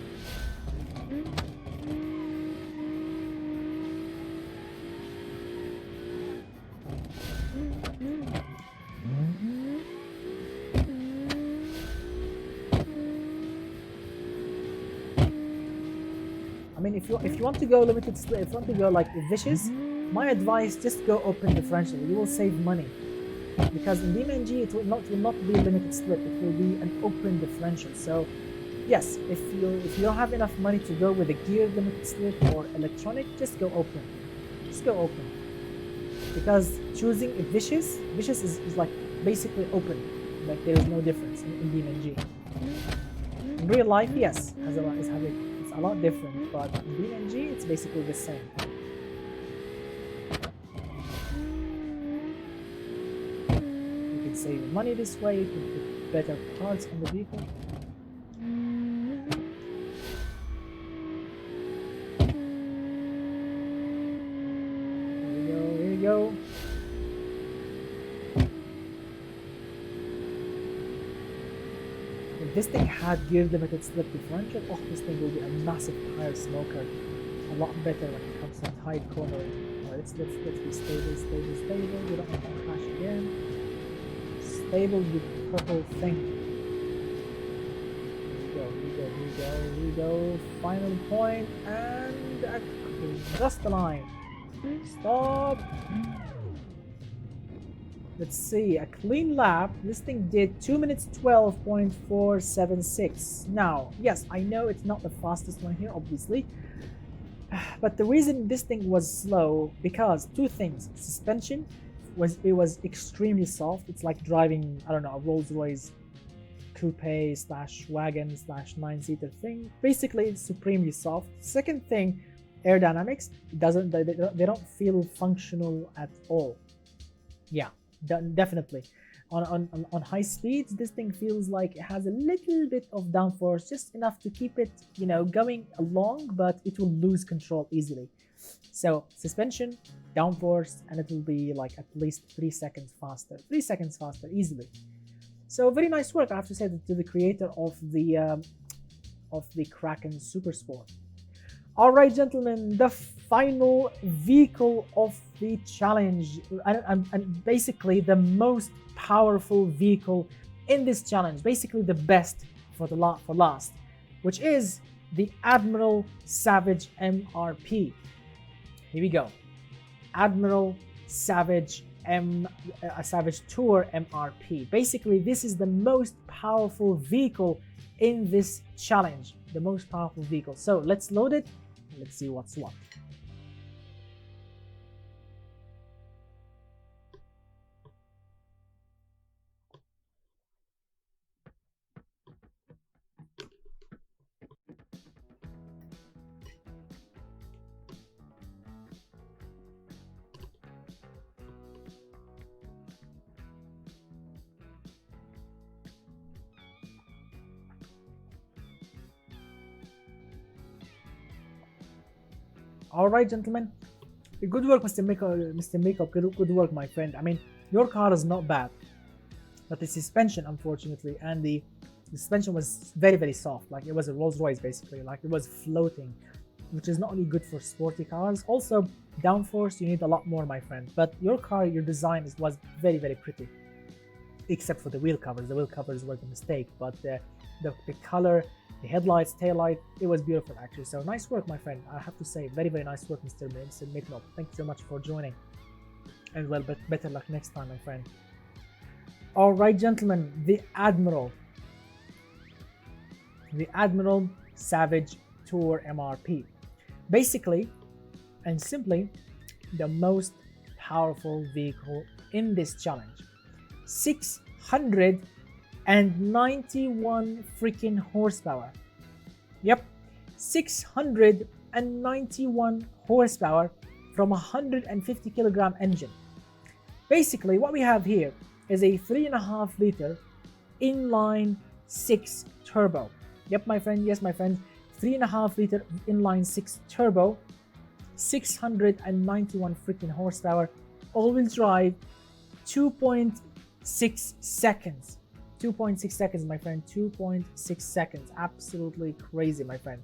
A: I mean, if you want to go limited slip, if you want to go like vicious, my advice, just go open differential. You will save money, because in BMG it will not be a limited slip. It will be an open differential. So yes, if you don't have enough money to go with a gear limited slip or electronic, just go open. Just go open, because choosing a vicious is like basically open. Like there is no difference in BMG. In real life, yes, it's a lot different, but in BMG it's basically the same. You can save money this way, you can put better parts on the vehicle. Here we go. If this thing had gear limited slip differential, oh, this thing will be a massive tire smoker. A lot better when it comes to tight cornering. Alright, let's be stable. We don't want to crash again. Stable, you purple thing. Here we go. Final point, and adjust the line. Stop. Let's see, a clean lap. This thing did 2 minutes 12.476. Now, yes, I know it's not the fastest one here, obviously. But the reason this thing was slow, because two things. Suspension was extremely soft. It's like driving, I don't know, a Rolls-Royce coupe slash wagon slash 9-seater thing. Basically, it's supremely soft. Second thing, aerodynamics. They don't feel functional at all. Yeah, definitely. On high speeds, this thing feels like it has a little bit of downforce, just enough to keep it, you know, going along, but it will lose control easily. So suspension, downforce, and it will be like at least 3 seconds faster. 3 seconds faster easily. So very nice work, I have to say, to the creator of the Kraken Super Sport. All right, gentlemen, the final vehicle of the challenge, and basically the most powerful vehicle in this challenge, basically the best for last, which is the Admiral Savage MRP. Here we go, Admiral Savage Tour MRP. Basically, this is the most powerful vehicle in this challenge, the most powerful vehicle. So let's load it. Let's see what's what. All right, gentlemen, good work, Mr. Makeup. Good work, my friend. I mean, your car is not bad, but the suspension, unfortunately, and the suspension was very, very soft. Like, it was a Rolls Royce, basically. Like, it was floating, which is not only good for sporty cars. Also, downforce, you need a lot more, my friend. But your car, your design was very, very pretty, except for the wheel covers. The wheel covers were the mistake, but the color, the headlights, taillight, it was beautiful, actually. So nice work, my friend. I have to say, very, very nice work, Mr. Makeup. Thank you so much for joining, and well, but better luck next time, my friend. All right, gentlemen, the Admiral Savage Tour MRP, basically and simply the most powerful vehicle in this challenge. 691 freaking horsepower. Yep, 691 horsepower from a 150 kilogram engine. Basically, what we have here is a 3.5 liter inline 6 turbo. Yep, my friend. Yes, my friend. 3.5 liter inline 6 turbo, 691 freaking horsepower, all-wheel drive, 2.6 seconds. 2.6 seconds, my friend. 2.6 seconds. Absolutely crazy, my friend.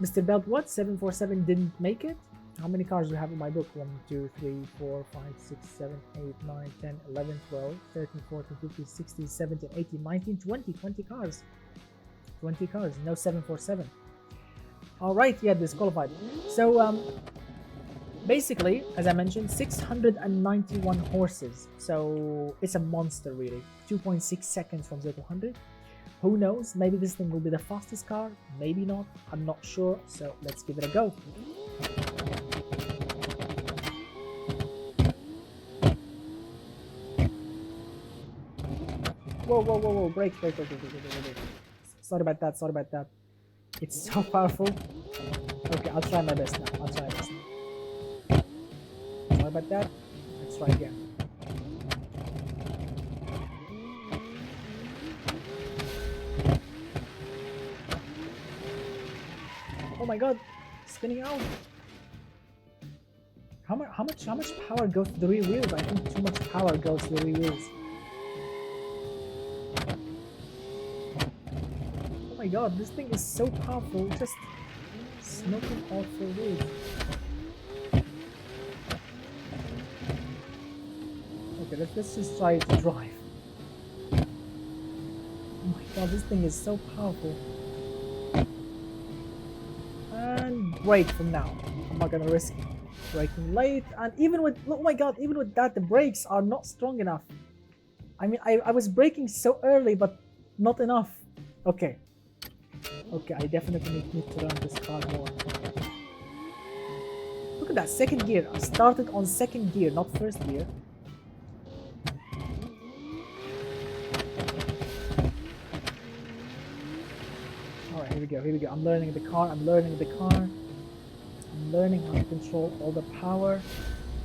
A: Mr. Belt, what? 747 didn't make it? How many cars do you have in my book? 1, 2, 3, 4, 5, 6, 7, 8, 9, 10, 11, 12, 13, 14, 15, 16, 17, 18, 19, 20. 20 cars. 20 cars. No 747. Alright, yeah, disqualified. So, basically, as I mentioned, 691 horses. So, it's a monster, really. 2.6 seconds from 0 to 100. Who knows? Maybe this thing will be the fastest car. Maybe not. I'm not sure. So, let's give it a go. Whoa. Brake. Sorry about that. It's so powerful. Okay, I'll try my best now. Sorry about that. Let's try again. Oh my god, spinning out. How much power goes to the rear wheels? I think too much power goes to the rear wheels. Oh my god, this thing is so powerful, just smoking off the wheels. Okay, let's just try to drive. Oh my god, this thing is so powerful. And brake from now. I'm not gonna risk braking late, and even with, oh my god, even with that, the brakes are not strong enough. I mean, I was braking so early, but not enough. Okay, I definitely need to learn this car more. Look at that, second gear. I started on second gear, not first gear. we go, here we go. I'm learning the car, I'm learning how to control all the power.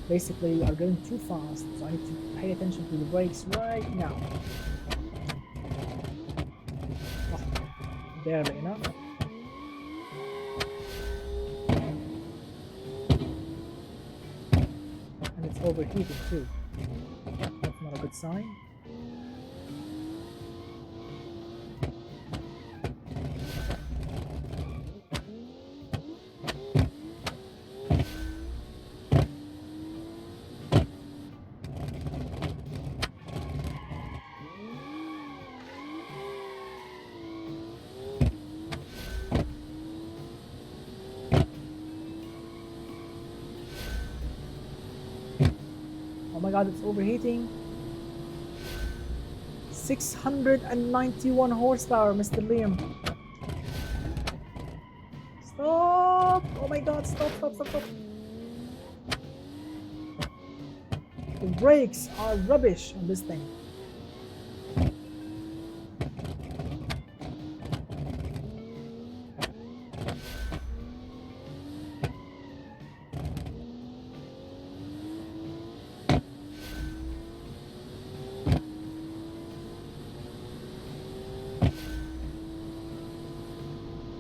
A: Basically, we are going too fast, so I need to pay attention to the brakes right now. Oh, barely enough. And it's overheating too. That's not a good sign. Oh my god, it's overheating. 691 horsepower, Mr. Liam. Stop! Oh my god, stop. The brakes are rubbish on this thing.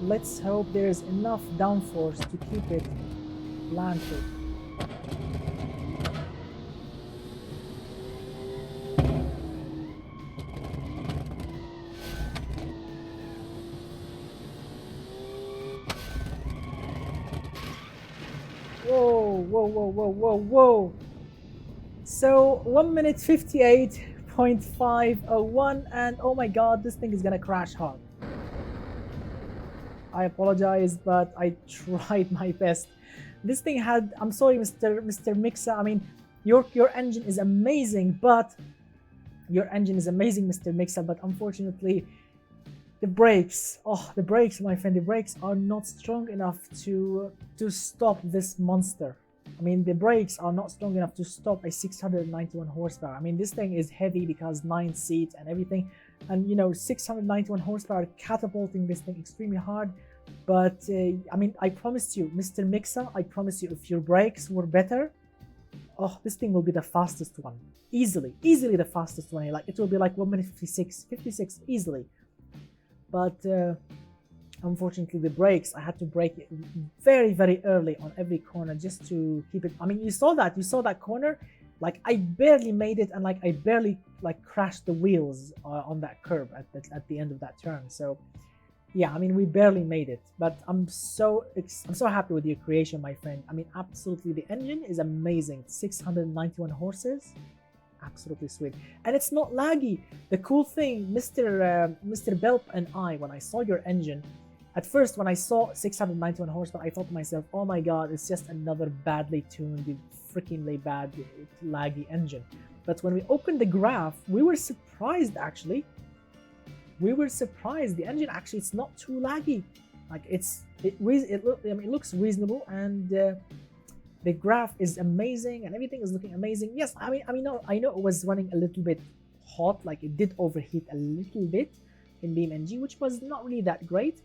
A: Let's hope there's enough downforce to keep it planted. Whoa. So 1 minute 58.501, and oh my god, this thing is gonna crash hard. I apologize, but I tried my best. This thing had, I'm sorry, Mr. Mixa. I mean, your engine is amazing, but Mr. Mixa. But unfortunately, the brakes, my friend, the brakes are not strong enough to stop this monster. I mean, the brakes are not strong enough to stop a 691 horsepower. I mean, this thing is heavy because 9 seats and everything. And, you know, 691 horsepower catapulting this thing extremely hard. But, I mean, I promised you, Mr. Mixa, I promise you, if your brakes were better, oh, this thing will be the fastest one. Easily the fastest one. Like, it will be like 1 minute 56 easily. But, unfortunately, the brakes, I had to brake it very, very early on every corner just to keep it. I mean, you saw that corner. Like, I barely made it, and like I barely like crashed the wheels on that curb at the end of that turn. So yeah, I mean, we barely made it, but I'm so happy with your creation, my friend. I mean, absolutely, the engine is amazing. 691 horses, absolutely sweet, and it's not laggy. The cool thing, Mr. Belp and I, when I saw your engine, at first when I saw 691 horsepower, I thought to myself, oh my god, it's just another badly tuned, freakingly bad, laggy engine. But when we opened the graph, we were surprised actually. We were surprised. The engine actually, it's not too laggy. Like it looks reasonable, and the graph is amazing, and everything is looking amazing. Yes, I know it was running a little bit hot, like it did overheat a little bit in BeamNG, which was not really that great,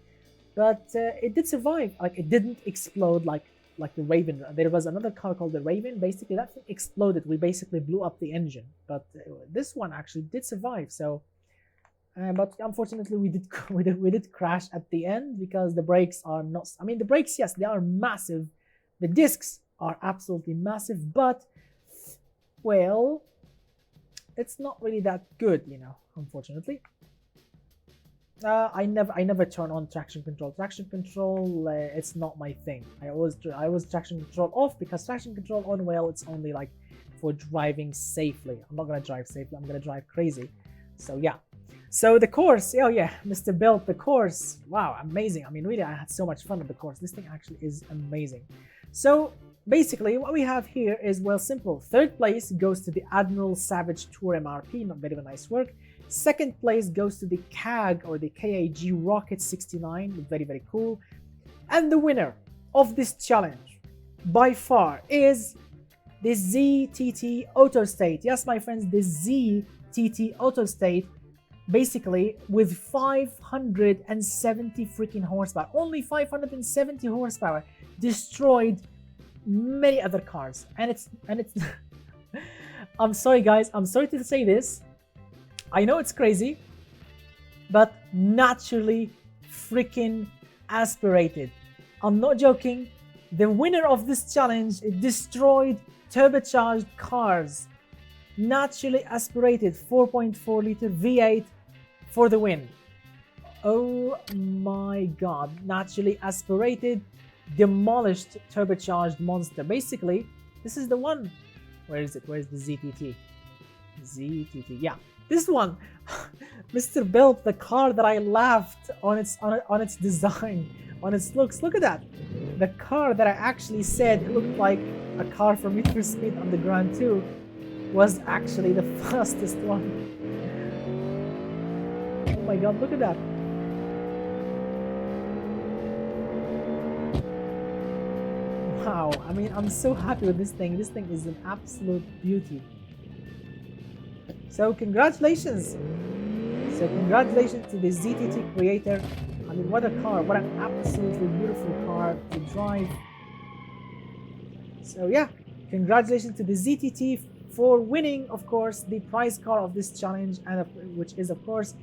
A: but it did survive. Like, it didn't explode like the Raven. There was another car called the Raven. Basically, that thing exploded. We basically blew up the engine, but this one actually did survive. So. But unfortunately, we did crash at the end because the brakes are not. I mean, the brakes, yes, they are massive. The discs are absolutely massive, but well, it's not really that good, you know. Unfortunately, I never turn on traction control. Traction control, it's not my thing. I always traction control off, because traction control on, well, it's only like for driving safely. I'm not gonna drive safely. I'm gonna drive crazy. So yeah. So the course, oh yeah, Mr. Belt, the course, wow, amazing. I mean, really, I had so much fun with the course. This thing actually is amazing. So basically, what we have here is, well, simple. Third place goes to the Admiral Savage Tour MRP, not very nice work. Second place goes to the CAG, or the KAG Rocket 69, very, very cool. And the winner of this challenge, by far, is the ZTT Autostate. Yes, my friends, the ZTT Autostate basically with 570 freaking horsepower. Only 570 horsepower destroyed many other cars, and it's I'm sorry guys, I'm sorry to say this, I know it's crazy, but naturally freaking aspirated. I'm not joking. The winner of this challenge destroyed turbocharged cars. Naturally aspirated 4.4 liter V8 for the win. Oh my god. Naturally aspirated, demolished turbocharged monster. Basically, this is the one. Where is it? Where's the ZTT? ZTT, yeah. This one, Mr. Belp, the car that I laughed on its design, on its looks. Look at that. The car that I actually said looked like a car for Need for Speed Underground 2 was actually the fastest one. Oh my god, look at that. Wow, I mean, I'm so happy with this thing. This thing is an absolute beauty. So congratulations. So congratulations to the ZTT creator. I mean, what a car, what an absolutely beautiful car to drive. So yeah, congratulations to the ZTT for winning, of course, the prize car of this challenge, and which is, of course,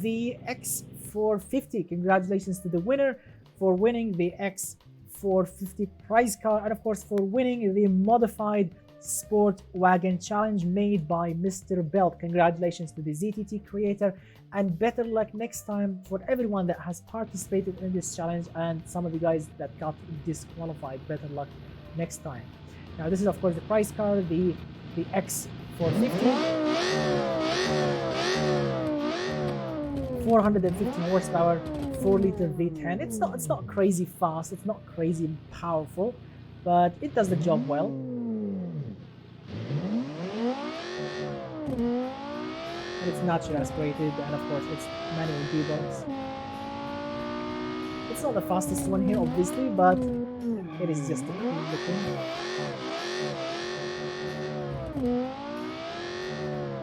A: the X450. Congratulations to the winner for winning the X450 prize car, and of course for winning the modified Sport Wagon challenge made by Mr. Belp. Congratulations to the ZTT creator, and better luck next time for everyone that has participated in this challenge, and some of you guys that got disqualified. Better luck next time. Now this is of course the prize car, the X450, 450 horsepower, 4 liter V10. It's not crazy fast, it's not crazy powerful, but it does the job well. And it's naturally aspirated, and of course it's manual gearbox. It's not the fastest one here obviously, but it is just a cool looking.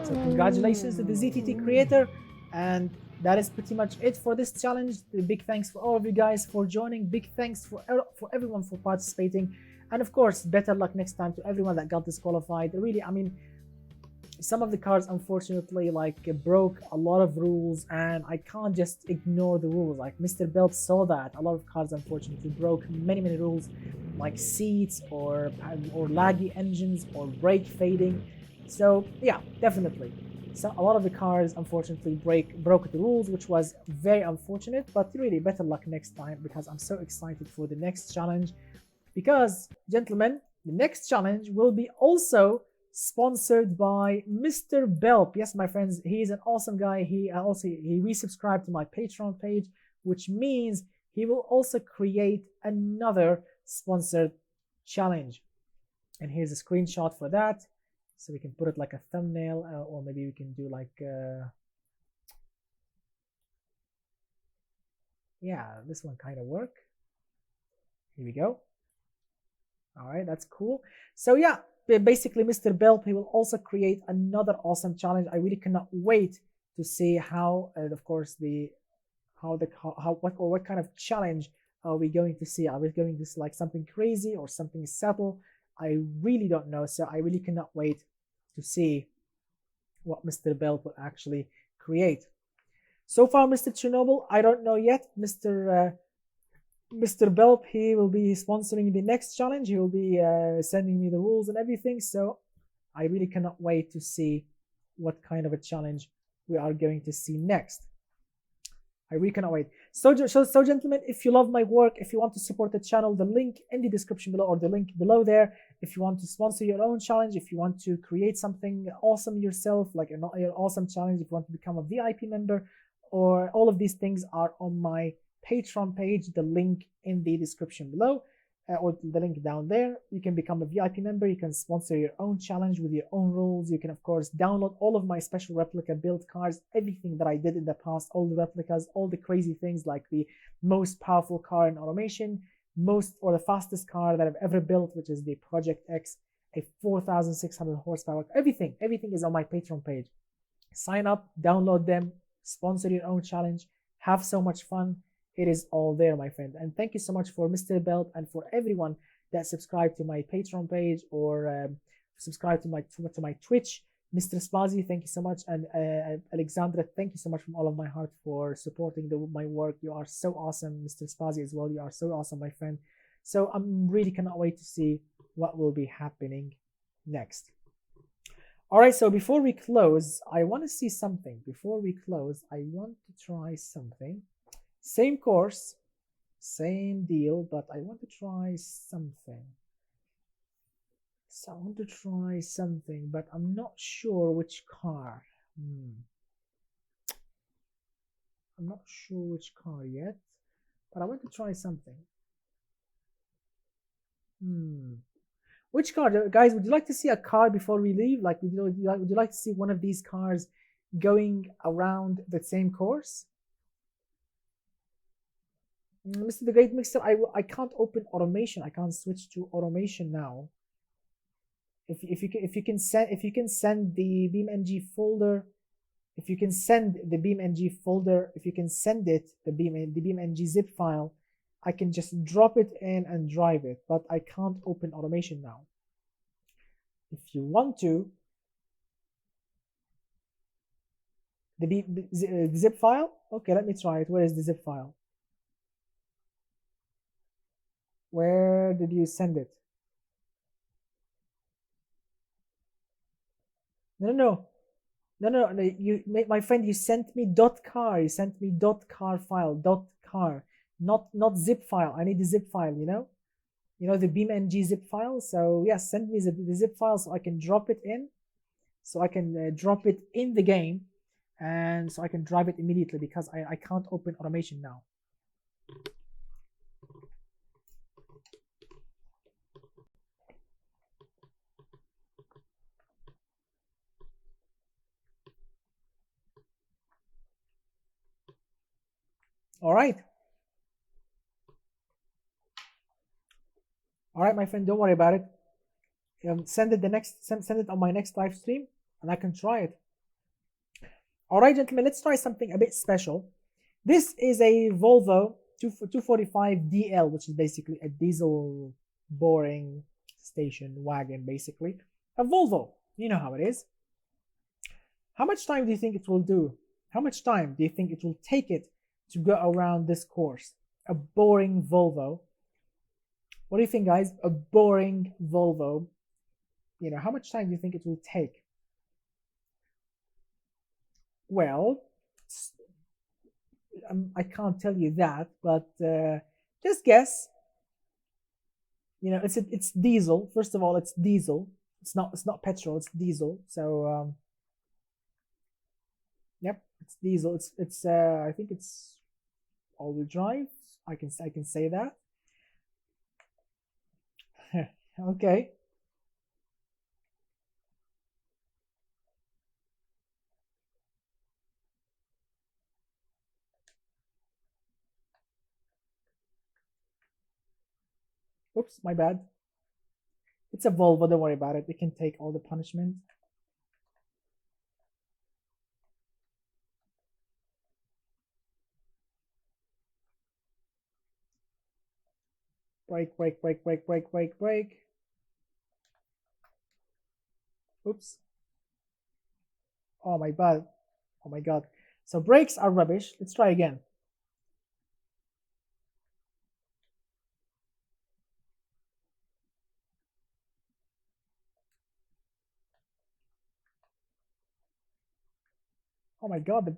A: So congratulations to the ZTT creator, and that is pretty much it for this challenge. Big thanks for all of you guys for joining. Big thanks for everyone for participating, and of course better luck next time to everyone that got disqualified. Really, I mean, some of the cars unfortunately broke a lot of rules, and I can't just ignore the rules. Like Mr. Belt saw that a lot of cars unfortunately broke many rules, like seats or laggy engines or brake fading. So yeah, definitely. So a lot of the cars unfortunately broke the rules, which was very unfortunate, but really better luck next time, because I'm so excited for the next challenge. Because, gentlemen, the next challenge will be also sponsored by Mr. Belp. Yes, my friends, he's an awesome guy. He resubscribed to my Patreon page, which means he will also create another sponsored challenge. And here's a screenshot for that. So we can put it like a thumbnail, or maybe we can do like, yeah, this one kind of work. Here we go. All right, that's cool. So yeah, basically Mr. Belp, he will also create another awesome challenge. I really cannot wait to see how, of course, what kind of challenge are we going to see? Are we going to see like something crazy or something subtle? I really don't know. So I really cannot wait to see what Mr. Belp will actually create. So far, Mr. Chernobyl, I don't know yet. Mr. Belp, he will be sponsoring the next challenge. He will be sending me the rules and everything. So I really cannot wait to see what kind of a challenge we are going to see next. I really cannot wait. So gentlemen, if you love my work, if you want to support the channel, the link in the description below, or the link below there. If you want to sponsor your own challenge, if you want to create something awesome yourself, like an awesome challenge, if you want to become a VIP member, or all of these things are on my Patreon page, the link in the description below, or the link down there. You can become a VIP member. You can sponsor your own challenge with your own rules. You can, of course, download all of my special replica build cars, everything that I did in the past, all the replicas, all the crazy things, like the most powerful car in automation, the fastest car that I've ever built, which is the Project X, a 4,600 horsepower. Everything is on my Patreon page. Sign up, download them, sponsor your own challenge, have so much fun. It is all there, my friend. And thank you so much for Mr. Belt and for everyone that subscribed to my Patreon page or subscribe to my Twitch. Mr. Spazi, thank you so much, and Alexandra, thank you so much from all of my heart for supporting my work. You are so awesome, Mr. Spazi as well. You are so awesome, my friend. So I'm really cannot wait to see what will be happening next. All right, so before we close, I want to see something. Before we close, I want to try something. Same course, same deal, but I want to try something. So I want to try something, but I'm not sure which car. I'm not sure which car yet, but I want to try something. Which car, guys? Would you like to see a car before we leave? Like, would you like to see one of these cars going around the same course? Mr. The Great Mixer, I can't open automation. I can't switch to automation now. If you can send the BeamNG folder, if you can send the BeamNG folder, if you can send it the BeamNG zip file, I can just drop it in and drive it, but I can't open automation now. If you want to, the zip file, okay, let me try it. Where is the zip file? Where did you send it? No. You, my friend, you sent me .car. You sent me .car file, .car, not zip file. I need the zip file. You know the BeamNG zip file. So yeah, send me the zip file so I can drop it in, so I can drop it in the game, and so I can drive it immediately because I can't open automation now. All right, my friend, don't worry about it. Send it on my next live stream, and I can try it. All right, gentlemen, let's try something a bit special. This is a Volvo 245 DL, which is basically a diesel boring station wagon, basically a Volvo. You know how it is. How much time do you think it will do? How much time do you think it will take it to go around this course? A boring Volvo. What do you think, guys? A boring Volvo. How much time do you think it will take? Well, I can't tell you that, but just guess. It's diesel. First of all, it's diesel. It's not petrol. It's diesel. So yep, it's diesel. It's I think it's all-wheel drive. I can say that. Okay. Oops, my bad. It's a Volvo, don't worry about it. It can take all the punishment. Brake. Oops. Oh my bad. Oh my god. So brakes are rubbish. Let's try again. Oh my god,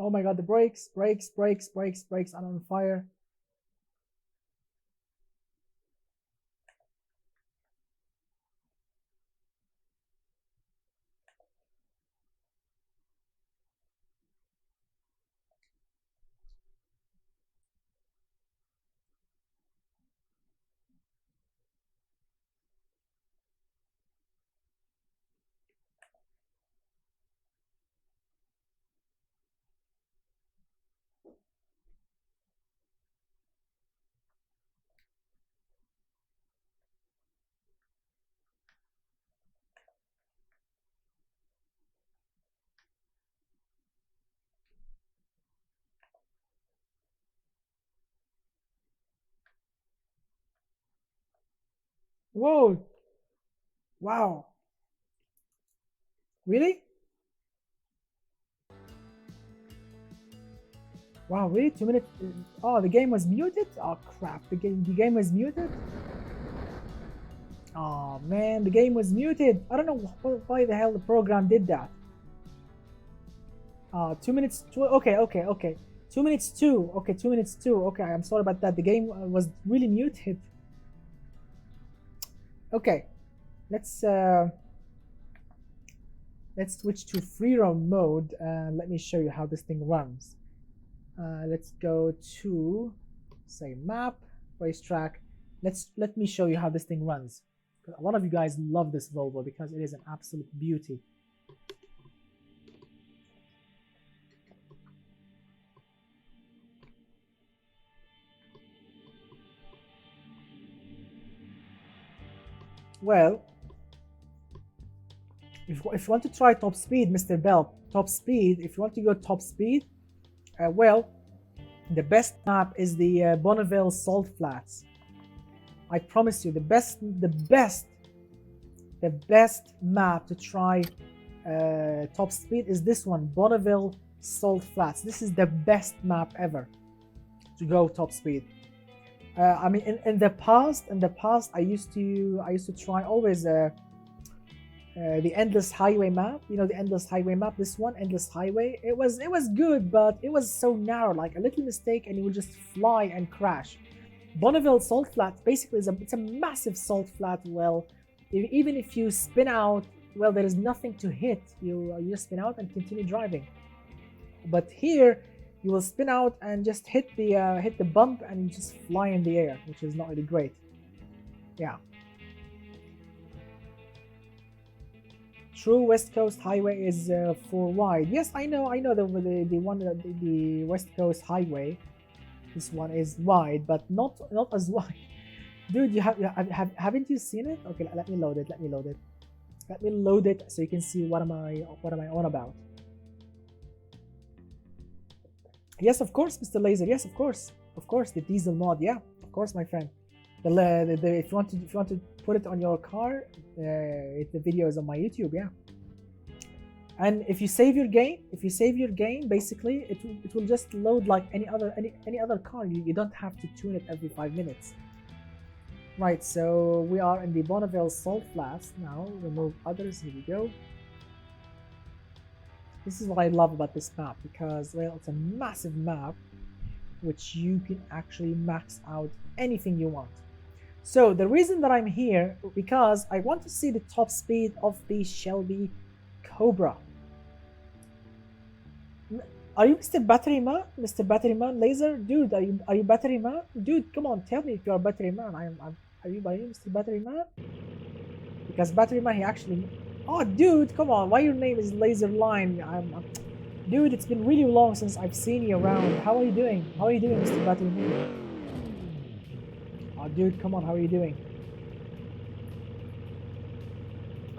A: Oh my god, the brakes, brakes, brakes, brakes, brakes, I'm on fire. Whoa, wow, really? Wow, really? 2 minutes? Oh, the game was muted? Oh crap, the game was muted? Oh man, the game was muted. I don't know why the hell the program did that. 2 minutes, okay, okay, okay. 2 minutes two, okay, 2 minutes two, okay, I'm sorry about that. The game was really muted. Okay, let's switch to free roam mode and let me show you how this thing runs. Let's go to, say, map, racetrack. Let me show you how this thing runs. A lot of you guys love this Volvo because it is an absolute beauty. Well, if you want to try top speed, Mr. Bell, top speed, if you want to go top speed, well, the best map is the Bonneville Salt Flats. I promise you, the best map to try top speed is this one, Bonneville Salt Flats. This is the best map ever to go top speed. I mean, in the past, I used to try always the Endless Highway map. You know, the Endless Highway map. This one, Endless Highway. It was good, but it was so narrow. Like a little mistake, and you would just fly and crash. Bonneville Salt Flat basically it's a massive salt flat. Well, even if you spin out, well, there is nothing to hit. You just spin out and continue driving. But here, you will spin out and just hit the bump and you just fly in the air, which is not really great. Yeah. True West Coast Highway is 4 wide. Yes, I know the West Coast Highway. This one is wide, but not as wide. Dude, haven't you seen it? Okay, let me load it. Let me load it so you can see what am I on about. Yes, of course, Mr. Laser. Yes, of course, the diesel mod. Yeah, of course, my friend. If you want to put it on your car, the video is on my YouTube. Yeah. And if you save your game, basically it will just load like any other car. You don't have to tune it every 5 minutes. Right. So we are in the Bonneville Salt Flats now. Remove others. Here we go. This is what I love about this map because, well, it's a massive map which you can actually max out anything you want. So the reason that I'm here because I want to see the top speed of the Shelby Cobra. Are you Mr. Battery Man? Mr. Battery Man Laser? Dude, are you Battery Man? Dude, come on, tell me if you are Battery Man. Are you Mr. Battery Man? Because Battery Man, he actually... Oh, dude, come on. Why your name is Laser Line? Dude, it's been really long since I've seen you around. How are you doing? Mr. Battery Man? Oh, dude, come on. How are you doing?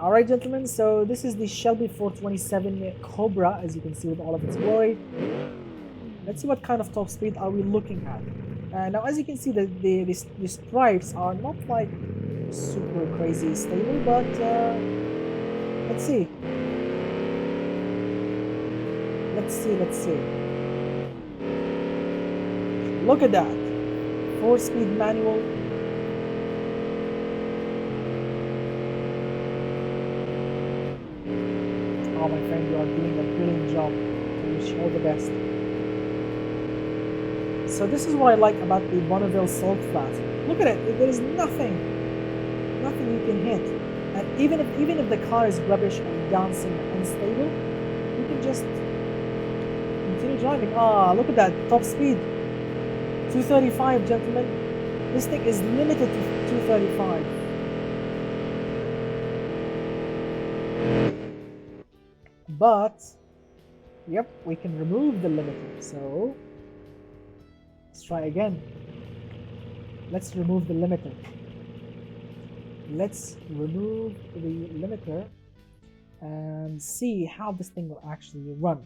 A: All right, gentlemen. So this is the Shelby 427 Cobra, as you can see with all of its glory. Let's see what kind of top speed are we looking at. Now, as you can see, the stripes are not like super crazy stable, but... Let's see. Look at that. 4-speed manual. Oh, my friend, you are doing a brilliant job. wish you all the best. So this is what I like about the Bonneville Salt Flat. Look at it. There is nothing you can hit. And even if the car is rubbish and dancing and unstable, you can just continue driving. Ah, look at that top speed. 235, gentlemen. This thing is limited to 235. But, yep, we can remove the limiter. So, let's try again. Let's remove the limiter. Let's remove the limiter and see how this thing will actually run.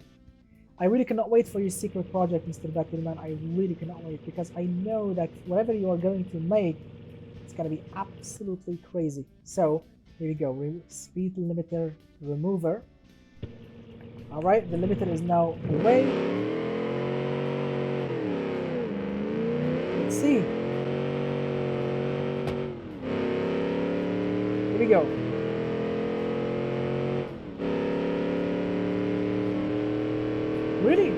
A: I really cannot wait for your secret project, Mr. Batman. I really cannot wait, because I know that whatever you are going to make, it's going to be absolutely crazy. So, here we go. Speed limiter remover. Alright, the limiter is now away. Let's see. Here we go. Really?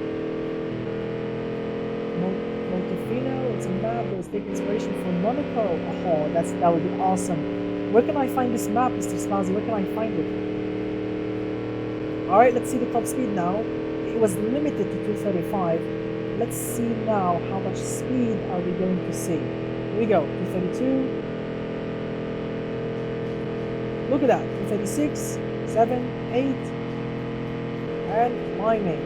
A: Montefino, it's a map that was taking inspiration from Monaco. Oh, that would be awesome. Where can I find this map, Mr. Spazzy? Where can I find it? Alright, let's see the top speed now. It was limited to 235. Let's see now how much speed are we going to see. Here we go, 232. Look at that, 236, 7, 8, and climbing.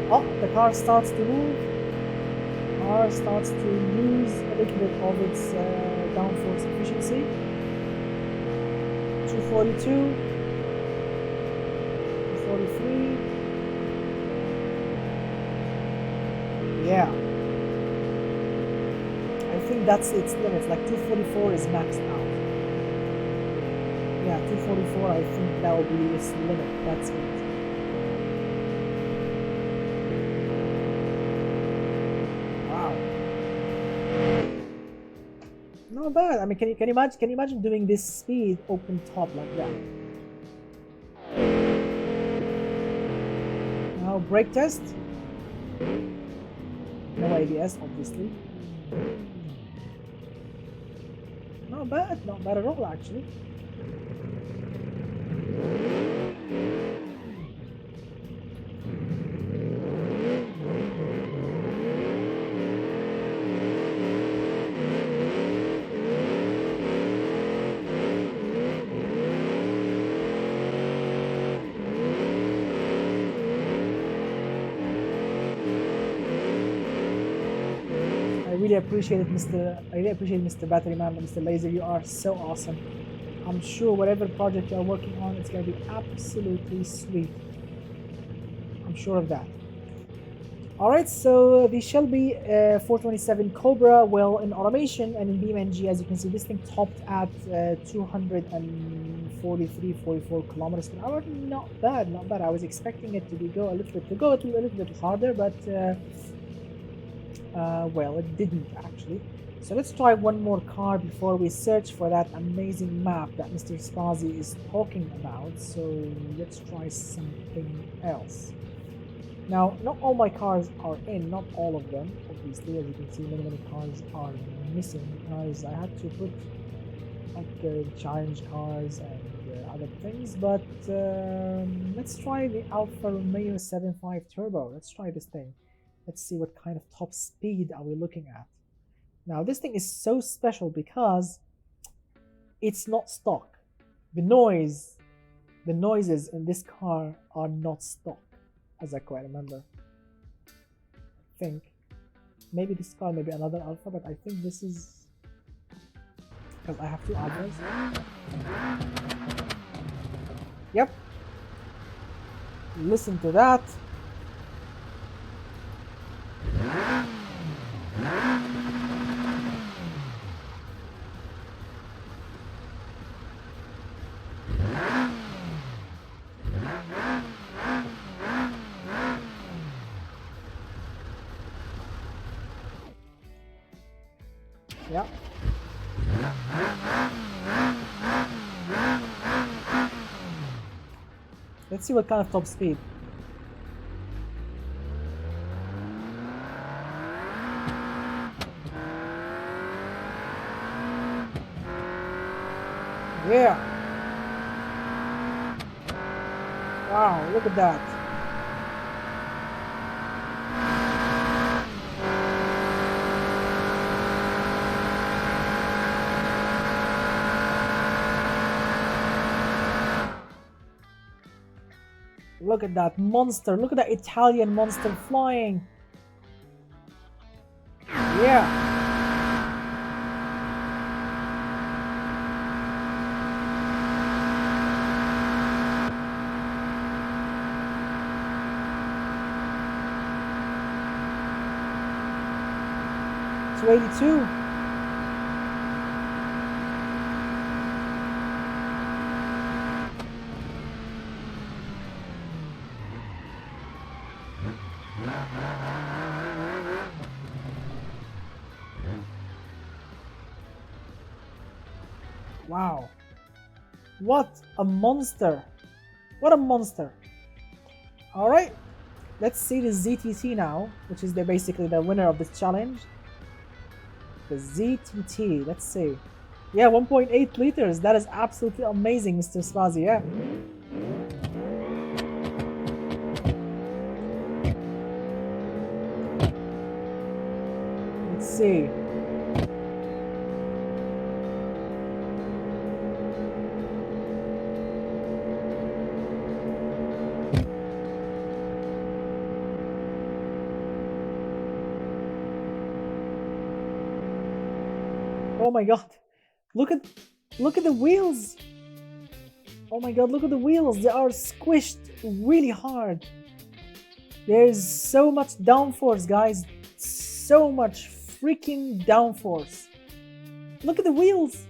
A: Oh, the car starts to move. The car starts to lose a little bit of its downforce efficiency. 242, 243. Yeah. I think that's its limit. Like 244 is maxed out. Yeah, 244, I think that will be its limit. That's it. Wow. Not bad. I mean, can you imagine doing this speed open top like that? Now brake test. No ABS, obviously. Not bad at all, actually. I really appreciate Mr. Battery Man and Mr. Laser. You are so awesome. I'm sure whatever project you're working on, it's going to be absolutely sweet. I'm sure of that. Alright, so the Shelby 427 Cobra, well, in automation and in BMNG, as you can see, this thing topped at 243, 44 kilometers per hour. Not bad. I was expecting it to go a little bit harder, but well, it didn't actually. So let's try one more car before we search for that amazing map that Mr. Spazzy is talking about. So let's try something else. Now, not all my cars are in, not all of them. Obviously, as you can see, many cars are missing because I had to put like the challenge cars and other things. But let's try the Alfa Romeo 75 Turbo. Let's try this thing. Let's see what kind of top speed are we looking at. Now this thing is so special because it's not stock. The noises in this car are not stock, as I quite remember. I think maybe this car may be another Alpha, but I think this is because I have two others. Yep. Listen to that. Yeah. Let's see what kind of top speed. Yeah. Wow, look at that. Look at that monster. Look at that Italian monster flying. Yeah. It's 82. Wow. What a monster. What a monster. Alright. Let's see the ZTT now, which is basically the winner of this challenge. The ZTT. Let's see. Yeah, 1.8 liters. That is absolutely amazing, Mr. Spazi. Yeah. Let's see. Oh my god. Look at the wheels. Oh my god, look at the wheels. They are squished really hard. There's so much downforce, guys. So much freaking downforce. Look at the wheels.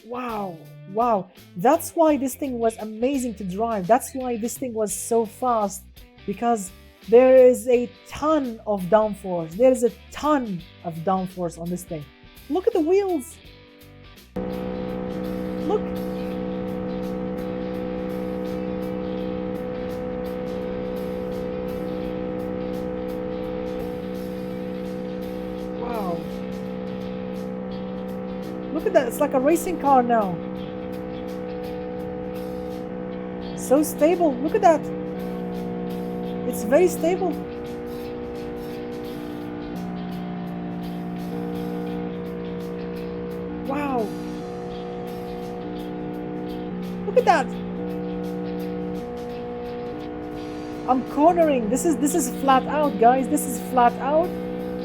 A: Wow. Wow. That's why this thing was amazing to drive. That's why this thing was so fast, because there is a ton of downforce. There is a ton of downforce on this thing. Look at the wheels. Look. Wow. Look at that. It's like a racing car now. So stable. Look at that. It's very stable. Wow. Look at that. I'm cornering. This is flat out, guys. This is flat out,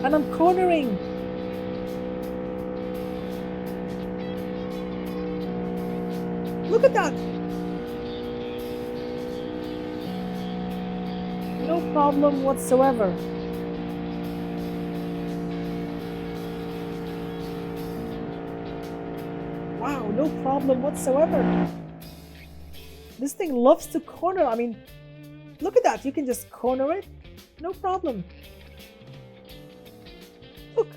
A: and I'm cornering. Look at that. No problem whatsoever. Wow, no problem whatsoever. This thing loves to corner. I mean, look at that. You can just corner it. No problem. Look.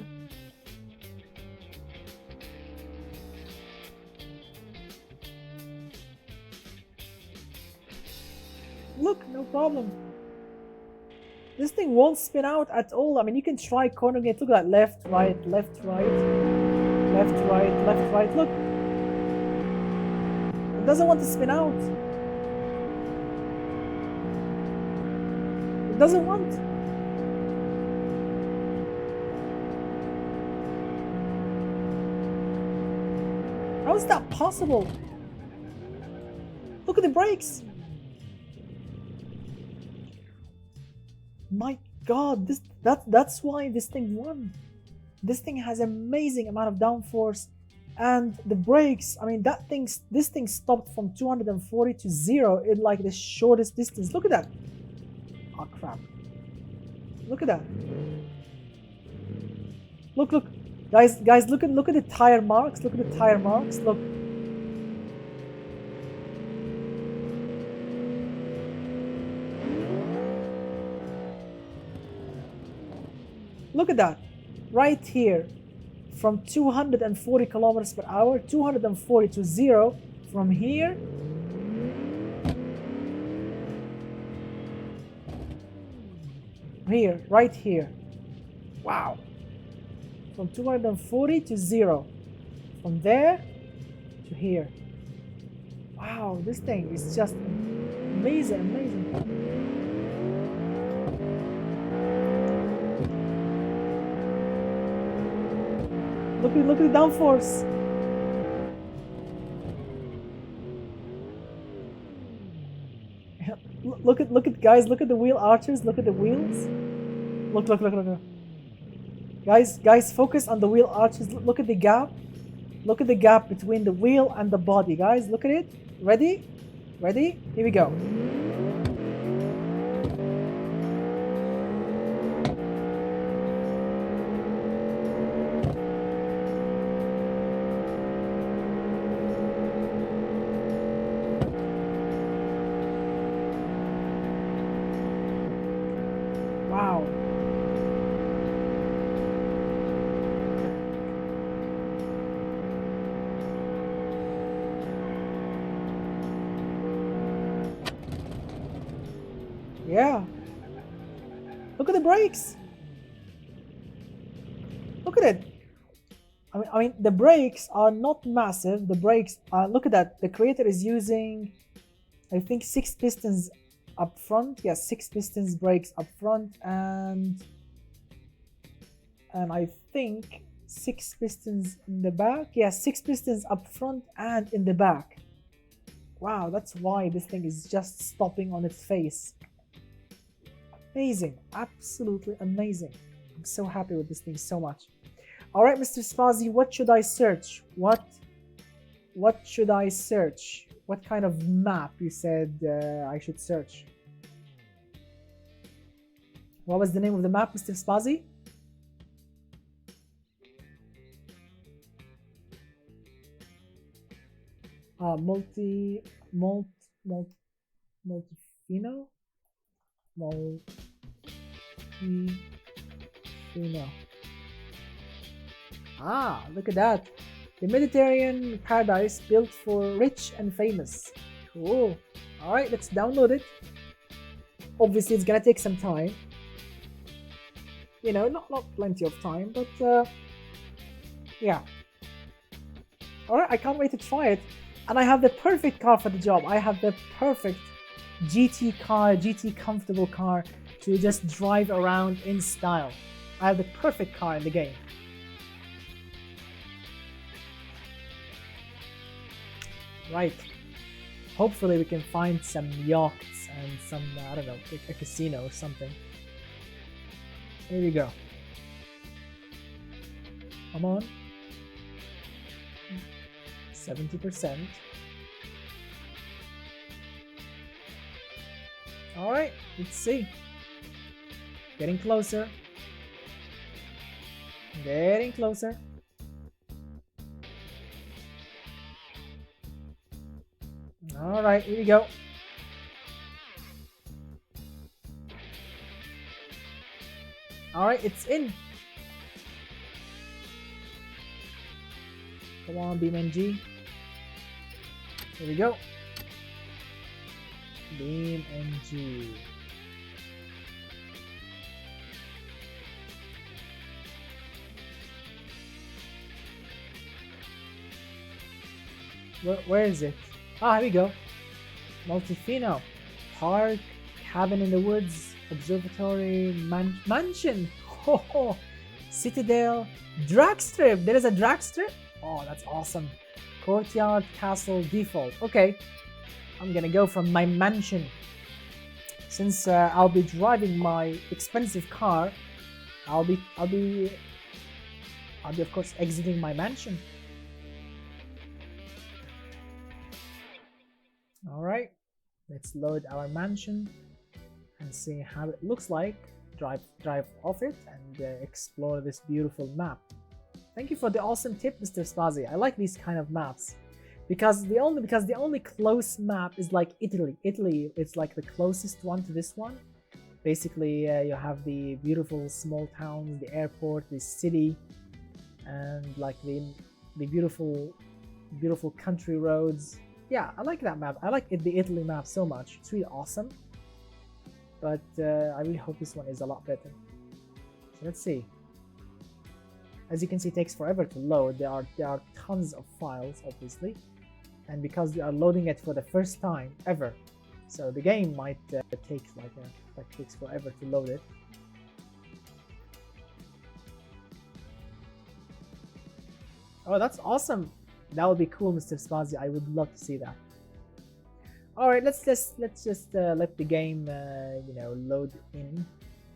A: Look, no problem. This thing won't spin out at all. I mean, you can try cornering it. Look at that. Left, right, left, right, left, right, left, right. Look. It doesn't want to spin out. It doesn't want. How is that possible? Look at the brakes. My god, that's why this thing won. This thing has amazing amount of downforce, and the brakes, I mean, this thing stopped from 240 to 0 in like the shortest distance. Look at that. Oh crap. Look at that. Look, guys, look at the tire marks. Look at the tire marks. Look. Look at that, right here, from 240 kilometers per hour, 240 to 0, from here, right here. Wow. from 240 to 0. From there to here. Wow, this thing is just amazing, amazing. Look at the downforce. Look at guys, look at the wheel arches, look at the wheels. Look. Guys, focus on the wheel arches. Look at the gap. Look at the gap between the wheel and the body, guys. Look at it. Ready? Ready? Here we go. Wow. Yeah. Look at the brakes. Look at it. I mean, the brakes are not massive. The brakes, look at that. The creator is using, I think, 6 pistons up front. Yeah, 6 pistons brakes up front, and I think 6 pistons in the back. Yeah, 6 pistons up front and in the back. Wow, that's why this thing is just stopping on its face. Amazing, absolutely amazing. I'm so happy with this thing so much. All right, Mr. Spazi, what should I search? What should I search? What kind of map you said I should search? What was the name of the map, Mr. Spazi? Multifino? Multifino. Ah, look at that. The Mediterranean paradise built for rich and famous. Cool. Alright, let's download it. Obviously, it's gonna take some time. You know, not plenty of time, but yeah. Alright, I can't wait to try it. And I have the perfect car for the job. I have the perfect GT car, GT comfortable car to just drive around in style. I have the perfect car in the game. Right. Hopefully we can find some yachts and some, I don't know, a casino or something. Here we go. Come on. 70%. Alright, let's see. Getting closer. Getting closer. Alright, here we go. Alright, it's in. Come on, BeamNG. Here we go. BeamNG. Where is it? Ah, here we go. Multifino. Park, cabin in the woods, observatory, mansion. Oh, Citadel, drag strip. There is a drag strip? Oh, that's awesome. Courtyard, castle, default. Okay, I'm gonna go from my mansion. Since I'll be driving my expensive car, I'll be of course exiting my mansion. All right, let's load our mansion and see how it looks like. Drive off it and explore this beautiful map. Thank you for the awesome tip, Mr. Spazi. I like these kind of maps because the only close map is like Italy. Italy, it's like the closest one to this one. Basically, you have the beautiful small towns, the airport, the city, and like the beautiful country roads. Yeah, I like that map. I like the Italy map so much. It's really awesome. But I really hope this one is a lot better. So let's see. As you can see, it takes forever to load. There are tons of files, obviously, and because we are loading it for the first time ever, so the game might take takes forever to load it. Oh, that's awesome! That would be cool, Mr. Spazi. I would love to see that. All right, let's just let the game you know, load in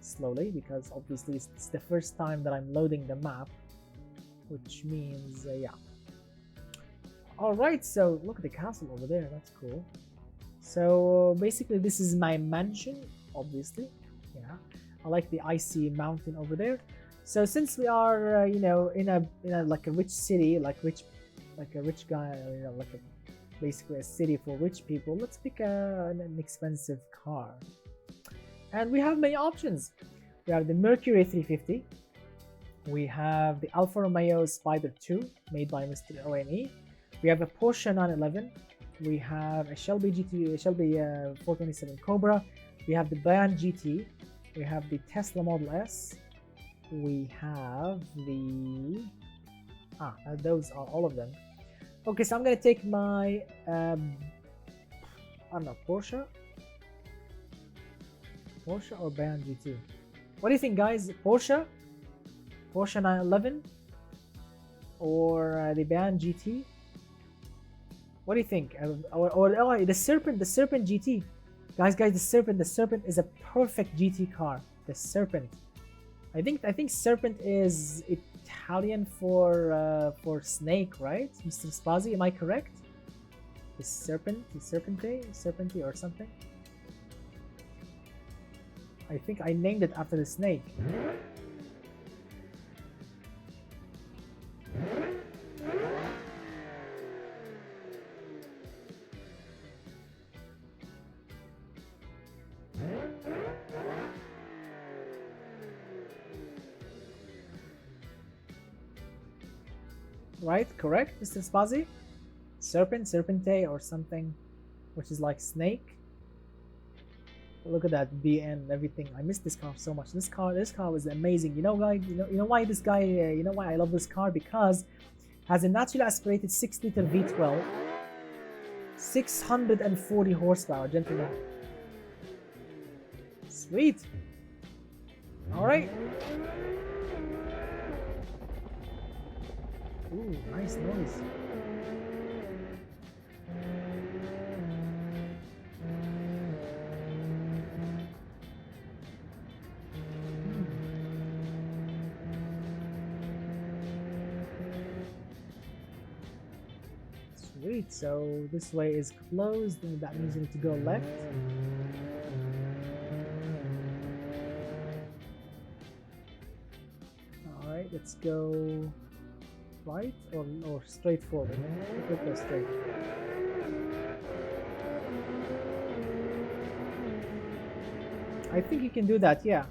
A: slowly, because obviously it's the first time that I'm loading the map, which means yeah. All right, so look at the castle over there. That's cool. So basically, this is my mansion. Obviously, yeah. I like the icy mountain over there. So since we are you know, in a like a rich city, like a rich guy, you know, like basically a city for rich people, let's pick an expensive car. And we have many options. We have the Mercury 350. We have the Alfa Romeo Spider 2, made by Mr. ONE. We have a Porsche 911. We have a Shelby 427 Cobra. We have the Bayan GT. We have the Tesla Model S. We have the those are all of them. Okay, so I'm gonna take my I don't know, Porsche or Bayan GT. What do you think, guys? Porsche 911 or the Bayan GT? What do you think? Or the Serpent GT, guys, the Serpent is a perfect GT car. The Serpent. I think Serpent is Italian for snake, right, Mr. Spazi? Am I correct? The Serpente or something. I think I named it after the snake. Right, correct, Mr. Spazi? Serpente or something, which is like snake. Look at that BN and everything. I miss this car so much. This car was amazing. You know, guys. You know why this guy? You know why I love this car? Because it has a naturally aspirated 6-liter V12, 640 horsepower, gentlemen. Sweet. All right. Ooh, nice noise. Sweet, so this way is closed, and that means you need to go left. Alright, let's go right or straight forward. Let's go straight. I think you can do that, yeah.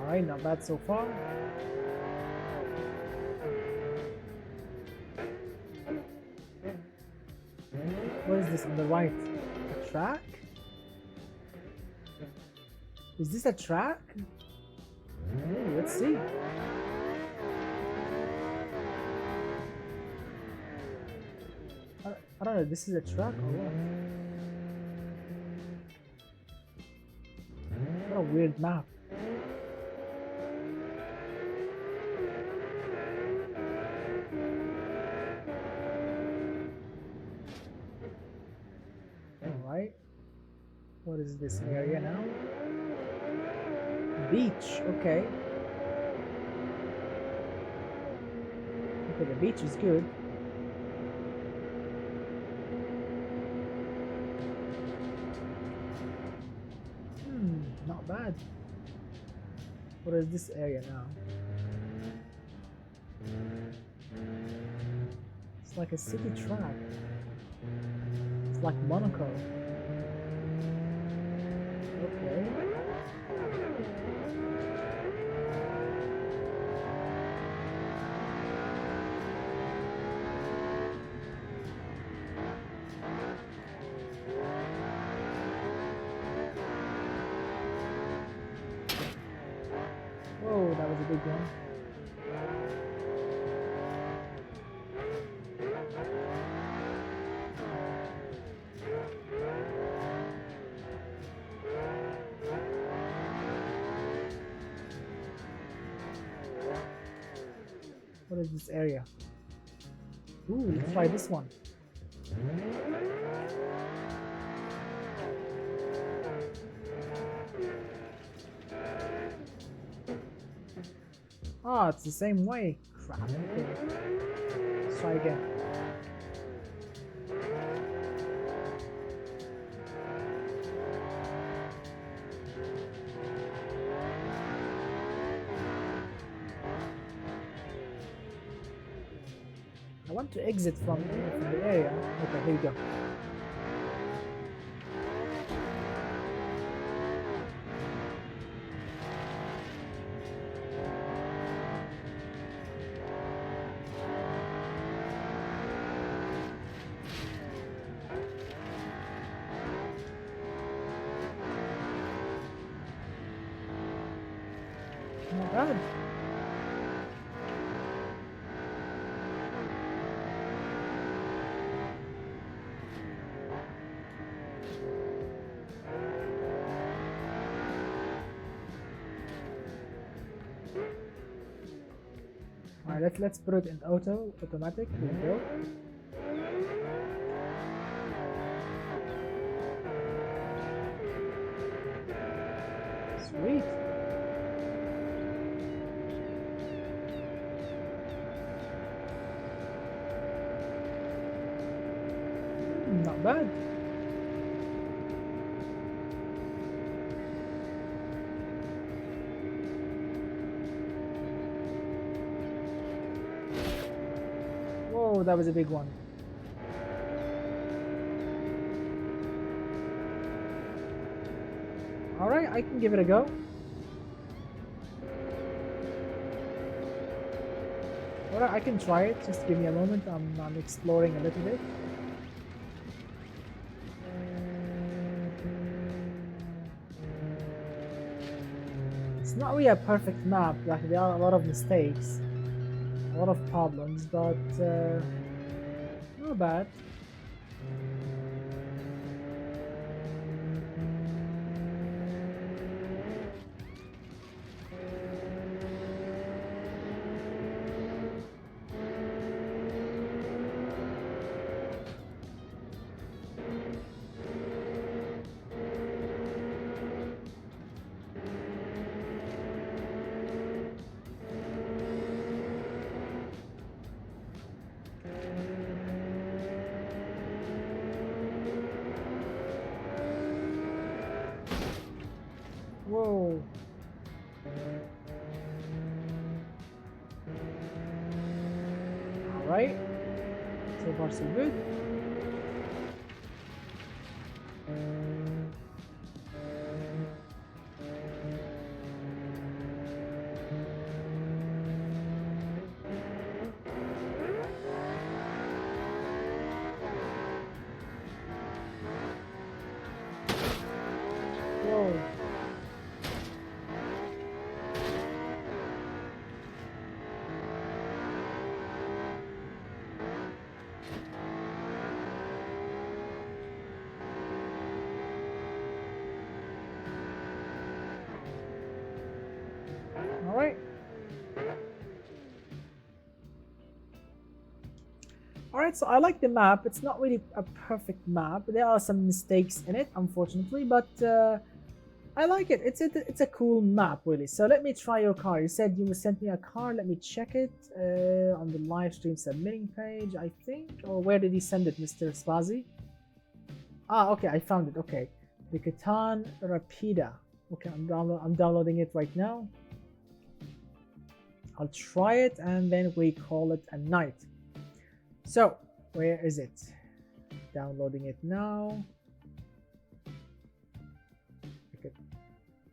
A: Alright, not bad so far. What is this on the right? A track? Is this a track? Ooh, let's see. I don't know, this is a track or what? What a weird map. Alright. What is this area now? Beach, okay. Okay, the beach is good. Not bad. What is this area now? It's like a city track. It's like Monaco. Okay. Whoa, that was a big one. What is this area? Ooh, let's try this one. Ah, it's the same way. Crap. Okay. Let's try again. I want to exit from the area. Okay, here we go. Not bad. Alright, let's put it in automatic. Here we go. Sweet. Not bad. Whoa, that was a big one. Alright, I can give it a go. Alright, I can try it. Just give me a moment. I'm exploring a little bit. It's not really a perfect map. Like, there are a lot of mistakes, a lot of problems, but not bad. Whoa. Alright. So far so good. Whoa. Alright, so I like the map. It's not really a perfect map. There are some mistakes in it, unfortunately, but I like it. It's a cool map, really. So let me try your car. You said you sent me a car. Let me check it on the live stream submitting page, I think. Or where did he send it, Mr. Spazi? Ah, okay, I found it. Okay, the Coton Etna. Okay, I'm downloading it right now. I'll try it and then we call it a night. So, where is it? Downloading it now.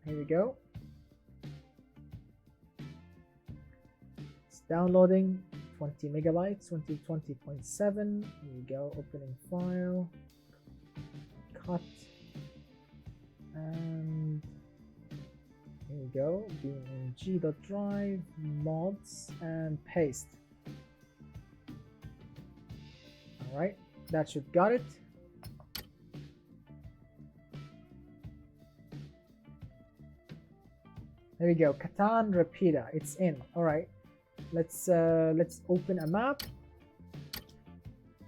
A: Here we go. It's downloading 20 megabytes, 2020.7. Here we go, opening file, cut, and here we go, bmg.drive, mods, and paste. Alright, that should got it. There we go, Coton Etna, it's in. Alright, let's open a map.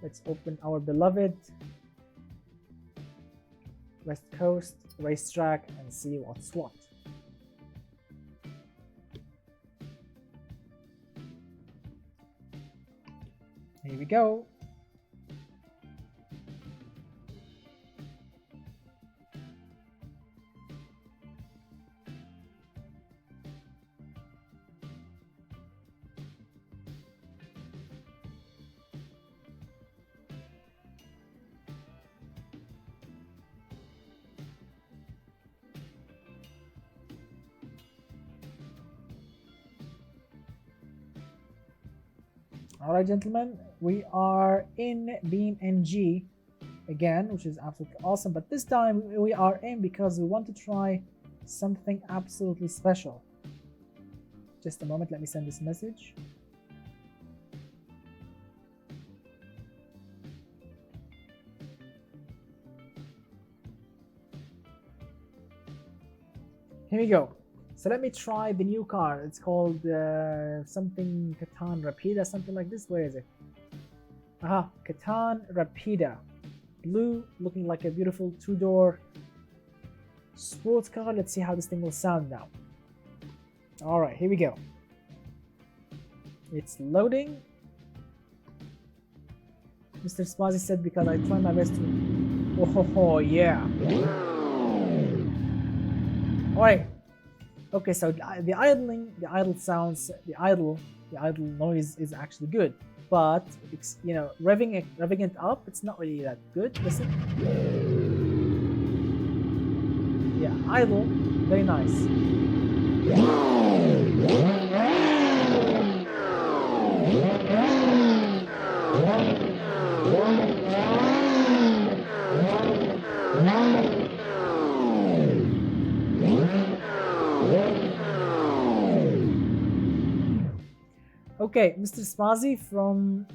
A: Let's open our beloved West Coast racetrack and see what's what. Here we go. Alright gentlemen, we are in BeamNG again, which is absolutely awesome, but this time we are in because we want to try something absolutely special. Just a moment, let me send this message. Here we go. So let me try the new car. It's called something Coton Etna, something like this. Where is it? Aha, Coton Etna. Blue, looking like a beautiful two-door sports car. Let's see how this thing will sound now. Alright, here we go. It's loading. Mr. Spazzy said because I try my best to... Oh, yeah. Alright. Okay, so the idle sounds, the idle noise is actually good, but it's, you know, revving it up, it's not really that good. Listen. Yeah, idle, very nice. Okay, Mr. Spazzy, from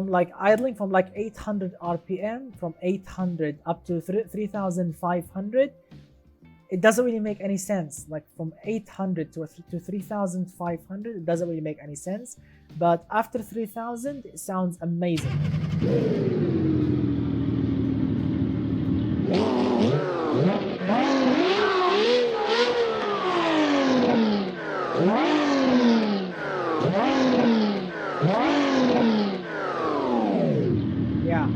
A: like idling from like 800 RPM, from 800 up to 3,500, it doesn't really make any sense. Like from 800 to 3,500, it doesn't really make any sense. But after 3,000, it sounds amazing. Yeah.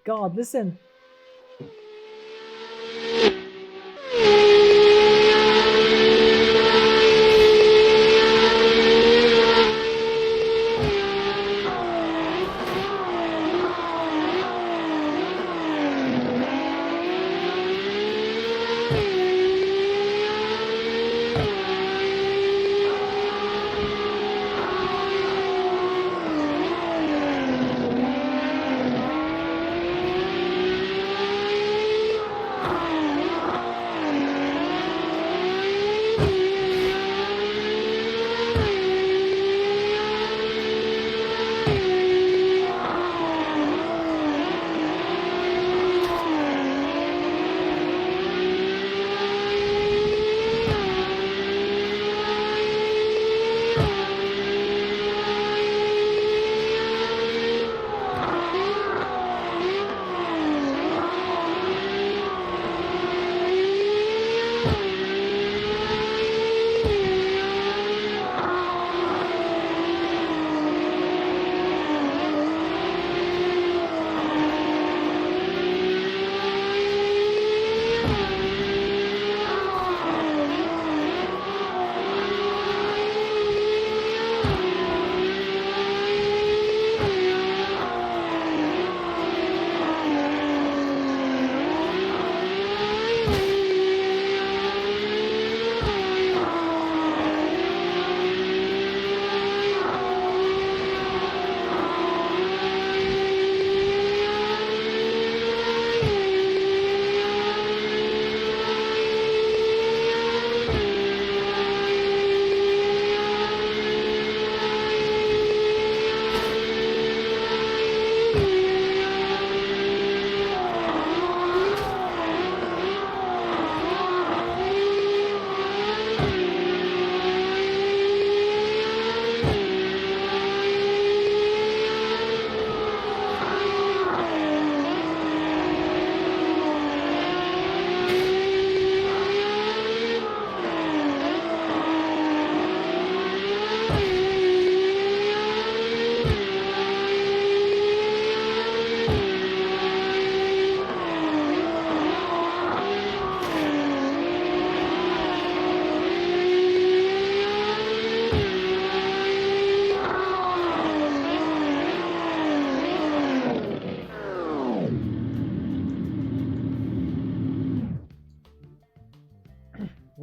A: God, listen.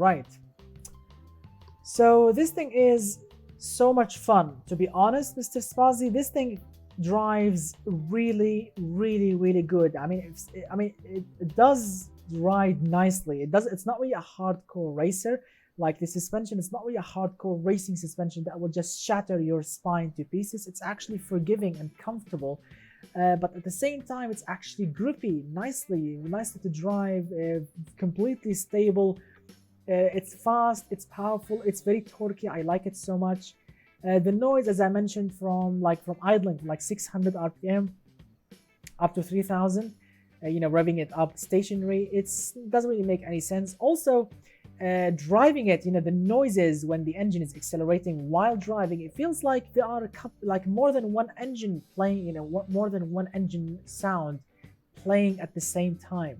A: right. So this thing is so much fun. To be honest, Mr. Spazi, this thing drives really, really, really good. I mean, it does ride nicely. It's not really a hardcore racer. Like the suspension, it's not really a hardcore racing suspension that will just shatter your spine to pieces. It's actually forgiving and comfortable. But at the same time, it's actually grippy, nicely to drive, completely stable. It's fast, it's powerful, it's very torquey. I like it so much. The noise, as I mentioned, from idling, like 600 RPM up to 3000, revving it up stationary, it doesn't really make any sense. Also, driving it, the noises when the engine is accelerating while driving, it feels like there are more than one engine playing, more than one engine sound playing at the same time.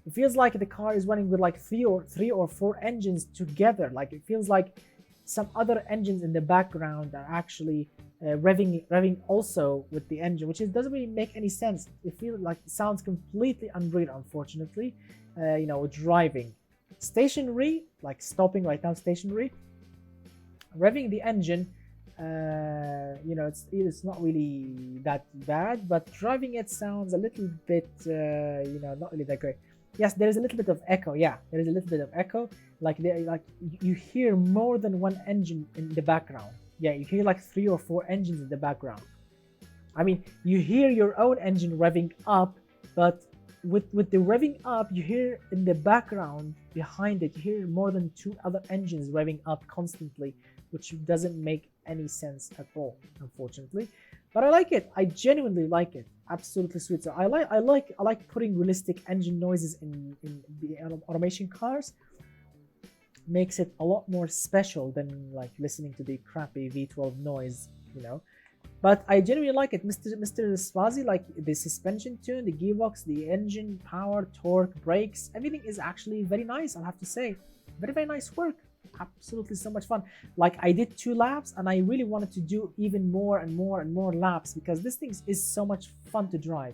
A: It feels like the car is running with like three or four engines together. Like it feels like some other engines in the background are actually revving also with the engine, which doesn't really make any sense. It feels like it sounds completely unreal, unfortunately. Driving stationary, like stopping right now, stationary, revving the engine, it's not really that bad, but driving it sounds a little bit, not really that great. Yes, there is a little bit of echo. Yeah, there is a little bit of echo. Like you hear more than one engine in the background. Yeah, you hear like 3 or 4 engines in the background. I mean, you hear your own engine revving up, but with the revving up, you hear in the background behind it, you hear more than 2 other engines revving up constantly, which doesn't make any sense at all, unfortunately. But I like it. I genuinely like it. Absolutely sweet. So I like putting realistic engine noises in the automation cars. Makes it a lot more special than like listening to the crappy V12 noise, But I genuinely like it, Mr. Spazi. Like the suspension tune, the gearbox, the engine, power, torque, brakes, everything is actually very nice, I'll have to say. Very, very nice work. Absolutely so much fun. Like I did 2 laps and I really wanted to do even more and more and more laps because this thing is so much fun to drive.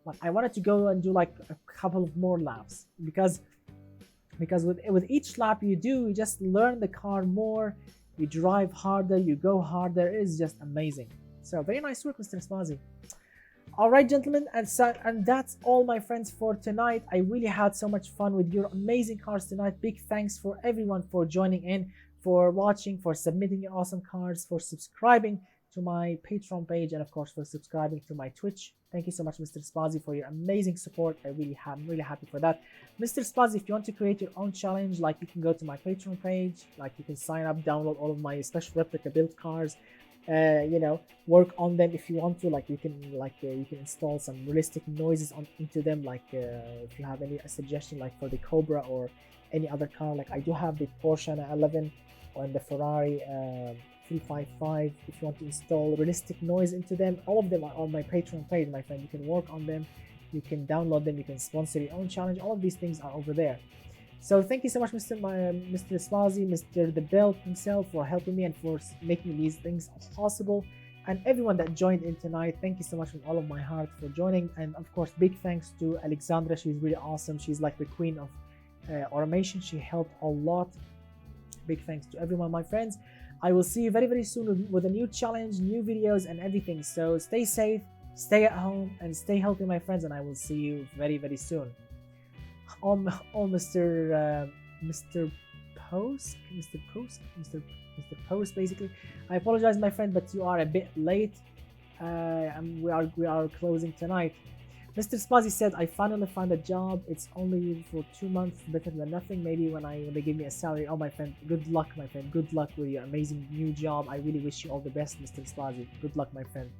A: Like I wanted to go and do like a couple of more laps because with each lap you do, you just learn the car more, you drive harder, you go harder. It is just amazing. So very nice work, Mr. Spazi. All right, gentlemen, and that's all, my friends, for tonight. I really had so much fun with your amazing cars tonight. Big thanks for everyone for joining in, for watching, for submitting your awesome cars, for subscribing to my Patreon page, and of course for subscribing to my Twitch. Thank you so much, Mr. Spazi, for your amazing support. I'm really happy for that. Mr. Spazi, if you want to create your own challenge, like you can go to my Patreon page, like you can sign up, download all of my special replica build cars. Work on them if you want to. Like you can install some realistic noises into them. Like if you have any suggestion, like for the Cobra or any other car, like I do have the Porsche 911 or the Ferrari 355. If you want to install realistic noise into them, all of them are on my Patreon page, my friend. You can work on them, you can download them, you can sponsor your own challenge. All of these things are over there. So thank you so much, Mr. Spazi, Mr. The Belt himself, for helping me and for making these things possible. And everyone that joined in tonight, thank you so much from all of my heart for joining. And of course, big thanks to Alexandra. She's really awesome. She's like the queen of automation. She helped a lot. Big thanks to everyone, my friends. I will see you very, very soon with a new challenge, new videos and everything. So stay safe, stay at home, and stay healthy, my friends. And I will see you very, very soon. Mr. Post, basically. I apologize, my friend, but you are a bit late. We are closing tonight. Mr. Spazi said, I finally found a job. It's only for 2 months, better than nothing. Maybe when they give me a salary. Oh, my friend, good luck, my friend. Good luck with your amazing new job. I really wish you all the best, Mr. Spazi. Good luck, my friend.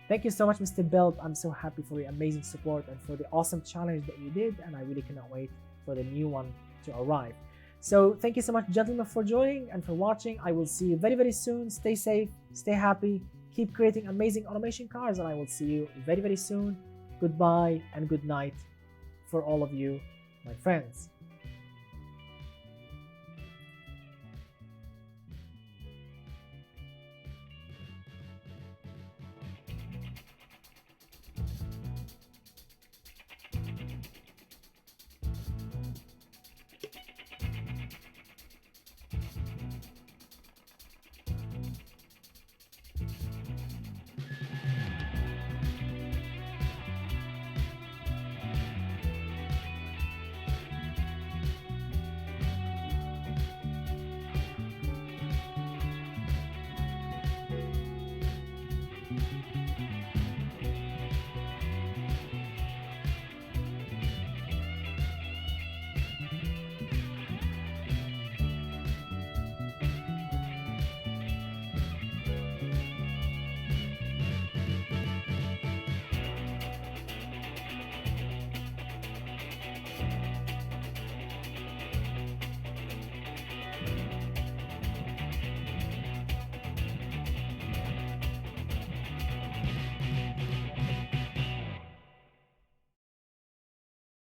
A: Thank you so much, Mr. Belt. I'm so happy for your amazing support and for the awesome challenge that you did, and I really cannot wait for the new one to arrive. So thank you so much, gentlemen, for joining and for watching. I will see you very, very soon. Stay safe, stay happy, keep creating amazing automation cars, and I will see you very, very soon. Goodbye and good night for all of you, my friends.